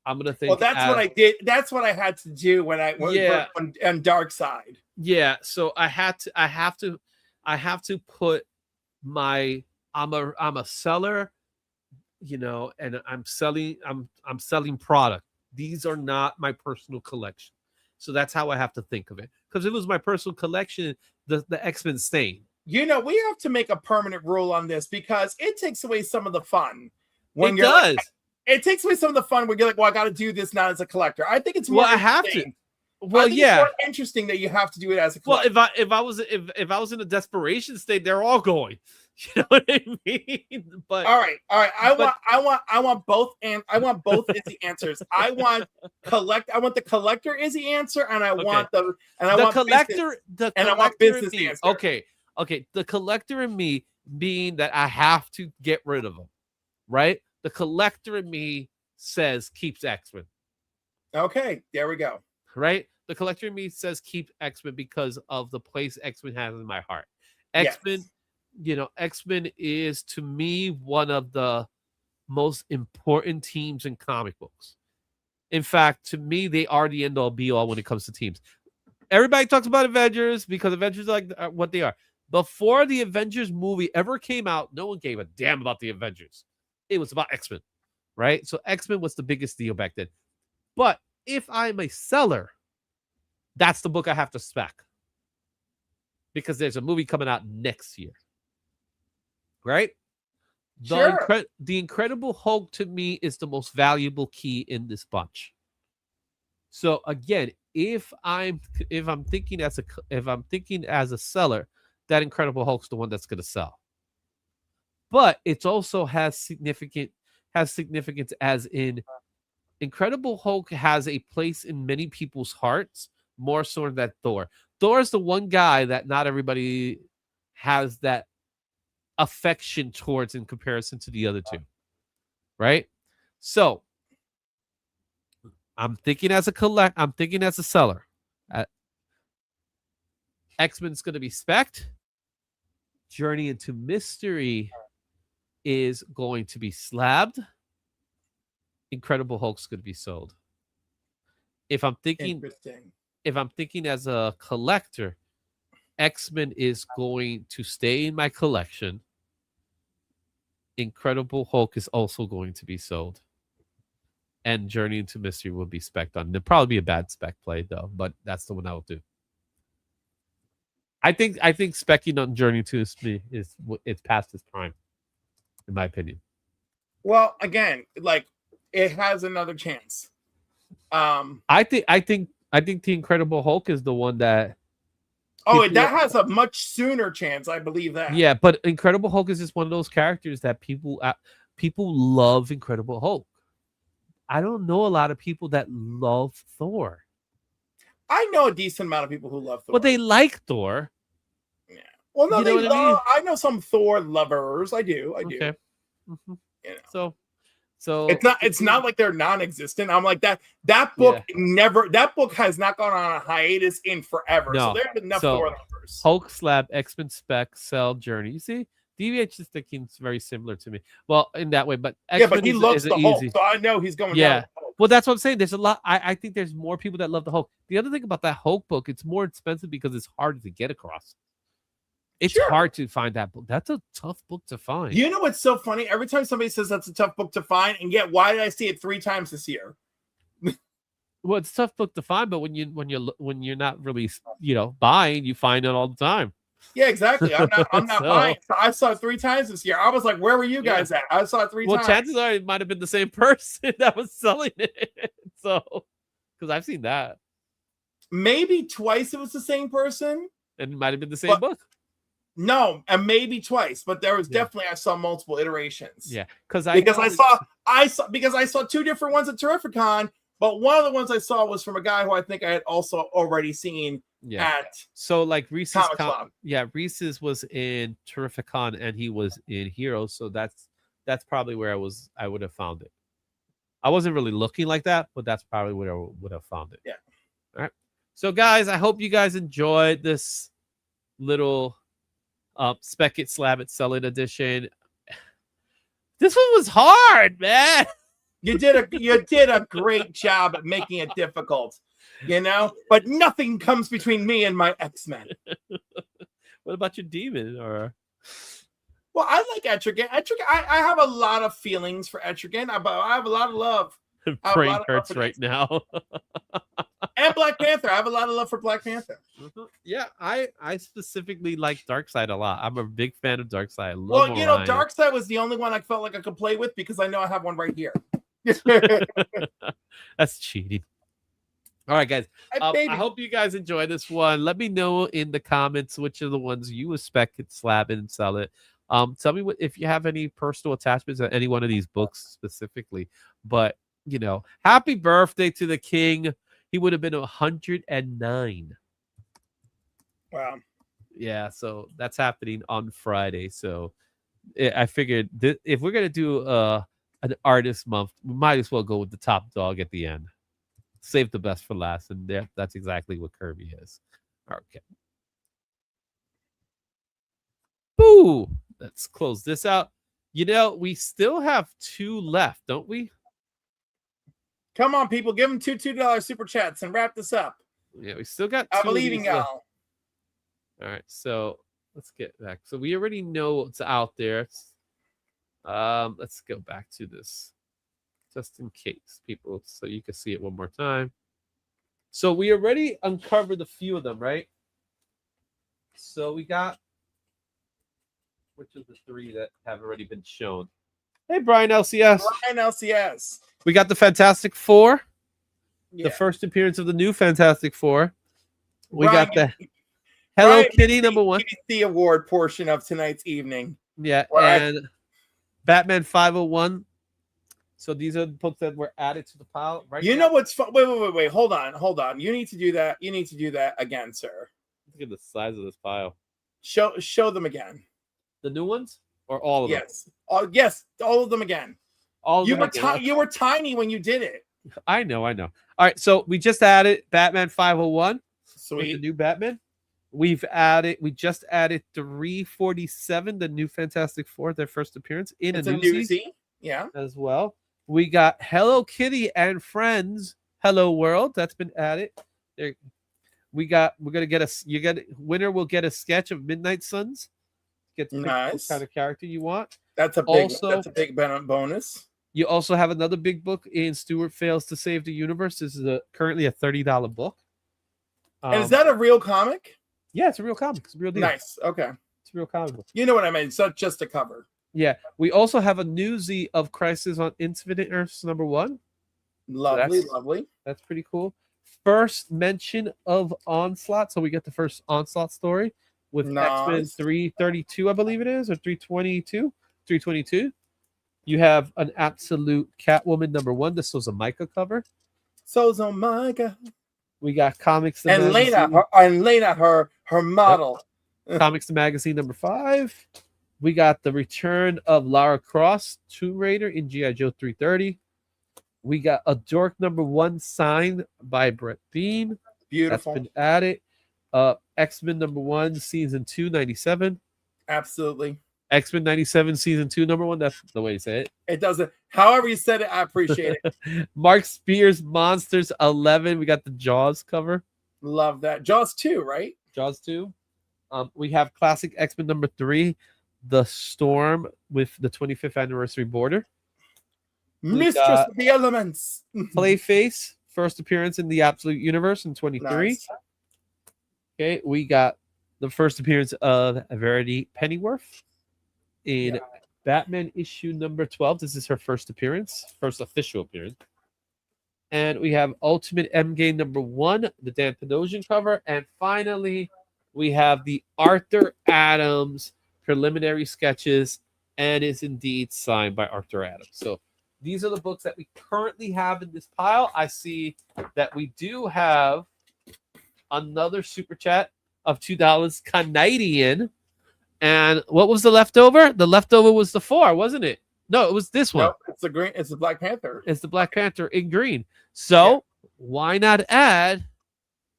B: I'm gonna think.
C: Well, that's what I did. That's what I had to do when I went on Dark Side.
B: Yeah, so I have to put my I'm a seller, and I'm selling product. These are not my personal collection. So that's how I have to think of it. Because if it was my personal collection, the X-Men staying.
C: We have to make a permanent rule on this because it takes away some of the fun.
B: It does.
C: It takes away some of the fun when you're like, well, I got to do this not as a collector. I think it's more.
B: Well, I have to. Well,
C: it's more interesting that you have to do it as a collector.
B: Well, if I was in a desperation state, they're all going. You know what I mean? But
C: all right. I want both, and I want both Izzy answers. I want the collector Izzy answer, and I want the collector business answer.
B: Okay. The collector in me being that I have to get rid of them, right? The collector in me says keeps X-Men.
C: Okay, there we go.
B: Right? The collector in me says keep X-Men because of the place X-Men has in my heart. X-Men, X-Men is to me one of the most important teams in comic books. In fact, to me, they are the end all be all when it comes to teams. Everybody talks about Avengers because Avengers are like what they are. Before the Avengers movie ever came out, no one gave a damn about the Avengers. It was about X-Men, right? So X-Men was the biggest deal back then. But if I'm a seller, that's the book I have to spec. Because there's a movie coming out next year. Right?
C: Sure.
B: The Incredible Hulk to me is the most valuable key in this bunch. So again, if I'm thinking as a seller, that Incredible Hulk's the one that's going to sell. But it also has significance as in Incredible Hulk has a place in many people's hearts more so than Thor. Thor is the one guy that not everybody has that affection towards in comparison to the other two. Right? So I'm thinking as a seller. X-Men's going to be Spec. Journey into Mystery is going to be slabbed. Incredible Hulk's going to be sold. If I'm thinking as a collector, X-Men is going to stay in my collection. Incredible Hulk is also going to be sold. And Journey into Mystery will be spec'd on. There'll probably be a bad spec play though, but that's the one I will do. I think specking on Journey to Mystery it's past its prime, in my opinion.
C: Well, again, like it has another chance.
B: I think the Incredible Hulk is the one that.
C: That has a much sooner chance. I believe that.
B: Yeah, but Incredible Hulk is just one of those characters that people love. Incredible Hulk. I don't know a lot of people that love Thor.
C: I know a decent amount of people who love Thor.
B: But they like Thor.
C: Yeah. Well, no,
B: I mean?
C: I know some Thor lovers. I do.
B: Okay. Mm-hmm. So
C: it's not like they're non-existent. I'm like that book that book has not gone on a hiatus in forever.
B: No.
C: So there are enough Thor lovers.
B: Hulk, Slab, X-Men, Spec, Cell, Journey. You see, DVH is thinking very similar to me. Well, in that way, but X-Men
C: but he loves the Hulk, so I know he's going down with the Hulk.
B: Well, that's what I'm saying. There's a lot. I think there's more people that love the Hulk. The other thing about that Hulk book, it's more expensive because it's harder to get across. It's hard to find that book. That's a tough book to find.
C: You know what's so funny? Every time somebody says that's a tough book to find, and yet why did I see it 3 times this year?
B: Well, it's a tough book to find, but when you're not really buying, you find it all the time.
C: Yeah, exactly. I'm not buying. So I saw it 3 times this year. I was like, where were you guys at? I saw it 3 times.
B: Well, chances are it might have been the same person that was selling it. So, because I've seen that.
C: Maybe twice it was the same person.
B: And it might have been the same book.
C: No, and maybe twice, but there was definitely I saw multiple iterations.
B: Yeah, because
C: I saw 2 different ones at Terrificon, But one of the ones I saw was from a guy who I think I had also already seen at
B: so like Reese's
C: Comic Club.
B: Yeah, Reese's was in Terrificon and he was in Heroes, so that's probably where I would have found it. I wasn't really looking like that, but that's probably where I would have found it.
C: Yeah.
B: All right. So guys, I hope you guys enjoyed this little Spec It Slab It Sell It edition. This one was hard, man.
C: You did a great job at making it difficult, but nothing comes between me and my X-Men.
B: What about your demon?
C: Well, I like Etrigan. I have a lot of feelings for Etrigan. I have a lot of love.
B: Brain hurts right now.
C: And Black Panther. I have a lot of love for Black Panther.
B: Yeah, I specifically like Darkseid a lot. I'm a big fan of Darkseid.
C: Well, Darkseid was the only one I felt like I could play with because I know I have one right here.
B: That's cheating. All right, guys. I hope you guys enjoy this one. Let me know in the comments which of the ones you expect it, slab it, and sell it. Tell me if you have any personal attachments to any one of these books specifically. But happy birthday to the king. He would have been 109.
C: Wow.
B: Yeah, so that's happening on Friday. So I figured if we're gonna do an artist month, we might as well go with the top dog at the end. Save the best for last, and that's exactly what Kirby is. Okay. Boo! Let's close this out. We still have 2 left, don't we?
C: Come on, people. Give them $2 super chats and wrap this up.
B: Yeah, we still got 2
C: I believe in y'all.
B: All right, so let's get back. So we already know what's out there. Let's go back to this just in case, people, so you can see it one more time. So we already uncovered a few of them, right? So we got, which of the 3 that have already been shown? Hey, Brian LCS.
C: Brian LCS.
B: We got the Fantastic Four.
C: Yeah.
B: The first appearance of the new Fantastic Four. We
C: Brian,
B: got the Hello
C: Brian,
B: Kitty #1.
C: The award portion of tonight's evening.
B: Yeah,
C: right.
B: And Batman 501. So these are the books that were added to the pile, right?
C: You know what's fun? Wait. Hold on. You need to do that. You need to do that again, sir.
B: Look at the size of this pile.
C: Show them again.
B: The new ones or all of them?
C: Yes, all of them again.
B: All of
C: you
B: them
C: were
B: again.
C: You were tiny when you did it.
B: I know. All right, so we just added Batman 501.
C: Sweet.
B: With the new Batman. We just added 347, the new Fantastic Four, their first appearance in a newsie.
C: Yeah.
B: As well. We got Hello Kitty and Friends, Hello World. That's been added. There. We're gonna get winner will get a sketch of Midnight Suns. Get to pick what kind of character you want.
C: That's a big bonus.
B: You also have another big book in Stuart Fails to Save the Universe. This is currently a $30 book.
C: And is that a real comic?
B: Yeah, it's a real comic. It's a real deal.
C: Nice. Okay.
B: It's a real comic book.
C: You know what I mean? It's not just a cover.
B: Yeah. We also have a newsie of Crisis on Infinite Earths #1.
C: Lovely.
B: That's pretty cool. First mention of Onslaught. So we get the first Onslaught story with X-Men 332, I believe it is, or 322. 322. You have an absolute Catwoman #1. This was a Micah cover.
C: So's Micah.
B: We got Comics the
C: and
B: Magazine.
C: Lena, her model.
B: Yep. Comics the Magazine #5. We got the return of Lara Croft, Tomb Raider in G.I. Joe 330. We got a Dork #1 signed by Brett Bean.
C: Beautiful.
B: That's been added. X-Men #1 Season 2 97.
C: Absolutely.
B: X-Men 97 Season 2 #1. That's the way you say it.
C: It doesn't. However you said it, I appreciate it.
B: Mark Spears Monsters 11. We got the Jaws cover.
C: Love that. Jaws 2, right?
B: Jaws 2. We have classic X-Men #3, The Storm with the 25th anniversary border.
C: Mistress of the Elements.
B: Clayface, first appearance in the Absolute Universe in 23.
C: Nice.
B: Okay, we got the first appearance of Verity Pennyworth in Batman issue #12. This is her first official appearance. And we have Ultimate Endgame #1, the Dan Panosian cover. And finally, we have the Arthur Adams preliminary sketches, and it's indeed signed by Arthur Adams. So these are the books that we currently have in this pile. I see that we do have another super chat of $2 Canadian. And what was the leftover? The leftover was the 4, wasn't it? No, it was this one.
C: No, it's the green. It's the Black Panther.
B: It's the Black Panther in green. So why not add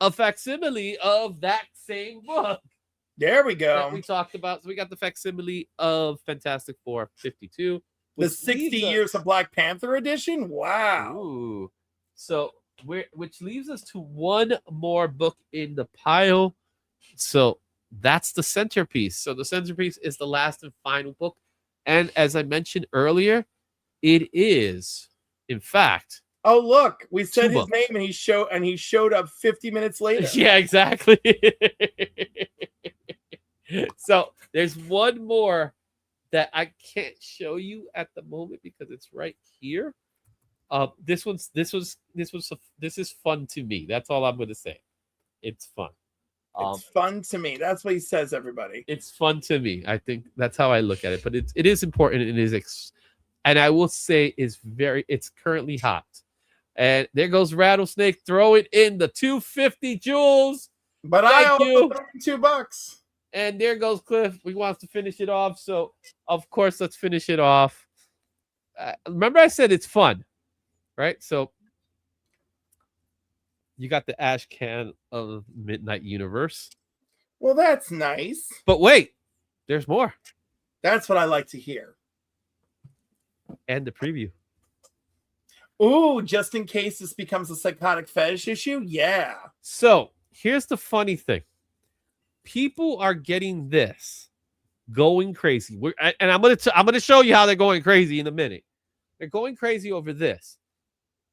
B: a facsimile of that same book
C: There we go.
B: that we talked about? So we got the facsimile of Fantastic Four 52.
C: The 60 years of Black Panther edition. Wow.
B: Ooh. So which leaves us to one more book in the pile. So that's the centerpiece. So the centerpiece is the last and final book. And as I mentioned earlier, it is, in fact,
C: oh look, we said his
B: books.
C: name and he showed up 50 minutes later.
B: Yeah, exactly. So there's one more that I can't show you at the moment because it's right here. This is fun to me. That's all I'm going to say. It's fun.
C: It's fun to me. That's what he says, everybody.
B: It's fun to me. I think that's how I look at it. But it is important. It is, and I will say it's currently hot. And there goes Rattlesnake. Throw it in the 250 joules.
C: But I also $2.
B: And there goes Cliff. We want to finish it off. So, of course, let's finish it off. Remember I said it's fun, right? So you got the Ashcan of Midnight Universe.
C: Well, that's nice.
B: But wait, there's more.
C: That's what I like to hear.
B: And the preview.
C: Ooh, just in case this becomes a psychotic fetish issue? Yeah.
B: So here's the funny thing. People are getting this, going crazy. And I'm gonna show you how they're going crazy in a minute. They're going crazy over this.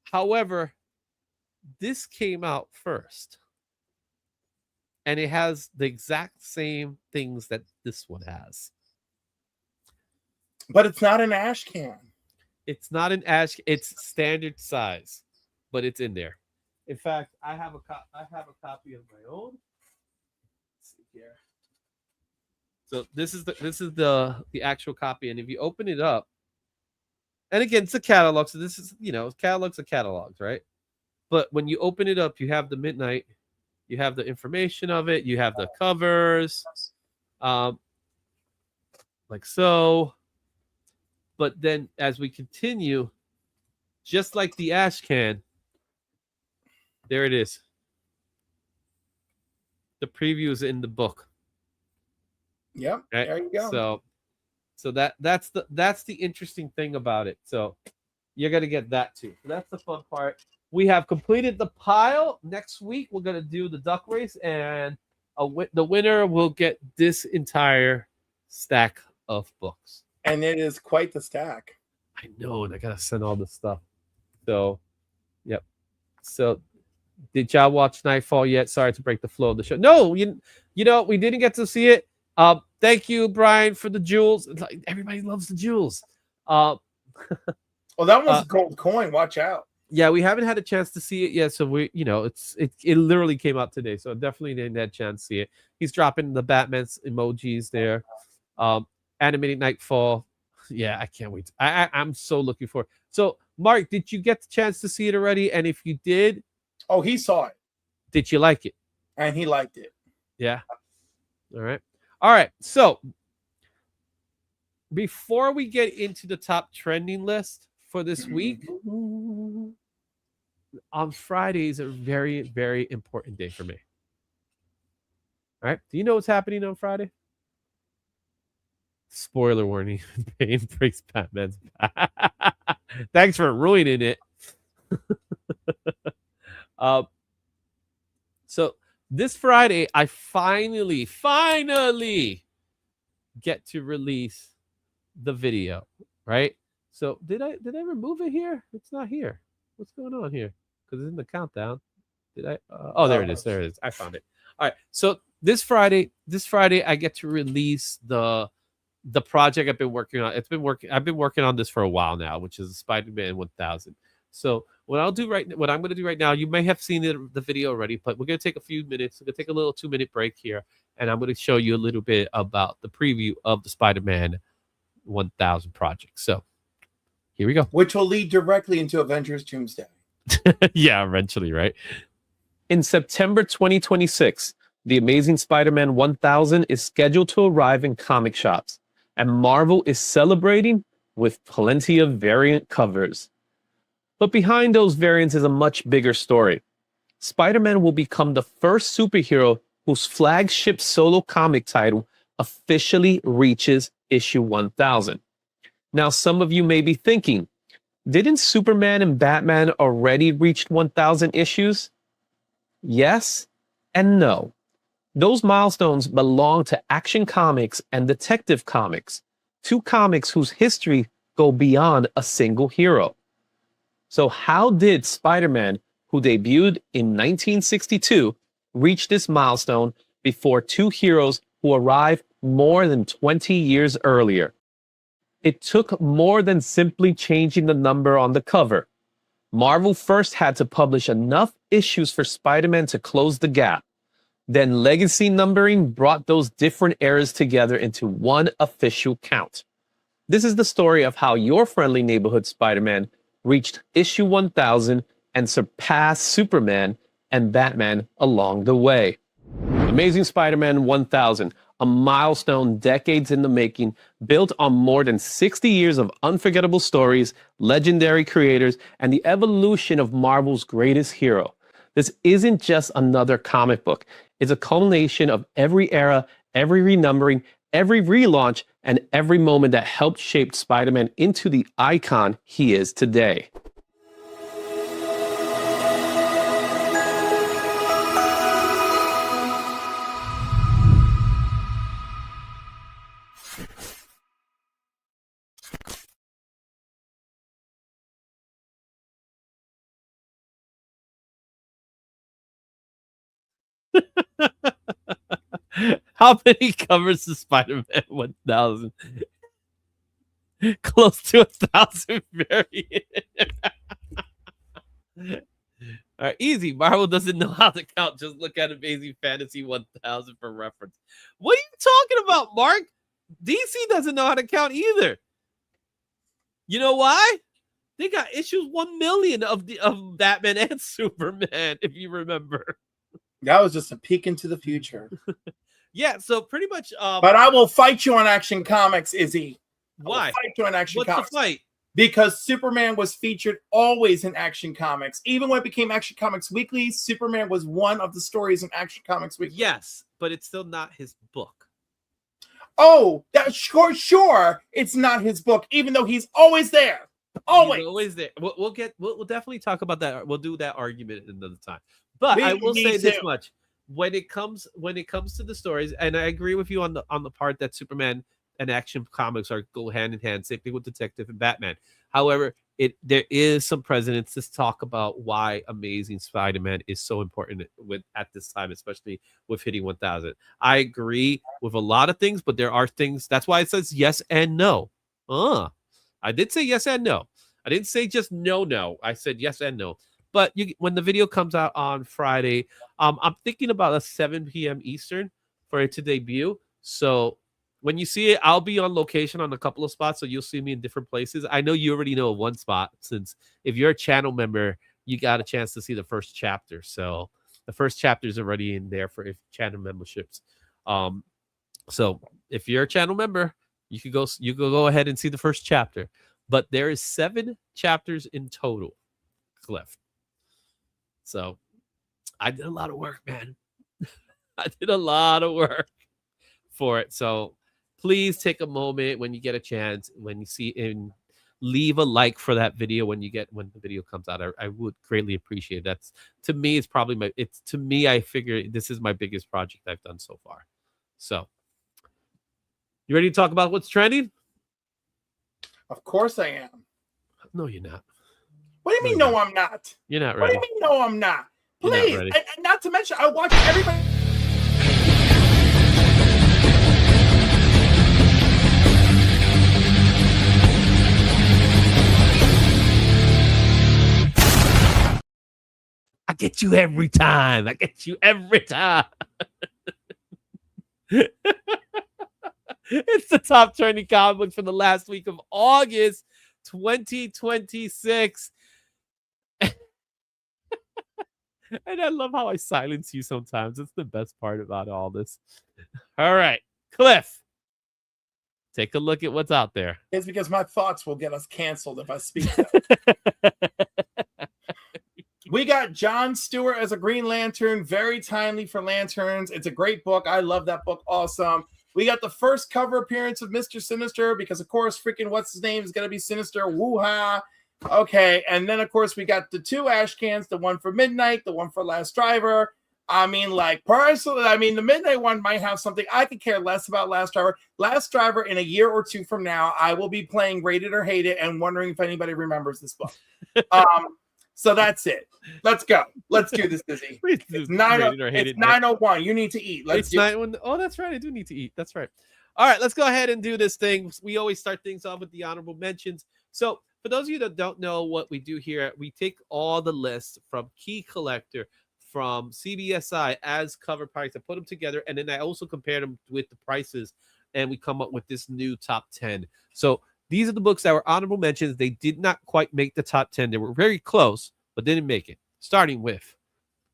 B: However, this came out first, and it has the exact same things that this one has.
C: But it's not an Ashcan.
B: It's not an Ash. It's standard size, but it's in there. In fact, I have a copy of my own. Let's see here. So this is the actual copy, and if you open it up, and again, it's a catalog. So this is catalogs are catalogs, right? But when you open it up, you have the Midnight, you have the information of it, you have the covers, like so. But then as we continue, just like the Ashcan, there it is. The preview is in the book.
C: Yep,
B: right?
C: there you go.
B: So that's the interesting thing about it. So you're gonna get that too. So that's the fun part. We have completed the pile. Next week we're gonna do the duck race, and the winner will get this entire stack of books.
C: And it is quite the stack.
B: I know, and I gotta send all this stuff. So, yep. So, did y'all watch Nightfall yet? Sorry to break the flow of the show. No, we didn't get to see it. Thank you, Brian, for the jewels. Like, everybody loves the jewels.
C: Well, that one's a gold coin. Watch out.
B: Yeah, we haven't had a chance to see it yet, so it literally came out today, so definitely didn't have a chance to see it. He's dropping the Batman's emojis there. Animated Nightfall. Yeah, I can't wait. I'm so looking forward. So, Mark, did you get the chance to see it already? And if you did,
C: oh, he saw it.
B: Did you like it?
C: And he liked it.
B: Yeah. All right. So, before we get into the top trending list for this week, on Friday is a very, very important day for me. All right. Do you know what's happening on Friday? Spoiler warning. Bane breaks Batman's back. Thanks for ruining it. So this Friday, I finally get to release the video, right? So did I remove it here? It's not here. What's going on here? Because it's in the countdown. Did I? Oh, there it is. There it is. I found it. All right. So this Friday, I get to release the project I've been working on. I've been working on this for a while now, which is Spider-Man 1000. So what I'm going to do right now, you may have seen the video already, but we're going to take a few minutes. We're going to take a little 2-minute break here, and I'm going to show you a little bit about the preview of the Spider-Man 1000 project. So Here we go.
C: Which will lead directly into Avengers Doomsday.
B: Yeah, eventually, right? In September 2026, The Amazing Spider-Man 1000 is scheduled to arrive in comic shops, and Marvel is celebrating with plenty of variant covers. But behind those variants is a much bigger story. Spider-Man will become the first superhero whose flagship solo comic title officially reaches issue 1000. Now, some of you may be thinking, didn't Superman and Batman already reach 1000 issues? Yes and no. Those milestones belong to Action Comics and Detective Comics, two comics whose history go beyond a single hero. So how did Spider-Man, who debuted in 1962, reach this milestone before two heroes who arrived more than 20 years earlier? It took more than simply changing the number on the cover. Marvel first had to publish enough issues for Spider-Man to close the gap. Then legacy numbering brought those different eras together into one official count. This is the story of how your friendly neighborhood Spider-Man reached issue 1000 and surpassed Superman and Batman along the way. Amazing Spider-Man 1000, a milestone decades in the making, built on more than 60 years of unforgettable stories, legendary creators, and the evolution of Marvel's greatest hero. This isn't just another comic book. It's a culmination of every era, every renumbering, every relaunch, and every moment that helped shape Spider-Man into the icon he is today. How many covers does Spider-Man 1000? Close to 1,000 variants. All right, easy. Marvel doesn't know how to count. Just look at Amazing Fantasy 1000 for reference. What are you talking about, Mark? DC doesn't know how to count either. You know why? They got issues 1 million of Batman and Superman, if you remember.
C: That was just a peek into the future.
B: Yeah, so pretty much.
C: But I will fight you on Action Comics, Izzy.
B: Why?
C: I will fight you on Action
B: What's
C: Comics.
B: the fight?
C: Because Superman was featured always in Action Comics. Even when it became Action Comics Weekly, Superman was one of the stories in Action Comics Weekly.
B: Yes, but it's still not his book.
C: Oh, that's sure. It's not his book, even though he's always there. Always
B: there. We'll definitely talk about that. We'll do that argument another time. But I will say this much: when it comes to the stories, and I agree with you on the part that Superman and Action Comics go hand in hand. Same thing with Detective and Batman. However, there is some precedence to talk about why Amazing Spider-Man is so important at this time, especially with hitting 1000. I agree with a lot of things, but there are things. That's why it says yes and no. I did say yes and no. I didn't say just no. I said yes and no. But when the video comes out on Friday, I'm thinking about a 7 p.m. Eastern for it to debut. So when you see it, I'll be on location on a couple of spots, so you'll see me in different places. I know you already know one spot, since if you're a channel member, you got a chance to see the first chapter. So the first chapter is already in there for channel memberships. So if you're a channel member, you could go ahead and see the first chapter. But there is 7 chapters in total, Cliff. So I did a lot of work, man. I did a lot of work for it. So please take a moment when you get a chance, when you see, and leave a like for that video when the video comes out. I would greatly appreciate it. That's, to me, it's probably I figure this is my biggest project I've done so far. So you ready to talk about what's trending?
C: Of course I am.
B: No, you're not.
C: What do you mean, no, I'm not?
B: You're not
C: What
B: ready.
C: do you mean, no, I'm not? Please.
B: Not ready.
C: And not to mention, I watch everybody.
B: I get you every time. It's the top trending comic book for the last week of August. 2026. And I love how I silence you sometimes. It's the best part about all this. All right, Cliff, take a look at what's out there.
C: It's because my thoughts will get us canceled if I speak. We got Jon Stewart as a Green Lantern. Very timely for Lanterns. It's a great book. I love that book. Awesome. We got the first cover appearance of Mr. Sinister because, of course, freaking what's his name is going to be Sinister. Woo-ha. Okay. And then, of course, we got the two Ashcans, the one for Midnight, the one for Last Driver. I mean, like, personally, I mean, the Midnight one might have something. I could care less about Last Driver. Last Driver, in a year or two from now, I will be playing Rate It or Hate It and wondering if anybody remembers this book. So that's it. Let's go. Let's do this, Dizzy. It's 9:01. You need to eat. Let's do it.
B: Oh, that's right. I do need to eat. That's right. All right, let's go ahead and do this thing. We always start things off with the honorable mentions. So for those of you that don't know what we do here, we take all the lists from Key Collector, from CBSI as cover price. I put them together, and then I also compare them with the prices, and we come up with this new top 10. So these are the books that were honorable mentions. They did not quite make the top 10. They were very close, but didn't make it. Starting with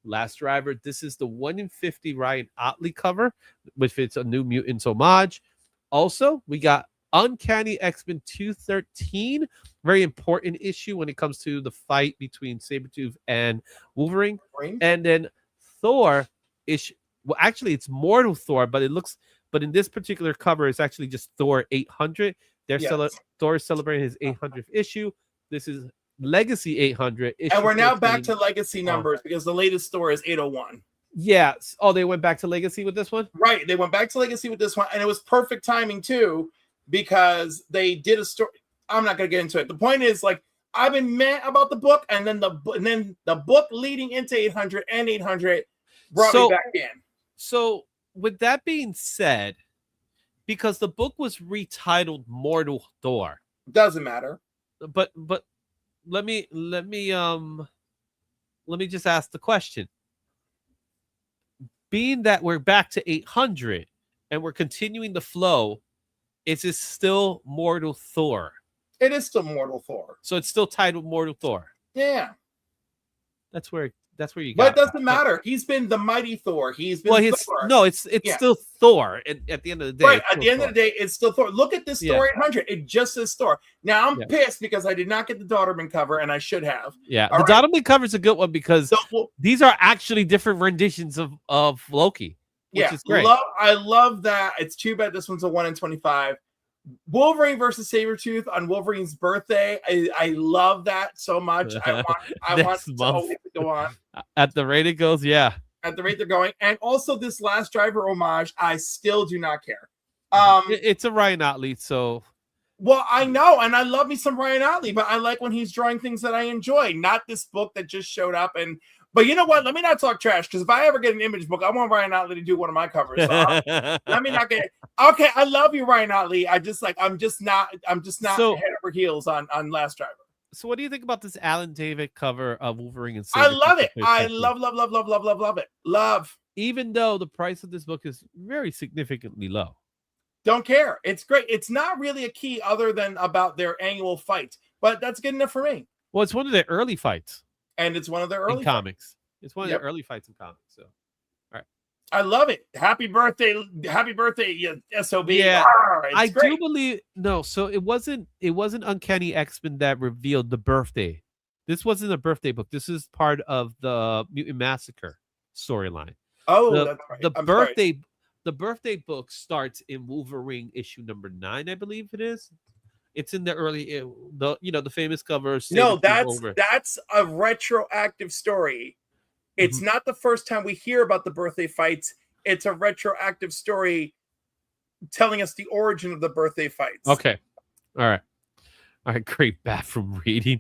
B: Last Driver. This is the 1 in 50 Ryan Otley cover, which it's a New Mutants homage. Also, we got Uncanny X-Men 213. Very important issue when it comes to the fight between Sabretooth and Wolverine. And then Thor issue. Well, actually, it's Mortal Thor, but in this particular cover, it's actually just Thor 800. Thor is celebrating his 800th issue. This is Legacy 800.
C: And we're now back to Legacy numbers because the latest Thor is 801.
B: Yes. Oh, they went back to Legacy with this one?
C: Right. They went back to Legacy with this one. And it was perfect timing, too, because they did a story. I'm not going to get into it. The point is, like, I've been mad about the book, and then the book leading into 800 and 800 brought me back in.
B: So, with that being said, because the book was retitled Mortal Thor.
C: Doesn't matter.
B: But let me just ask the question. Being that we're back to 800 and we're continuing the flow, is it still Mortal Thor?
C: It is still Mortal Thor.
B: So it's still titled Mortal Thor.
C: Yeah.
B: That's where you got.
C: But it doesn't matter. He's been the mighty Thor. He's been Thor.
B: No, it's still Thor. At the end of the day,
C: right? At the end of the day, it's still Thor. Look at this Thor 800. It just says Thor. Now I'm pissed because I did not get the Daughterman cover, and I should have.
B: Yeah, the Daughterman cover is a good one because these are actually different renditions of Loki, which is great.
C: I love that. It's too bad this one's a 1 in 25. Wolverine versus Sabretooth on Wolverine's birthday. I love that so much. I want to go on.
B: At the rate it goes, yeah.
C: At the rate they're going. And also this Last Driver homage, I still do not care.
B: It's a Ryan Otley, so.
C: Well, I know, and I love me some Ryan Otley, but I like when he's drawing things that I enjoy, not this book that just showed up. But you know what? Let me not talk trash, because if I ever get an Image book, I want Ryan Otley to do one of my covers. So let me not get. Okay, I love you, Ryan Otley. I'm just not head over heels on Last Driver.
B: So what do you think about this Alan David cover of Wolverine and Sabretooth?
C: I love it. I love it. Love.
B: Even though the price of this book is very significantly low.
C: Don't care. It's great. It's not really a key other than about their annual fight, but that's good enough for me.
B: Well, it's one of their early fights.
C: And it's one of their early
B: comics. It's one of their early fights in comics. So, all right.
C: I love it. Happy birthday, you SOB.
B: Yeah, I do believe So it wasn't Uncanny X-Men that revealed the birthday. This wasn't a birthday book. This is part of the Mutant Massacre storyline.
C: Oh, that's right.
B: The birthday book starts in Wolverine issue number 9, I believe it is. It's in the early, the famous cover.
C: No, that's a retroactive story. It's not the first time we hear about the birthday fights. It's a retroactive story telling us the origin of the birthday fights.
B: Okay. All right. Great bathroom reading.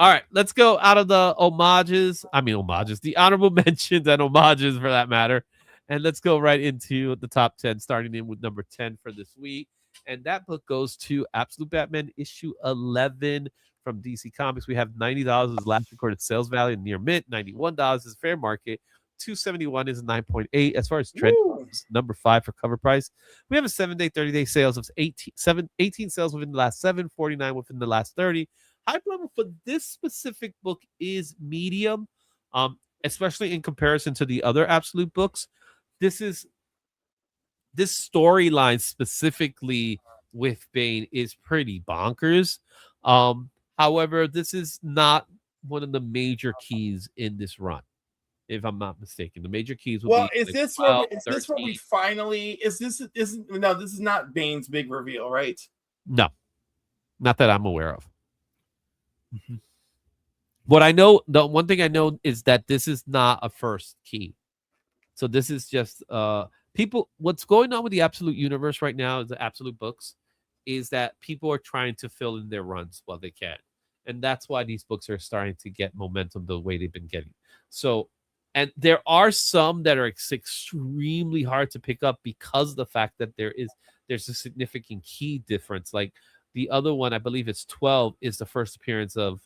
B: All right. Let's go out of the the honorable mentions and homages for that matter. And let's go right into the top 10, starting in with number 10 for this week. And that book goes to Absolute Batman issue 11 from DC Comics. We have $90 as last recorded sales value, near mint, $91 is fair market, 271 is 9.8. As far as trend, number 5 for cover price. We have a 7-day, 30-day sales of 18 sales within the last 7, 49 within the last 30. Hype level for this specific book is medium, especially in comparison to the other Absolute books. This storyline specifically with Bane is pretty bonkers. However, this is not one of the major keys in this run, if I'm not mistaken. The major keys will
C: well,
B: be
C: is
B: like
C: this
B: 12,
C: where is this where we
B: 13.
C: finally is this no, this is not Bane's big reveal, right?
B: No, not that I'm aware of. What I know, the one thing I know is that this is not a first key. So this is just people. What's going on with the Absolute universe right now is the Absolute books is that people are trying to fill in their runs while they can. And that's why these books are starting to get momentum the way they've been getting. So, and there are some that are extremely hard to pick up because of the fact that there's a significant key difference. Like the other one, I believe it's 12, is the first appearance of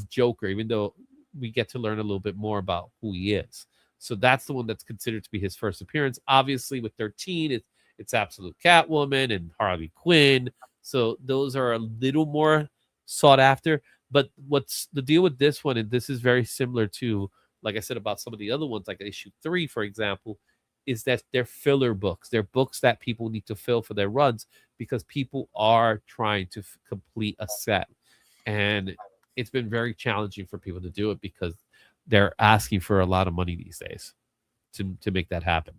B: Joker, even though we get to learn a little bit more about who he is. So that's the one that's considered to be his first appearance. Obviously, with 13, it's Absolute Catwoman and Harley Quinn. So those are a little more sought after. But what's the deal with this one, and this is very similar to, like I said, about some of the other ones, like issue 3, for example, is that they're filler books. They're books that people need to fill for their runs because people are trying to complete a set. And it's been very challenging for people to do it because they're asking for a lot of money these days to make that happen.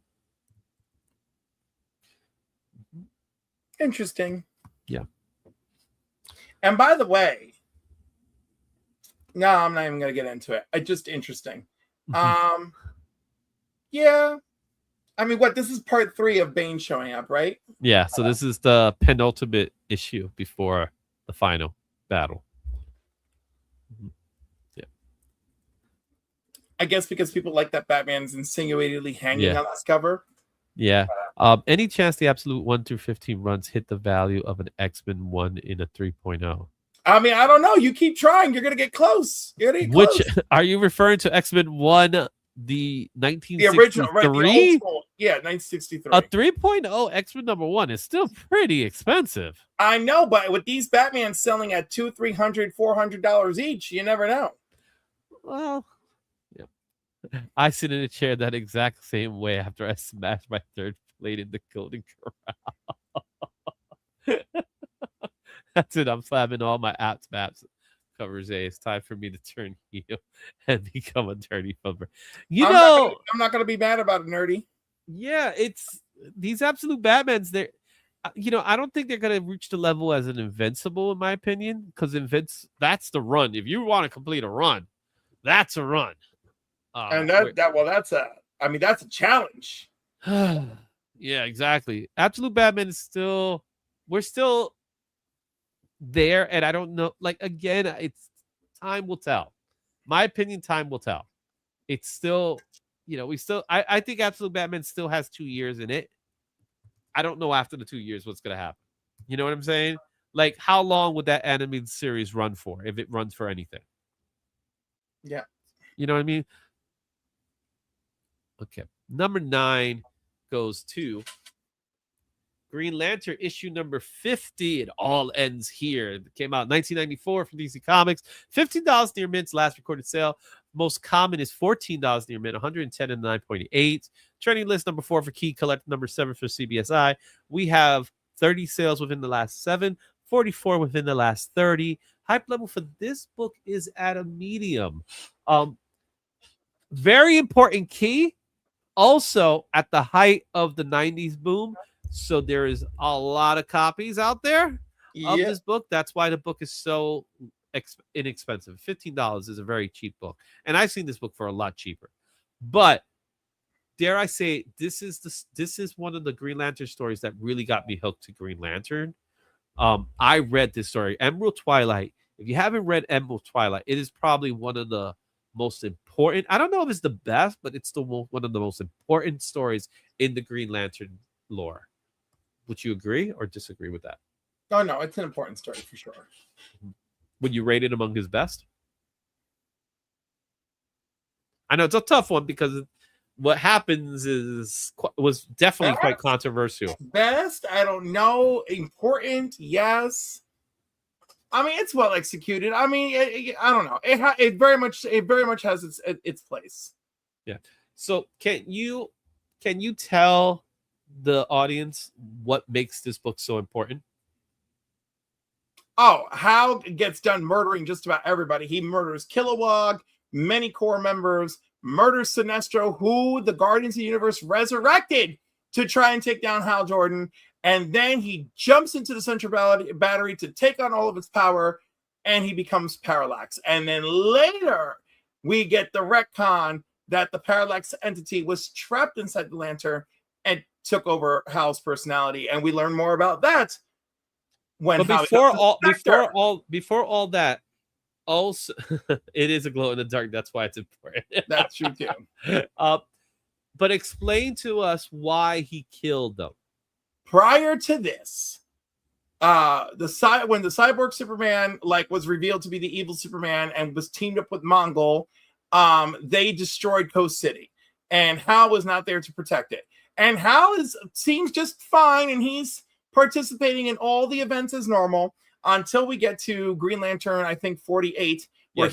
C: Interesting.
B: Yeah.
C: And by the way, no, I'm not even going to get into it. It's just interesting. Yeah. I mean, this is part 3 of Bane showing up, right?
B: Yeah. So this is the penultimate issue before the final battle. Yeah.
C: I guess because people like that Batman's insinuatedly hanging on this cover.
B: Yeah. Any chance the Absolute 1 through 15 runs hit the value of an X-Men 1 in a 3.0?
C: I mean, I don't know. You keep trying. You're going to get close.
B: Which are you referring to? X-Men 1, the 1963?
C: The original, right? The old school. Yeah, 1963.
B: A 3.0 X-Men number 1 is still pretty expensive.
C: I know, but with these Batmans selling at $200, $300, $400 each, you never know.
B: Well, yeah. I sit in a chair that exact same way after I smashed my third plate in the Golden Corral. That's it. I'm slamming all my maps covers A. It's time for me to turn heel and become a dirty flipper. I'm
C: not going to be mad about it, nerdy.
B: Yeah, it's these Absolute Batmans. They're, I don't think they're going to reach the level as an Invincible, in my opinion, because that's the run. If you want to complete a run, that's a run.
C: And that's a challenge.
B: Yeah, exactly. Absolute Batman is we're still there, and I don't know. Like again, it's time will tell. My opinion, time will tell. It's still, I think Absolute Batman still has 2 years in it. I don't know after the 2 years what's gonna happen. You know what I'm saying? Like, how long would that animated series run for if it runs for anything?
C: Yeah.
B: You know what I mean? Okay. Number 9 goes to Green Lantern issue number 50. It all ends here. It came out in 1994 from DC Comics. $15 near mint's last recorded sale. Most common is $14 near mint, 110 and 9.8. Trending list number 4 for Key, collect number 7 for CBSI. We have 30 sales within the last 7, 44 within the last 30. Hype level for this book is at a medium. Very important key. Also at the height of the 90s boom. So there is a lot of copies out there of this book. That's why the book is so inexpensive. $15 is a very cheap book. And I've seen this book for a lot cheaper. But dare I say, this is one of the Green Lantern stories that really got me hooked to Green Lantern. I read this story, Emerald Twilight. If you haven't read Emerald Twilight, it is probably one of the most important. I don't know if it's the best, but it's one of the most important stories in the Green Lantern lore. Would you agree or disagree with that?
C: Oh, no, it's an important story for sure.
B: Would you rate it among his best? I know it's a tough one because what happens was definitely quite controversial.
C: Best, I don't know. Important, yes. I mean, it's well executed. I mean, I don't know. It very much has its place.
B: Yeah. So can you tell the audience what makes this book so important?
C: Oh, Hal gets done murdering just about everybody. He murders Kilowog, many core members, murders Sinestro, who the Guardians of the Universe resurrected to try and take down Hal Jordan. And then he jumps into the Central Battery to take on all of its power, and he becomes Parallax. And then later, we get the retcon that the Parallax entity was trapped inside the Lantern and took over Hal's personality. And we learn more about that.
B: But before all that, also it is a glow in the dark. That's why it's important.
C: That's true too.
B: But explain to us why he killed them.
C: Prior to this, when the cyborg Superman was revealed to be the evil Superman and was teamed up with Mongol, they destroyed Coast City, and Hal was not there to protect it. And Hal seems just fine, and he's participating in all the events as normal until we get to Green Lantern, I think 48, where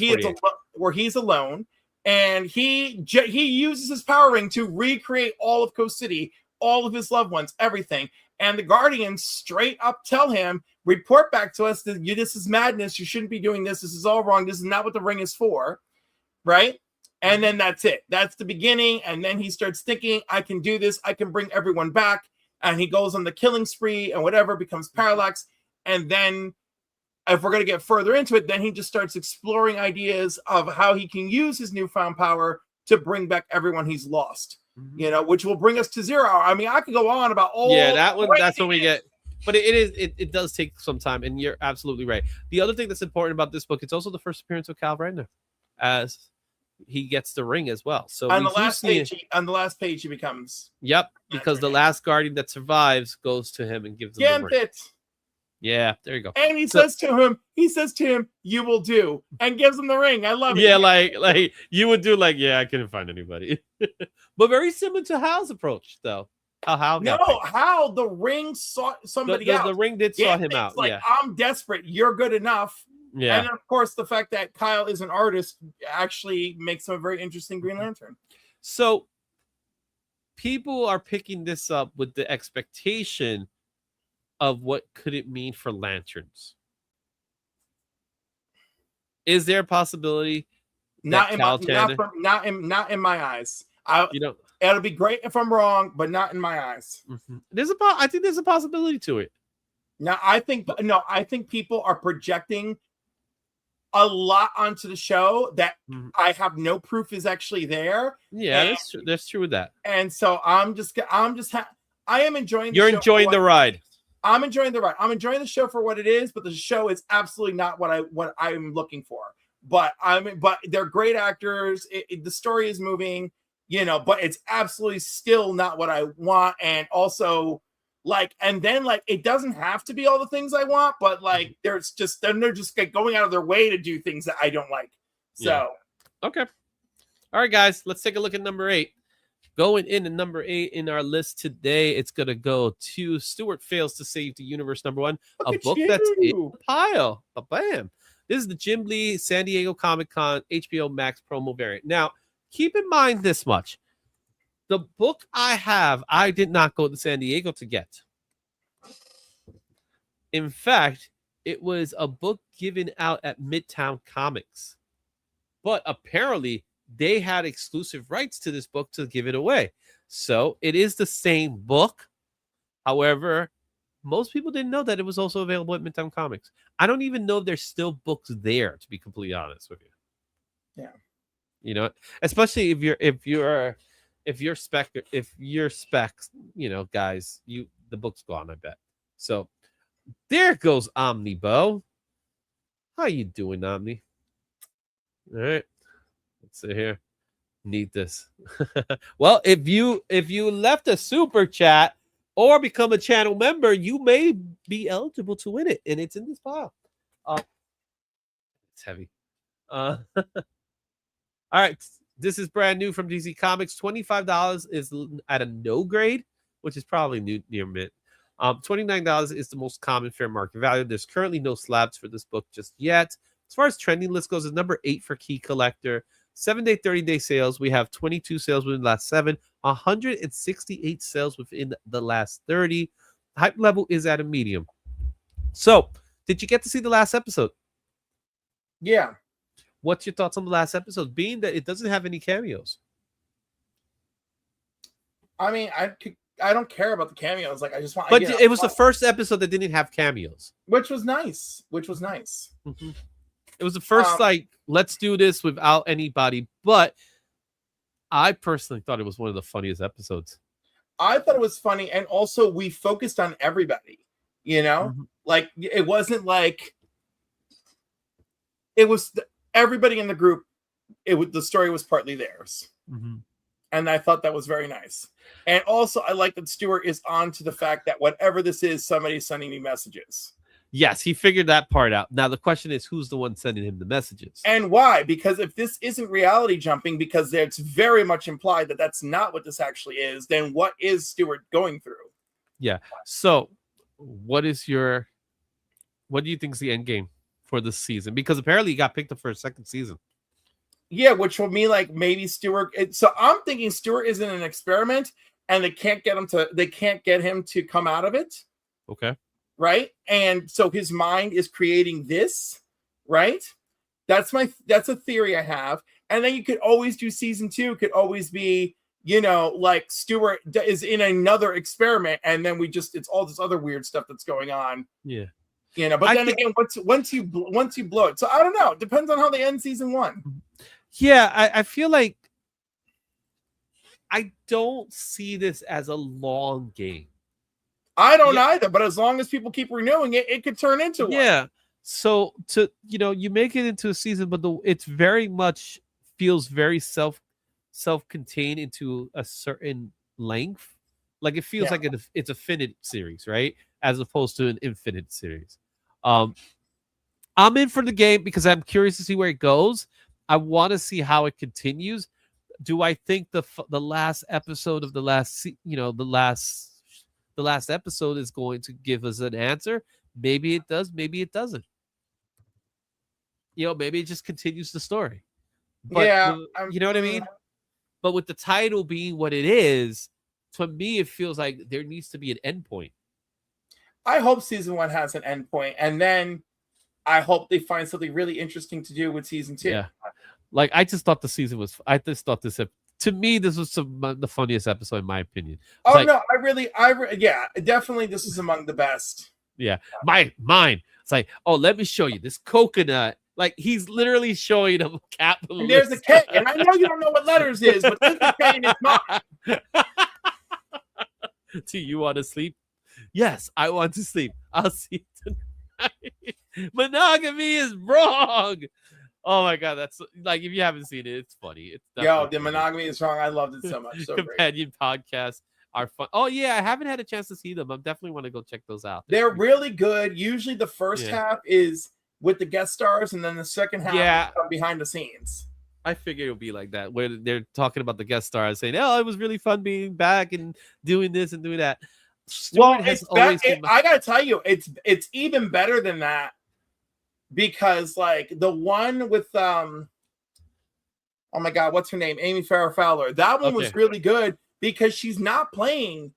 C: he's alone, and he uses his power ring to recreate all of Coast City, all of his loved ones, everything. And the Guardians straight up tell him, report back to us that this is madness. You shouldn't be doing this. This is all wrong. This is not what the ring is for, right? And then that's it. That's the beginning. And then he starts thinking, I can do this. I can bring everyone back. And he goes on the killing spree and whatever, becomes Parallax. And then if we're going to get further into it, then he just starts exploring ideas of how he can use his newfound power to bring back everyone he's lost, which will bring us to Zero Hour. I mean, I could go on about all.
B: Yeah, that's when we get, but it does take some time, and you're absolutely right. The other thing that's important about this book, it's also the first appearance of Kal Rayner, as he gets the ring as well. So
C: on the last page, he becomes.
B: Yep, because the last Guardian that survives goes to him and gives him the ring. Yeah, there you go.
C: And he says to him, "You will do," and gives him the ring. I love it.
B: Yeah, like you would do. I couldn't find anybody, but very similar to Hal's approach, though. How
C: the ring sought somebody else.
B: The ring did saw him out.
C: I'm desperate. You're good enough. Yeah. And then, of course, the fact that Kyle is an artist actually makes him a very interesting Green Lantern.
B: So people are picking this up with the expectation of what could it mean for Lanterns. Is there a possibility?
C: Not in my eyes. It'll be great if I'm wrong, but not in my eyes.
B: Mm-hmm. I think there's a possibility to it.
C: Now, I think people are projecting a lot onto the show that I have no proof is actually there.
B: Yeah, that's true with that.
C: And so I am enjoying.
B: You're enjoying the ride.
C: I'm enjoying the ride. I'm enjoying the show for what it is, but the show is absolutely not what I'm looking for. But they're great actors. The story is moving, but it's absolutely still not what I want. And also, it doesn't have to be all the things I want, but they're just going out of their way to do things that I don't like. So,
B: yeah. Okay. All right, guys, let's take a look at number 8. Going in at number 8 in our list today, it's going to go to Stuart Fails to Save the Universe, number 1, a book that's in the pile. Bam. This is the Jim Lee San Diego Comic-Con HBO Max promo variant. Now, keep in mind this much. The book I did not go to San Diego to get. In fact, it was a book given out at Midtown Comics. But apparently, they had exclusive rights to this book to give it away. So it is the same book. However, most people didn't know that it was also available at Midtown Comics. I don't even know if there's still books there, to be completely honest with you.
C: Yeah.
B: Especially if you're Spec, guys, the book's gone, I bet. So there goes Omnibo. How you doing, Omni? All right. Let's see here. Need this. Well, if you left a super chat or become a channel member, you may be eligible to win it, and it's in this file. It's heavy. All right. This is brand new from DC Comics. $25 is at a no grade, which is probably near mid. $29 is the most common fair market value. There's currently no slabs for this book just yet. As far as trending list goes, it's number 8 for Key Collector. 7-day, 30-day sales. We have 22 sales within the last 7, 168 sales within the last 30. Hype level is at a medium. So, did you get to see the last episode?
C: Yeah.
B: What's your thoughts on the last episode, being that it doesn't have any cameos?
C: I mean, I don't care about the cameos. Like, I just want.
B: But it was the first episode that didn't have cameos,
C: which was nice.
B: Mm-hmm. It was the first let's do this without anybody. But I personally thought it was one of the funniest episodes.
C: I thought it was funny, and also we focused on everybody. You know, like it wasn't like it was everybody in the group. The story was partly theirs. And I thought that was very nice. And also, I like that Stuart is on to the fact that whatever this is, somebody's sending me messages.
B: Yes, he figured that part out. Now, the question is, who's the one sending him the messages?
C: And why? Because if this isn't reality jumping, because it's very much implied that that's not what this actually is, then what is Stuart going through?
B: Yeah. So, what do you think is the end game for this season? Because apparently he got picked up for a second season.
C: Yeah, which will mean like maybe Stuart. So I'm thinking Stuart is in an experiment, and they can't get him to come out of it.
B: Okay.
C: Right, and so his mind is creating this. Right, that's a theory I have. And then you could always do season 2. Could always be, you know, like Stuart is in another experiment, and then it's all this other weird stuff that's going on.
B: Yeah.
C: You know, but again, once you blow it, so I don't know. It depends on how they end season 1.
B: Yeah, I feel like I don't see this as a long game.
C: I don't either, but as long as people keep renewing it, it could turn into one.
B: Yeah. So you make it into a season, but it's very much feels very self-contained into a certain length. Like it feels like it's a finite series, right? As opposed to an infinite series. I'm in for the game because I'm curious to see where it goes. I want to see how it continues. Do I think the last episode of the last episode is going to give us an answer? Maybe it does. Maybe it doesn't. You know, maybe it just continues the story. But, you know what I mean? But with the title being what it is, to me, it feels like there needs to be an endpoint.
C: I hope season 1 has an endpoint, and then I hope they find something really interesting to do with season 2.
B: Yeah. Like, I just thought this to me, this was the funniest episode in my opinion.
C: No, definitely this is among the best.
B: Yeah. Mine. It's like, oh, let me show you this coconut. Like, he's literally showing them capitalist.
C: And there's a K, and I know you don't know what letters is, but this is K and it's mine.
B: Do you want to sleep? Yes, I want to sleep. I'll see you tonight. Monogamy is wrong. Oh my god, that's like, if you haven't seen it, it's funny. It's
C: the monogamy is wrong. I loved it so much. So
B: companion podcasts are fun. Oh yeah, I haven't had a chance to see them. I definitely want to go check those out.
C: They're really good. Usually the first half is with the guest stars, and then the second half is behind the scenes.
B: I figure it'll be like that, where they're talking about the guest stars, saying, "Oh, it was really fun being back and doing this and doing that."
C: I gotta tell you, it's even better than that, because like the one with oh my god, what's her name? Amy Farrah Fowler. That one was really good because she's not playing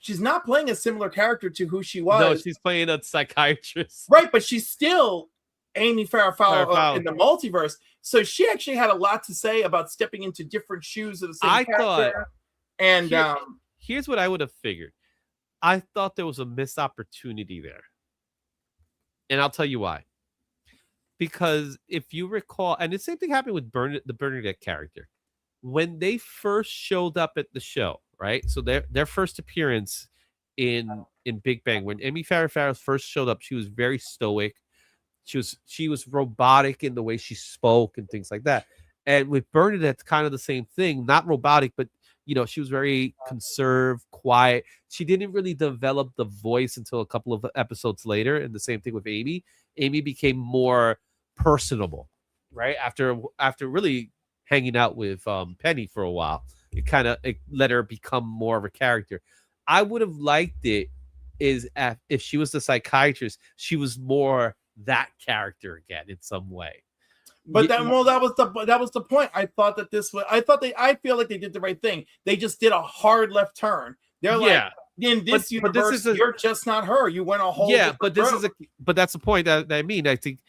C: a similar character to who she was.
B: No, she's playing a psychiatrist.
C: Right, but she's still Amy Farrah Fowler in the multiverse. So she actually had a lot to say about stepping into different shoes of the same character. And
B: here's what I would have figured. I thought there was a missed opportunity there. And I'll tell you why. Because if you recall, and the same thing happened with the Bernadette character. When they first showed up at the show, right? So their first appearance in Big Bang, when Amy Farrah Fowler first showed up, she was very stoic. She was robotic in the way she spoke and things like that. And with Bernadette, kind of the same thing, not robotic, but she was very conserved, quiet. She didn't really develop the voice until a couple of episodes later. And the same thing with Amy. Amy became more personable, right? After really hanging out with Penny for a while. It let her become more of a character. I would have liked it if she was the psychiatrist, she was more that character again in some way.
C: But that was the point. I thought that I feel like they did the right thing. They just did a hard left turn. They're like, in this universe, you're just not her. You went a whole
B: but that's the point that I mean. I think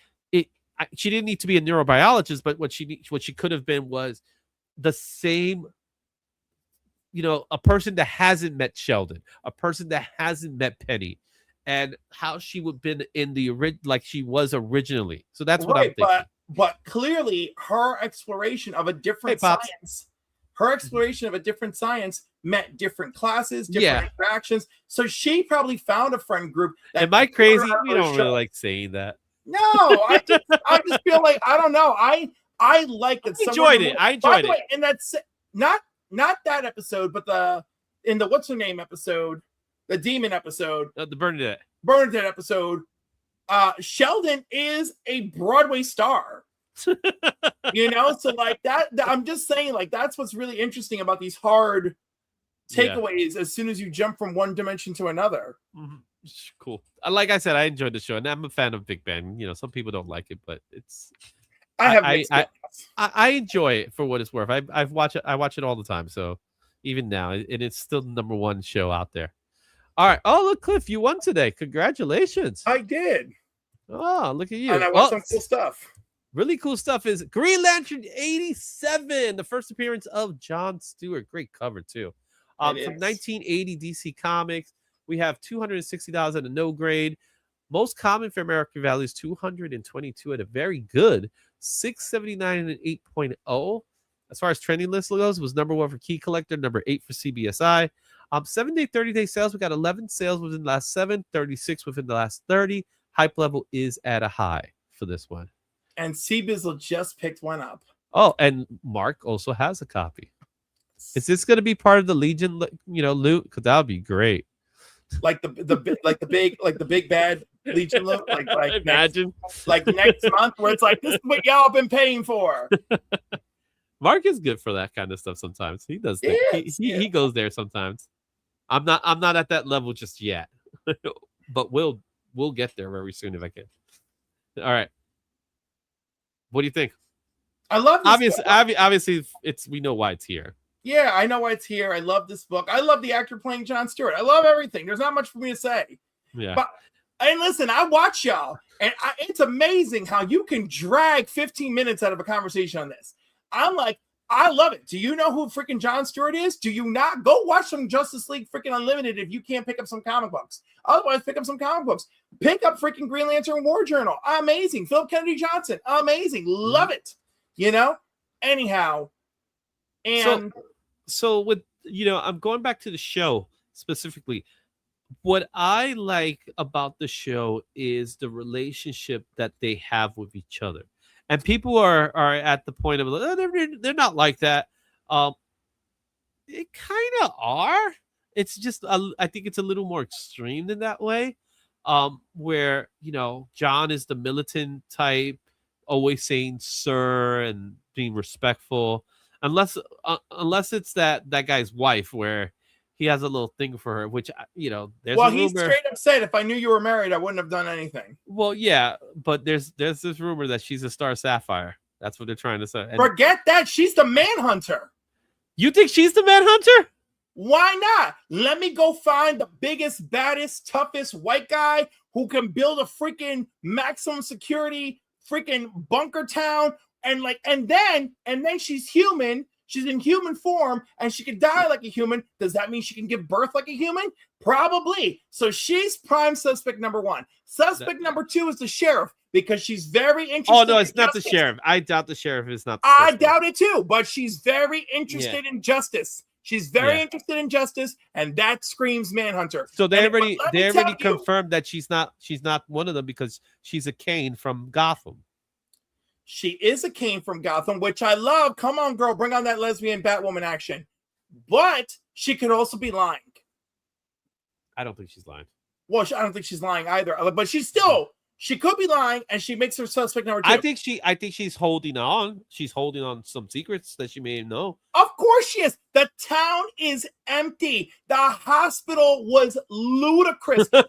B: she didn't need to be a neurobiologist, but what she could have been was the same, a person that hasn't met Sheldon, a person that hasn't met Penny, and how she would have been in the like she was originally. So that's what I'm thinking.
C: But clearly her exploration of a different science, met different classes, different interactions. So she probably found a friend group.
B: Am I crazy? We don't really like saying that.
C: No, I just feel like, I don't know. I like that.
B: I enjoyed it.
C: And that's not that episode, but in the what's her name episode, the demon episode,
B: the Bernadette
C: episode. Sheldon is a Broadway star. So like that I'm just saying, like, that's what's really interesting about these hard takeaways as soon as you jump from one dimension to another.
B: Mm-hmm. Cool. Like I said, I enjoyed the show, and I'm a fan of Big Bang. Some people don't like it, but it's I enjoy it for what it's worth. I watch it all the time, so even now, and it's still the number one show out there. All right. Oh, look, Cliff, you won today. Congratulations.
C: I did.
B: Oh, look at you.
C: And I watched some cool stuff.
B: Really cool stuff is Green Lantern 87, the first appearance of Jon Stewart. Great cover, too. From 1980 DC Comics. We have $260 at a no grade. Most common for American value is 222 at a very good 679 and an 8.0. As far as trending list goes, it was number 1 for Key Collector, number 8 for CBSI. 7-day, 30-day sales, we got 11 sales within the last 7, 36 within the last 30. Hype level is at a high for this one.
C: And CBizzle just picked one up.
B: Oh, and Mark also has a copy. Is this going to be part of the Legion, loot? Because that would be great.
C: Like the big bad Legion loot. Like
B: imagine
C: next month, where it's like, this is what y'all been paying for.
B: Mark is good for that kind of stuff sometimes. He does that. He goes there sometimes. I'm not at that level just yet. But we'll get there very soon if I can. All right. What do you think?
C: I love this
B: obviously we know why it's here.
C: Yeah, I know why it's here. I love this book. I love the actor playing Jon Stewart. I love everything. There's not much for me to say.
B: Yeah.
C: And listen, I watch y'all, and it's amazing how you can drag 15 minutes out of a conversation on this. I'm like, I love it. Do you know who freaking Jon Stewart is? Do you not? Go watch some Justice League freaking Unlimited if you can't pick up some comic books. Otherwise, pick up some comic books. Pick up freaking Green Lantern War Journal. Amazing. Philip Kennedy Johnson. Amazing. Love it. Anyhow. And
B: so with, I'm going back to the show specifically. What I like about the show is the relationship that they have with each other. And people are at the point of, they're not like that. It kind of are. It's just, I think it's a little more extreme than that way. Where, John is the militant type, always saying sir and being respectful. Unless it's that guy's wife, where he has a little thing for her, which, there's
C: he's straight up said, if I knew you were married, I wouldn't have done anything.
B: Well, yeah, but there's this rumor that she's a Star Sapphire. That's what they're trying to say. And
C: forget that. She's the Manhunter.
B: You think she's the Manhunter?
C: Why not? Let me go find the biggest, baddest, toughest white guy who can build a freaking maximum security freaking bunker town. And then she's human. She's in human form, and she can die like a human. Does that mean she can give birth like a human? Probably. So she's prime suspect number 1. Suspect number 2 is the sheriff, because she's very interested.
B: Oh no, it's not the sheriff. I doubt the sheriff is not.
C: I doubt it too, but she's very interested in justice. She's very interested in justice, and that screams Manhunter.
B: So they already confirmed that she's not one of them, because she's a Kane from Gotham.
C: She is a Kane from Gotham, which I love. Come on, girl, bring on that lesbian Batwoman action. But she could also be lying.
B: I don't think she's lying.
C: Well, I don't think she's lying either. But she's still She could be lying, and she makes her suspect number 2.
B: I think she's holding on. She's holding on some secrets that she may know.
C: Of course she is. The town is empty. The hospital was ludicrous. The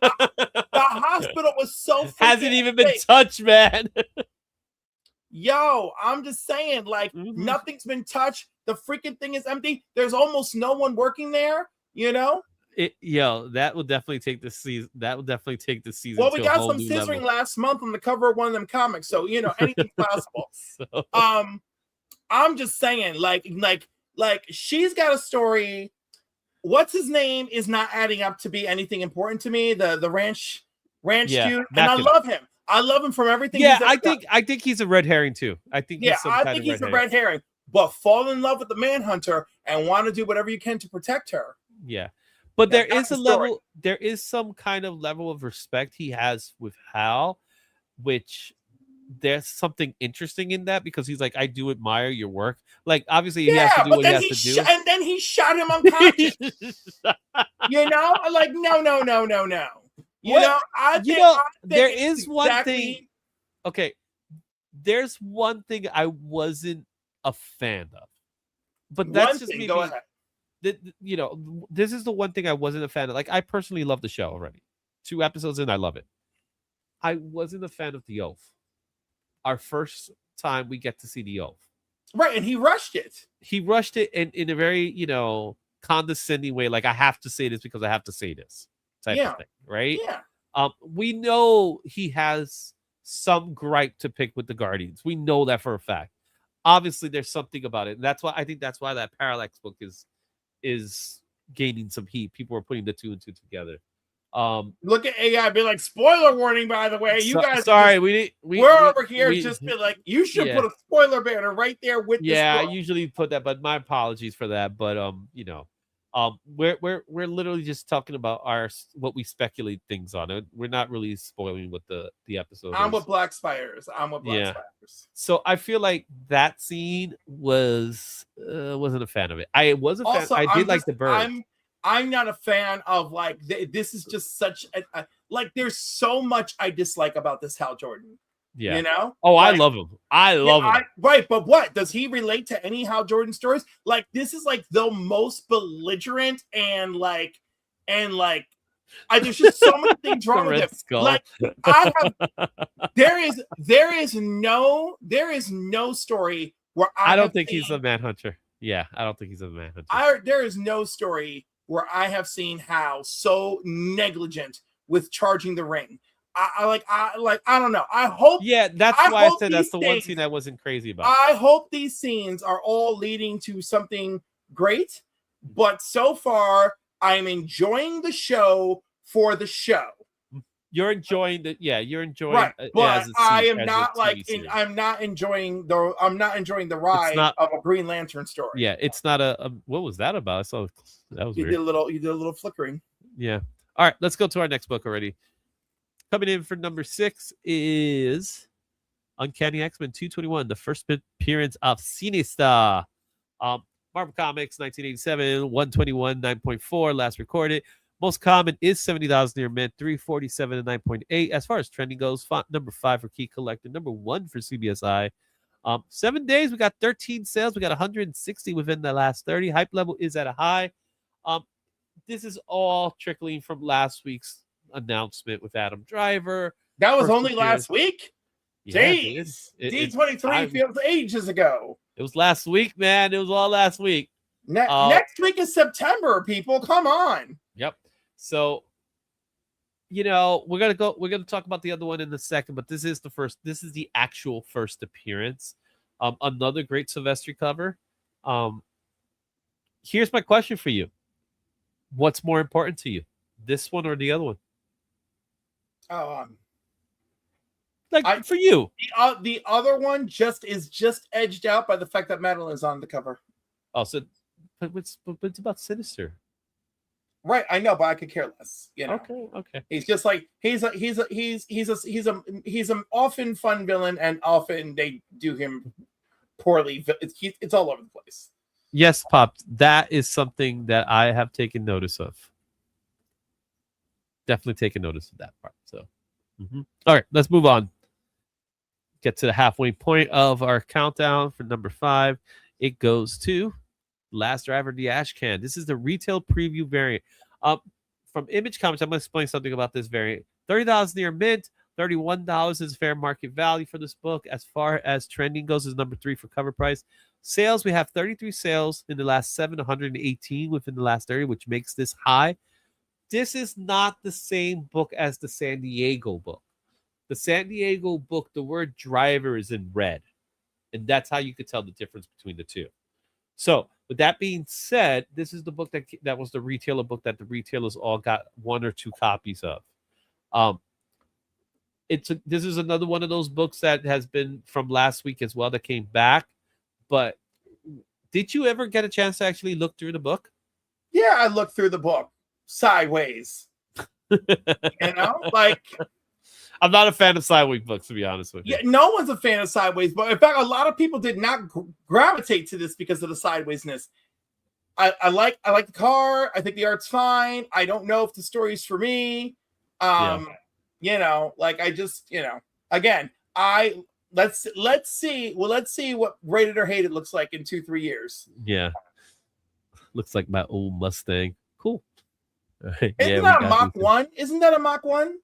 C: hospital was so
B: hasn't even been touched, man.
C: Yo, I'm just saying, like, nothing's been touched. The freaking thing is empty. There's almost no one working there, you know?
B: That will definitely take the season. That will definitely take the season.
C: Well, we got some scissoring last month on the cover of one of them comics, so you know anything's possible. I'm just saying, like she's got a story. What's his name is not adding up to be anything important to me. The ranch dude, and I love him. I love him from everything.
B: Yeah, I think he's a red herring too. I think he's a red herring.
C: But fall in love with the Manhunter and want to do whatever you can to protect her.
B: Yeah. But there is a level, there is some kind of level of respect he has with Hal, which there's something interesting in that because he's like, I do admire your work. Like, obviously, he has to do what he has to do.
C: And then he shot him unconscious. You know, like, no. You know, I think
B: there is one thing. Okay. There's one thing I wasn't a fan of, but that's just me.
C: Go ahead.
B: You know, this is the one thing I wasn't a fan of. Like, I personally love the show already. 2 episodes in, I love it. I wasn't a fan of the Oath. Our first time we get to see the Oath.
C: Right, and he rushed it.
B: He rushed it in a very, you know, condescending way. Like, I have to say this because I have to say this type of thing, right?
C: Yeah.
B: We know he has some gripe to pick with the Guardians. We know that for a fact. Obviously, there's something about it. And that's why I think that's why that Parallax book is gaining some heat. People are putting the 2 and 2 together.
C: Look at AI, be like, spoiler warning, by the way. You guys,
B: sorry,
C: we're over here just be like, you should put a spoiler banner right there with this book.
B: I usually put that, but my apologies for that. But you know, we're literally just talking about what we speculate things on it. We're not really spoiling what the episode
C: I'm with Black Spiders. Spiders.
B: So I feel like that scene wasn't a fan of it. I was a fan. I did like the bird.
C: I'm not a fan of, like, this is just such a like, there's so much I dislike about this Hal Jordan.
B: Yeah.
C: You know?
B: Oh,
C: like,
B: I love him. I love him.
C: Right, but what? Does he relate to any Hal Jordan stories? Like, this is like the most belligerent and there's just so many things wrong with him.
B: Skull.
C: Like, there is no story where
B: I don't think he's a manhunter. Yeah, I don't think he's a manhunter.
C: There is no story where I have seen Hal so negligent with charging the ring. I don't know. I hope.
B: Yeah, that's why I said that's the one scene I wasn't crazy about.
C: I hope these scenes are all leading to something great, but so far I'm enjoying the show for the show.
B: You're enjoying you're enjoying.
C: Right, but I am not I'm not enjoying the ride of a Green Lantern story.
B: Yeah, it's not what was that about? I saw that was
C: you
B: weird.
C: You did a little flickering.
B: Yeah. All right, let's go to our next book already. Coming in for number 6 is Uncanny X-Men 221, the first appearance of Sinister. Marvel Comics 1987, 121, 9.4, last recorded. Most common is 70,000 near mint, 347 and 9.8. As far as trending goes, number 5 for Key Collector, number 1 for CBSI. 7 days, we got 13 sales. We got 160 within the last 30. Hype level is at a high. This is all trickling from last week's announcement with Adam Driver.
C: That was only last week?
B: Yeah,
C: Jeez. D23 feels ages ago.
B: It was last week, man. It was all last week.
C: Next week is September, people. Come on.
B: Yep. So, you know, we're gonna talk about the other one in a second, but this is the actual first appearance. Another great Silvestri cover. Here's my question for you. What's more important to you? This one or the other one? For you.
C: The other one is just edged out by the fact that Madeline's on the cover.
B: Oh, so but it's about Sinister.
C: Right, I know, but I could care less. You know.
B: Okay.
C: He's just like he's an often fun villain, and often they do him poorly. It's all over the place.
B: Yes, Pop. That is something that I have taken notice of. Definitely taken notice of that part. So All right, let's move on. Get to the halfway point of our countdown for number 5. It goes to Last Driver, the Ashcan. This is the retail preview variant. From Image Comics, I'm going to explain something about this variant. $30 near mint, $31 is fair market value for this book. As far as trending goes, is number 3 for cover price. Sales, we have 33 sales in the last 7, 118 within the last 30, which makes this high. This is not the same book as the San Diego book. The San Diego book, the word driver is in red. And that's how you could tell the difference between the two. So, with that being said, this is the book that was the retailer book that the retailers all got 1 or 2 copies of. This is another one of those books that has been from last week as well that came back. But did you ever get a chance to actually look through the book?
C: Yeah, I looked through the book sideways. Like,
B: I'm not a fan of sideways books, to be honest with you.
C: Yeah, no one's a fan of sideways, but in fact, a lot of people did not gravitate to this because of the sidewaysness. I like the car. I think the art's fine. I don't know if the story's for me. Like I just, again, let's see what rated or hated looks like in 2-3 years.
B: Yeah, looks like my old Mustang. Cool.
C: Isn't that a Mach 1? Isn't that a Mach 1?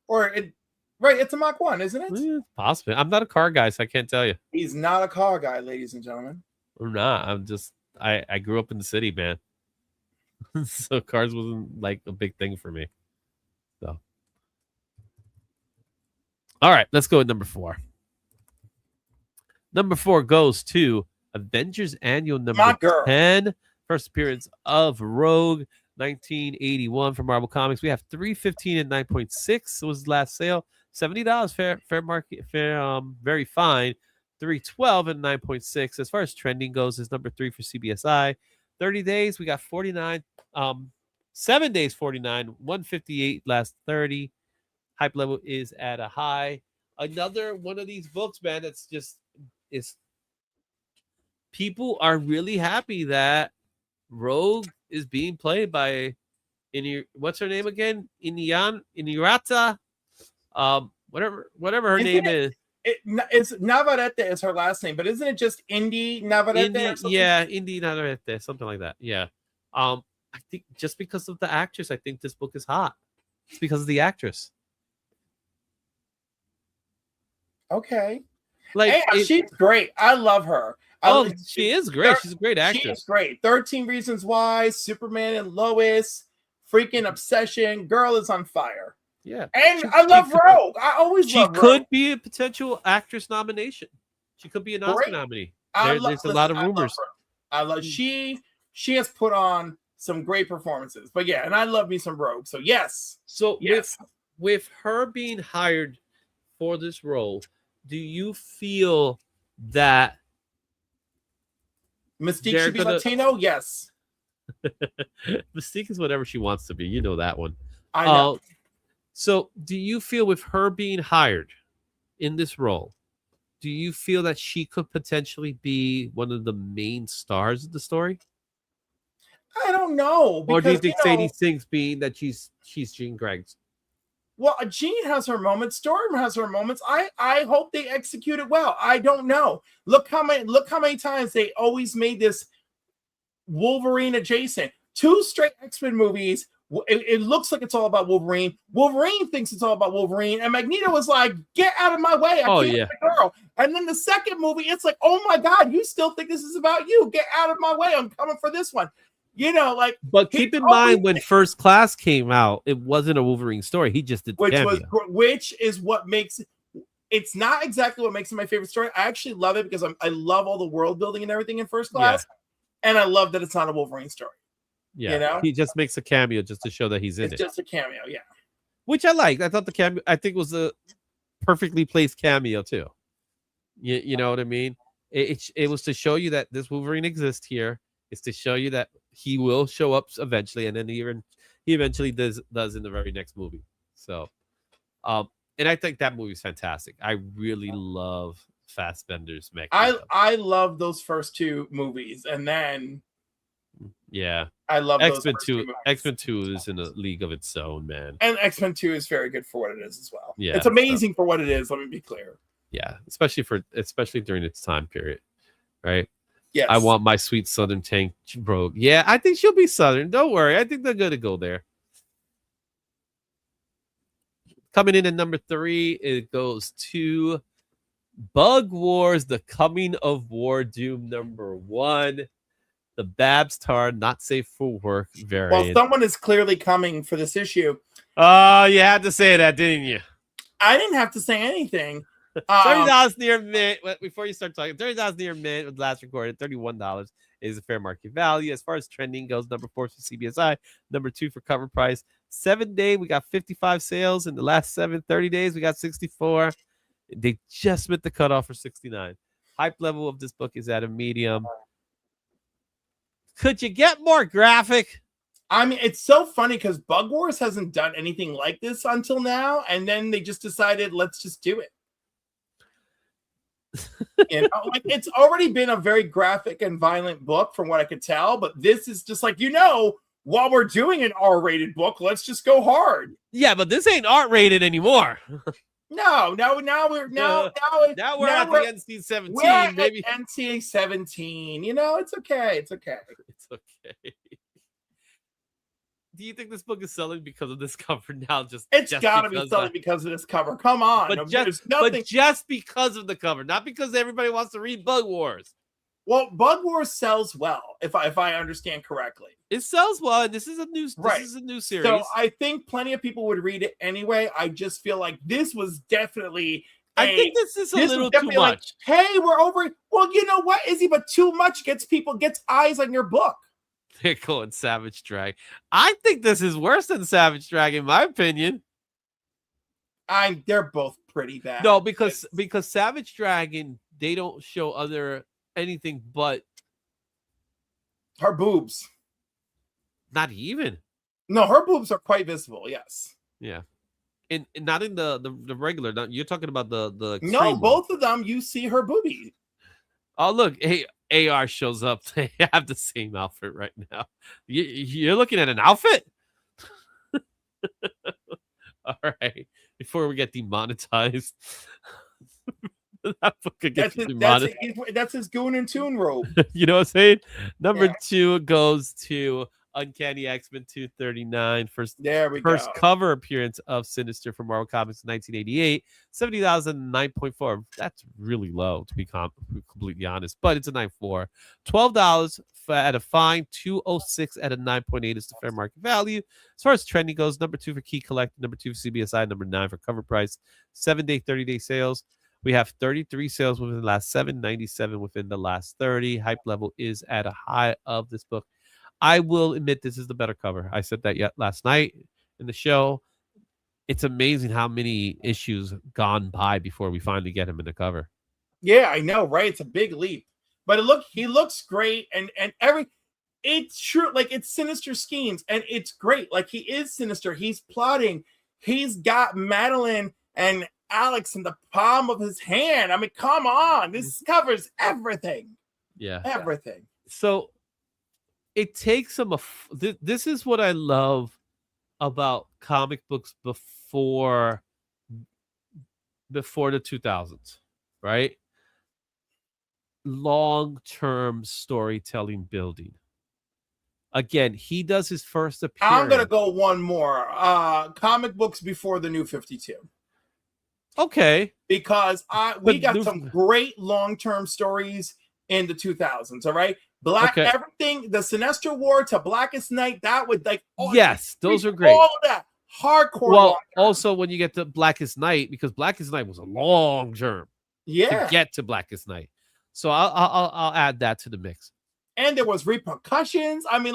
C: Right, it's a Mach 1, isn't it?
B: Possibly. I'm not a car guy, so I can't tell you.
C: He's not a car guy, ladies and gentlemen.
B: I'm not. I'm just I grew up in the city, man. So cars wasn't like a big thing for me. So all right, let's go with number 4. Number 4 goes to Avengers Annual number 10. First appearance of Rogue, 1981 from Marvel Comics. We have 315 and 9.6 was the last sale. $70 fair market, very fine. 312 and 9.6. As far as trending goes, is number 3 for CBSI. 30 days, we got 49. 7 days, 49. 158 last 30. Hype level is at a high. Another one of these books, man, that's just is people are really happy that Rogue is being played by what's her name again? Inirata. Whatever her name is.
C: It's Navarrete is her last name, but isn't it just Indy Navarrete?
B: Yeah, Indy Navarrete, something like that. Yeah. I think just because of the actress, I think this book is hot. It's because of the actress.
C: Okay. Like she's great. I love her.
B: She is great. She's a great actress.
C: She's great. 13 Reasons Why, Superman and Lois, freaking Obsession. Girl is on fire.
B: Yeah.
C: And I love Rogue. I always love Rogue.
B: She could be a potential actress nomination. She could be an Oscar nominee. There's a lot of rumors.
C: I love she has put on some great performances. But yeah, and I love me some Rogue. So yes.
B: So yes. With her being hired for this role, do you feel that
C: Mystique should be Latino? Yes.
B: Mystique is whatever she wants to be. You know that one.
C: I know.
B: So do you feel with her being hired in this role, do you feel that she could potentially be one of the main stars of the story?
C: I don't know.
B: Or do you think Sadie Singh's being that she's Jean Gregg's?
C: Well, Jean has her moments. Storm has her moments. I hope they execute it well. I don't know. Look how many times they always made this Wolverine adjacent. 2 straight X-Men movies. It looks like it's all about Wolverine. Wolverine thinks it's all about Wolverine, and Magneto was like, "Get out of my way! I can't be a girl." And then the second movie, it's like, "Oh my God, you still think this is about you? Get out of my way! I'm coming for this one."
B: But keep in mind when First Class came out, it wasn't a Wolverine story. He just did
C: which is what makes it's not exactly what makes it my favorite story. I actually love it because I love all the world building and everything in First Class, and I love that it's not a Wolverine story.
B: Yeah, he just makes a cameo just to show that he's in it.
C: It's just a cameo, yeah.
B: Which I like. I thought the cameo, I think, was a perfectly placed cameo too. You know what I mean? It was to show you that this Wolverine exists here. It's to show you that he will show up eventually, and then he eventually does in the very next movie. So, and I think that movie is fantastic. I really love Fassbender's mech.
C: I love those first 2 movies, and then I love
B: X-Men 2. X-Men 2 is in a league of its own, man.
C: And X-Men 2 is very good for what it is as well.
B: Yeah,
C: it's amazing for what it is. Let me be clear.
B: Yeah, especially during its time period, right?
C: Yes.
B: I want my sweet Southern tank rogue. Yeah, I think she'll be Southern. Don't worry. I think they're going to go there. Coming in at number 3, it goes to Bug Wars, The Coming of War Doom number 1. The Babs Tar Not Safe for Work variant.
C: Well, someone is clearly coming for this issue.
B: Oh, you had to say that, didn't you?
C: I didn't have to say anything.
B: $30 near mint. Before you start talking, $30 near mint was last recorded. $31 is the fair market value. As far as trending goes, number 4 for CBSI, number 2 for cover price. 7-day, we got 55 sales. In the last 30 days, we got 64. They just met the cutoff for 69. Hype level of this book is at a medium. Could you get more graphic?
C: I mean, it's so funny because Bug Wars hasn't done anything like this until now, and then they just decided, let's just do it. Like, it's already been a very graphic and violent book from what I could tell, but this is just like, while we're doing an R-rated book, let's just go hard.
B: Yeah, but this ain't R-rated anymore.
C: Now we're at
B: the NC-17.
C: We're
B: Maybe
C: at NC-17. It's okay. It's okay.
B: It's okay. Do you think this book is selling because of this cover now?
C: It's got to be selling because of this cover. Come on.
B: But just because of the cover, not because everybody wants to read Bug Wars.
C: Well, Bug Wars sells well, if I understand correctly.
B: It sells well, and this is a new series.
C: So I think plenty of people would read it anyway. I just feel like this was definitely.
B: I think this is a little too much.
C: Like, hey, we're over. Well, you know what, Izzy? But too much gets eyes on your book.
B: They're going Savage Drag. I think this is worse than Savage Drag, in my opinion.
C: They're both pretty bad.
B: No, because Savage Dragon, they don't show anything but
C: her boobs.
B: Not even.
C: No, her boobs are quite visible. Yes.
B: Yeah. And not in the regular. You're talking about the
C: no, both of them. You see her boobie.
B: Oh, look. Hey, AR shows up. They have the same outfit right now. You're looking at an outfit? All right. Before we get demonetized.
C: That's his Goon and Toon robe.
B: You know what I'm saying? Number 2 goes to Uncanny X-Men 239. First cover appearance of Sinister from Marvel Comics in 1988. 70,000, 9.4. That's really low, to be completely honest, but it's a 9.4. $12 at a fine. 206 at a 9.8 is the fair market value. As far as trending goes, number 2 for Key Collector, number 2 for CBSI, number 9 for cover price. 7-day, 30-day sales. We have 33 sales within the last 7, 97 within the last 30. Hype level is at a high of this book. I will admit this is the better cover. I said that last night in the show. It's amazing how many issues gone by before we finally get him in the cover.
C: Yeah, I know, right? It's a big leap. But he looks great, and it's true, like it's sinister schemes, and it's great. Like he is sinister. He's plotting. He's got Madeline and Alex in the palm of his hand. I mean, come on. This covers everything.
B: Yeah.
C: Everything.
B: So it takes him this is what I love about comic books before the 2000s, right? Long-term storytelling building. Again, he does his first appearance.
C: I'm going to go one more. Comic books before the New 52.
B: Okay.
C: Because we got some great long-term stories in the 2000s, all right? Everything, the Sinestro War to Blackest Night, that would
B: those are great.
C: All of that. Hardcore.
B: Well, also when you get to Blackest Night, because Blackest Night was a long term.
C: Yeah.
B: To get to Blackest Night. So I'll add that to the mix.
C: And there was repercussions. I mean,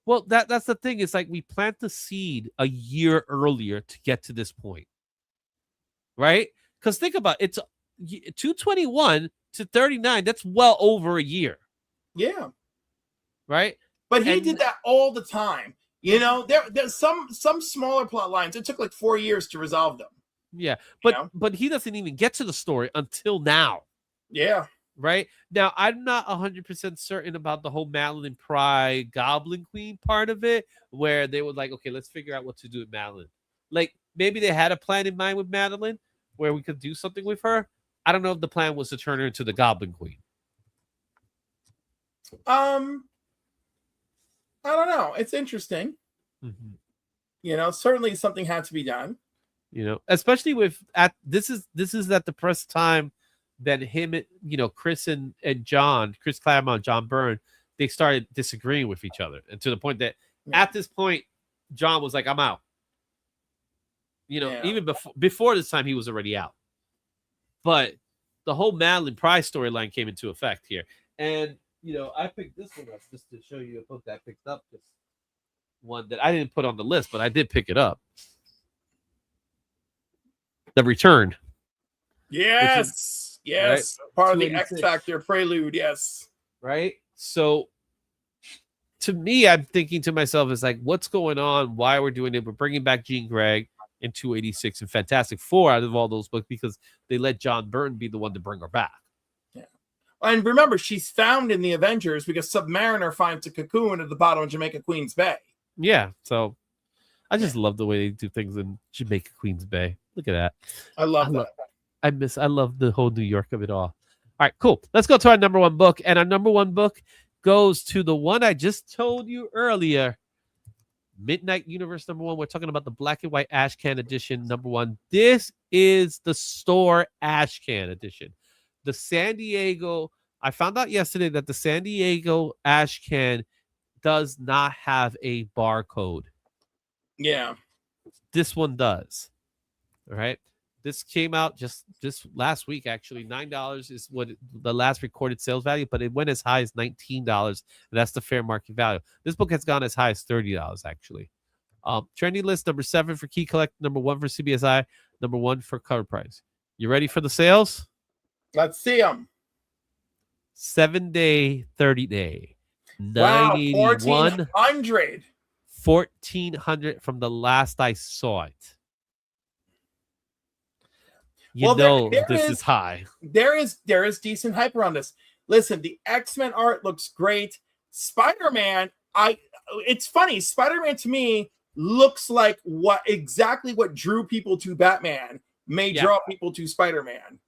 B: Well, that's the thing. It's like we plant the seed a year earlier to get to this point. Right? Because think about it, it's 221 to 39. That's well over a year.
C: Yeah.
B: Right?
C: But he did that all the time. There's some smaller plot lines. It took like 4 years to resolve them.
B: Yeah. But he doesn't even get to the story until now.
C: Yeah.
B: Right? Now, I'm not 100% certain about the whole Madeline Pry Goblin Queen part of it, where they were like, okay, let's figure out what to do with Madeline. Like, maybe they had a plan in mind with Madeline where we could do something with her. I don't know if the plan was to turn her into the Goblin Queen.
C: I don't know. It's interesting.
B: Mm-hmm.
C: You know, certainly something had to be done.
B: You know, especially with this is at the first time that him, you know, Chris Claremont, John Byrne, they started disagreeing with each other, and to the point that at this point, John was like, "I'm out." You know, even before this time, he was already out. But the whole Madeline Price storyline came into effect here, and you know, I picked this one up just to show you a book that I picked up. This one that I didn't put on the list, but I did pick it up. The Return.
C: Yes. Yes. Right? Part of the X Factor prelude. Yes.
B: Right. So to me, I'm thinking to myself, is like, what's going on? Why we're doing it? We're bringing back Jean Grey in 286 and Fantastic Four out of all those books because they let John Byrne be the one to bring her back.
C: Yeah. And remember, she's found in the Avengers because Submariner finds a cocoon at the bottom of Jamaica Queen's Bay.
B: Yeah. So I just love the way they do things in Jamaica Queen's Bay. Look at that.
C: I love that.
B: I love the whole New York of it all. All right, cool. Let's go to our number one book. And our number one book goes to the one I just told you earlier. Midnight Universe number one. We're talking about the black and white Ashcan edition number one. This is the store Ashcan edition. The San Diego. I found out yesterday that the San Diego Ashcan does not have a barcode.
C: Yeah.
B: This one does. All right. This came out just last week, actually. $9 is what the last recorded sales value, but it went as high as $19. And that's the fair market value. This book has gone as high as $30, actually. Trendy list, number 7 for Key Collect, number 1 for CBSI, number 1 for cover price. You ready for the sales?
C: Let's see them.
B: 7-day, 30-day.
C: Wow,
B: 1,400.
C: 1,400
B: from the last I saw it. This is high.
C: There is decent hype around this. Listen, the X-Men art looks great. Spider-Man, it's funny. Spider-Man to me looks like exactly what drew people to Batman may draw people to Spider-Man.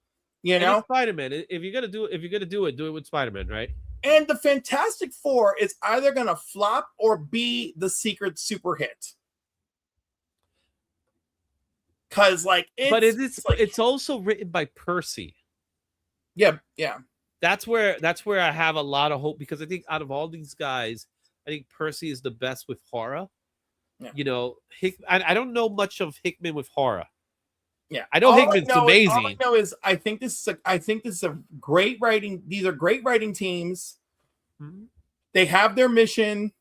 C: You know,
B: Spider-Man. If you're gonna do it, do it with Spider-Man, right?
C: And the Fantastic Four is either gonna flop or be the secret super hit. Because
B: it's also written by Percy.
C: Yeah.
B: That's where I have a lot of hope, because I think out of all these guys, I think Percy is the best with horror. Yeah. You know, I don't know much of Hickman with horror.
C: Yeah,
B: I know Hickman's amazing.
C: All I know is I think this is a great writing. These are great writing teams. Mm-hmm. They have their mission.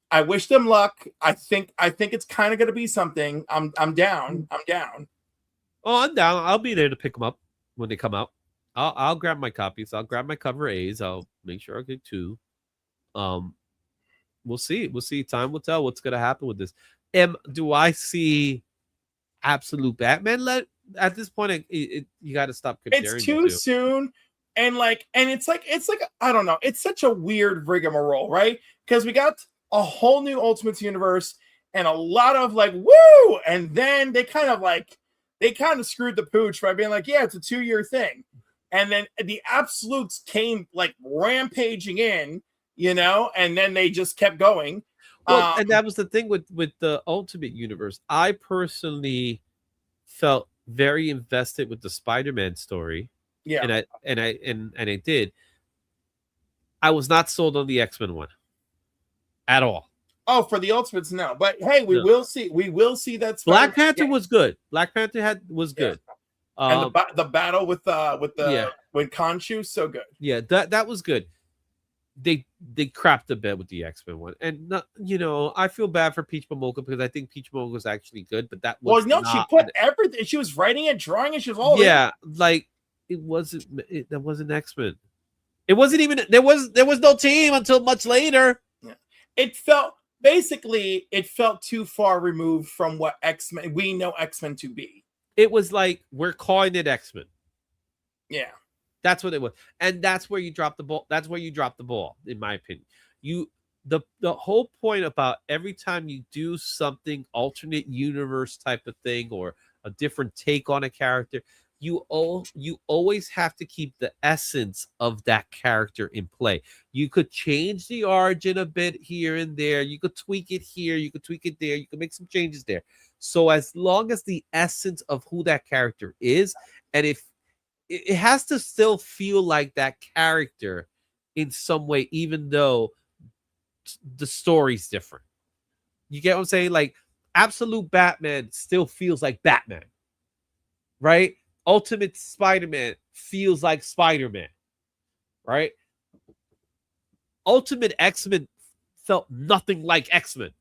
C: I wish them luck. I think it's kind of going to be something. I'm down. I'm down.
B: Oh, I'm down. I'll be there to pick them up when they come out. I'll grab my copies. I'll grab my cover A's. I'll make sure I get 2. We'll see. Time will tell what's going to happen with this. Do I see absolute Batman at this point? You got to stop comparing.
C: It's too soon. And it's like I don't know. It's such a weird rigmarole, right? Because we got a whole new Ultimates universe and a lot of woo, and then they kind of screwed the pooch by being like, yeah, it's a 2-year thing, and then the absolutes came rampaging in, you know, and then they just kept going.
B: Well, and that was the thing with the Ultimate Universe. I personally felt very invested with the Spider-Man story. Yeah, and I did. I was not sold on the X-Men one at all.
C: Oh, for the Ultimates, no. But hey, we will see. We will see that.
B: Black Panther was good. Black Panther was good.
C: And the battle with Khonshu, so good.
B: Yeah, that was good. They crapped a bit with the X-Men one, and I feel bad for Peach Momoko because I think Peach Momoko was actually good, but that was
C: she put everything. She was writing it, drawing it. She was all
B: it wasn't. That wasn't X-Men. It wasn't even. There was no team until much later.
C: Yeah. It felt too far removed from what X-Men we know X-Men to be.
B: It was like we're calling it X-Men.
C: Yeah. That's
B: what it was. And that's where you drop the ball. That's where you drop the ball, in my opinion. the whole point about every time you do something alternate universe type of thing or a different take on a character, you always have to keep the essence of that character in play. You could change the origin a bit here and there. You could tweak it here. You could tweak it there. You could make some changes there. So as long as the essence of who that character is, and if it has to still feel like that character in some way, even though the story's different. You get what I'm saying? Like Absolute Batman still feels like Batman, right? Ultimate Spider-Man feels like Spider-Man, right? Ultimate X-Men felt nothing like X-Men.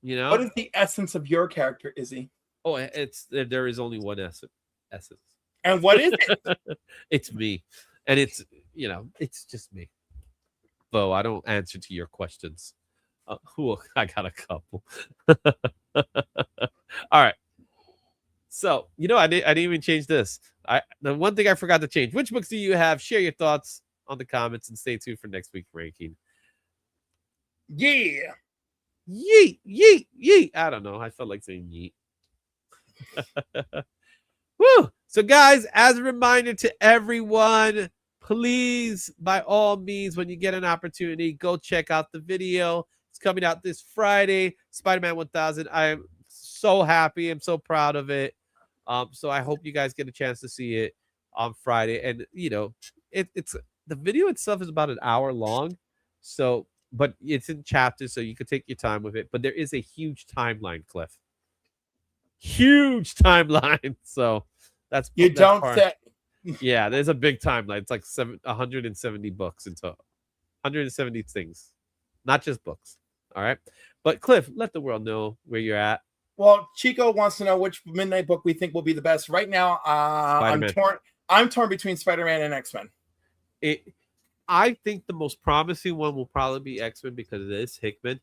B: You know?
C: What is the essence of your character, Izzy?
B: Oh, there is only one essence.
C: And what is it?
B: It's me. And it's, it's just me. Bo, I don't answer to your questions. I got a couple. All right. So, I didn't even change this. The one thing I forgot to change. Which books do you have? Share your thoughts on the comments and stay tuned for next week's ranking.
C: Yeah.
B: Yeet, yeet, yeet. I don't know. I felt like saying yeet. Woo! So, guys, as a reminder to everyone, please, by all means, when you get an opportunity, go check out the video. It's coming out this Friday, Spider-Man 1000. I am so happy. I'm so proud of it. So I hope you guys get a chance to see it on Friday. And, it's the video itself is about an hour long. So, but it's in chapters, so you could take your time with it. But there is a huge timeline, Cliff. Huge timeline. So that's
C: don't say.
B: Yeah, there's a big timeline. It's like 170 books into 170 things, not just books. All right, but Cliff, let the world know where you're at.
C: Well, Chico wants to know which Midnight book we think will be the best. Right now, I'm torn between Spider-Man and X-Men.
B: I think the most promising one will probably be X-Men because it is Hickman.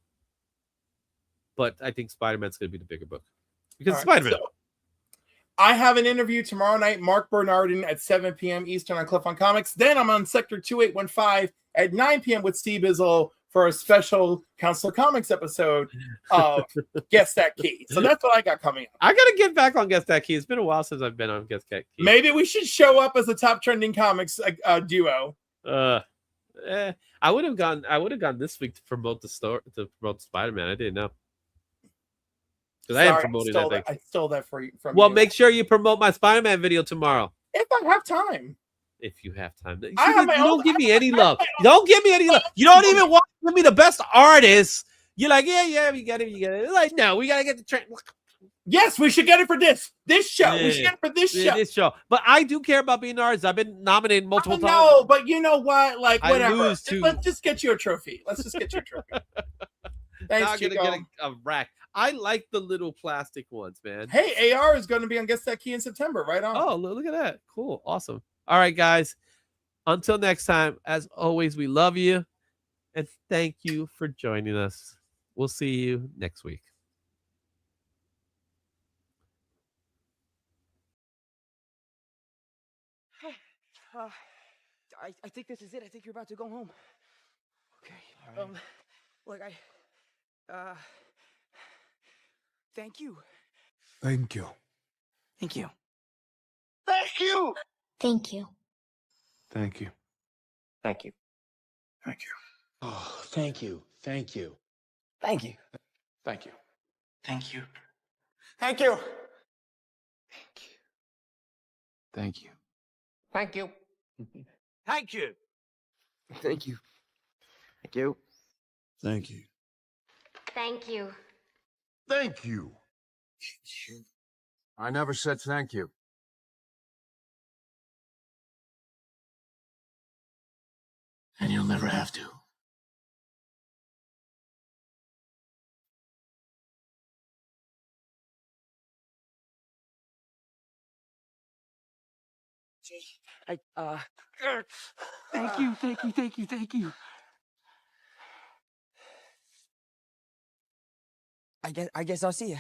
B: But I think Spider-Man's going to be the bigger book because Spider-Man.
C: So I have an interview tomorrow night, Mark Bernardin at 7 p.m. Eastern on Cliff on Comics. Then I'm on Sector 2815 at 9 p.m. with Steve Bizzle for a special Council of Comics episode of Guess That Key. So that's what I got coming up.
B: I got to get back on Guess That Key. It's been a while since I've been on Guess That Key.
C: Maybe we should show up as a top trending comics duo.
B: I would have gone this week to promote the Spider-Man. I didn't know. Because I am promoting that thing.
C: I stole that from you.
B: Make sure you promote my Spider-Man video tomorrow.
C: If I have time.
B: If you have time. You
C: don't
B: give me any love. You don't give me any love. You don't even want to give me the best artist. You're like, yeah, we get it. It's like, no, we got to get the trend.
C: Yes, we should get it for this show. Yeah, we should get it for this show.
B: But I do care about being an artist. I've been nominated multiple times.
C: No, but you know what? Like, whatever. Let's just get you a trophy. Thanks, Chico.
B: Gonna get a rack. I like the little plastic ones, man.
C: Hey, AR is going to be on Guess That Key in September. Right on.
B: Oh, look at that. Cool. Awesome. All right, guys. Until next time, as always, we love you. And thank you for joining us. We'll see you next week.
D: I think this is it. I think you're about to go home. Okay. All right. Thank you.
E: Thank you.
D: Thank you.
A: Thank you!
F: Thank you.
E: Thank you.
D: Thank you.
E: Thank you.
G: Oh, thank you. Thank you.
D: Thank you.
E: Thank you.
D: Thank you.
G: Thank you.
E: Thank you.
D: Thank you.
A: Thank you!
D: Thank you. Thank you.
E: Thank you.
F: Thank you.
E: Thank you. I never said thank you.
G: And you'll never have to.
D: Thank you. Thank you. I guess I'll see you.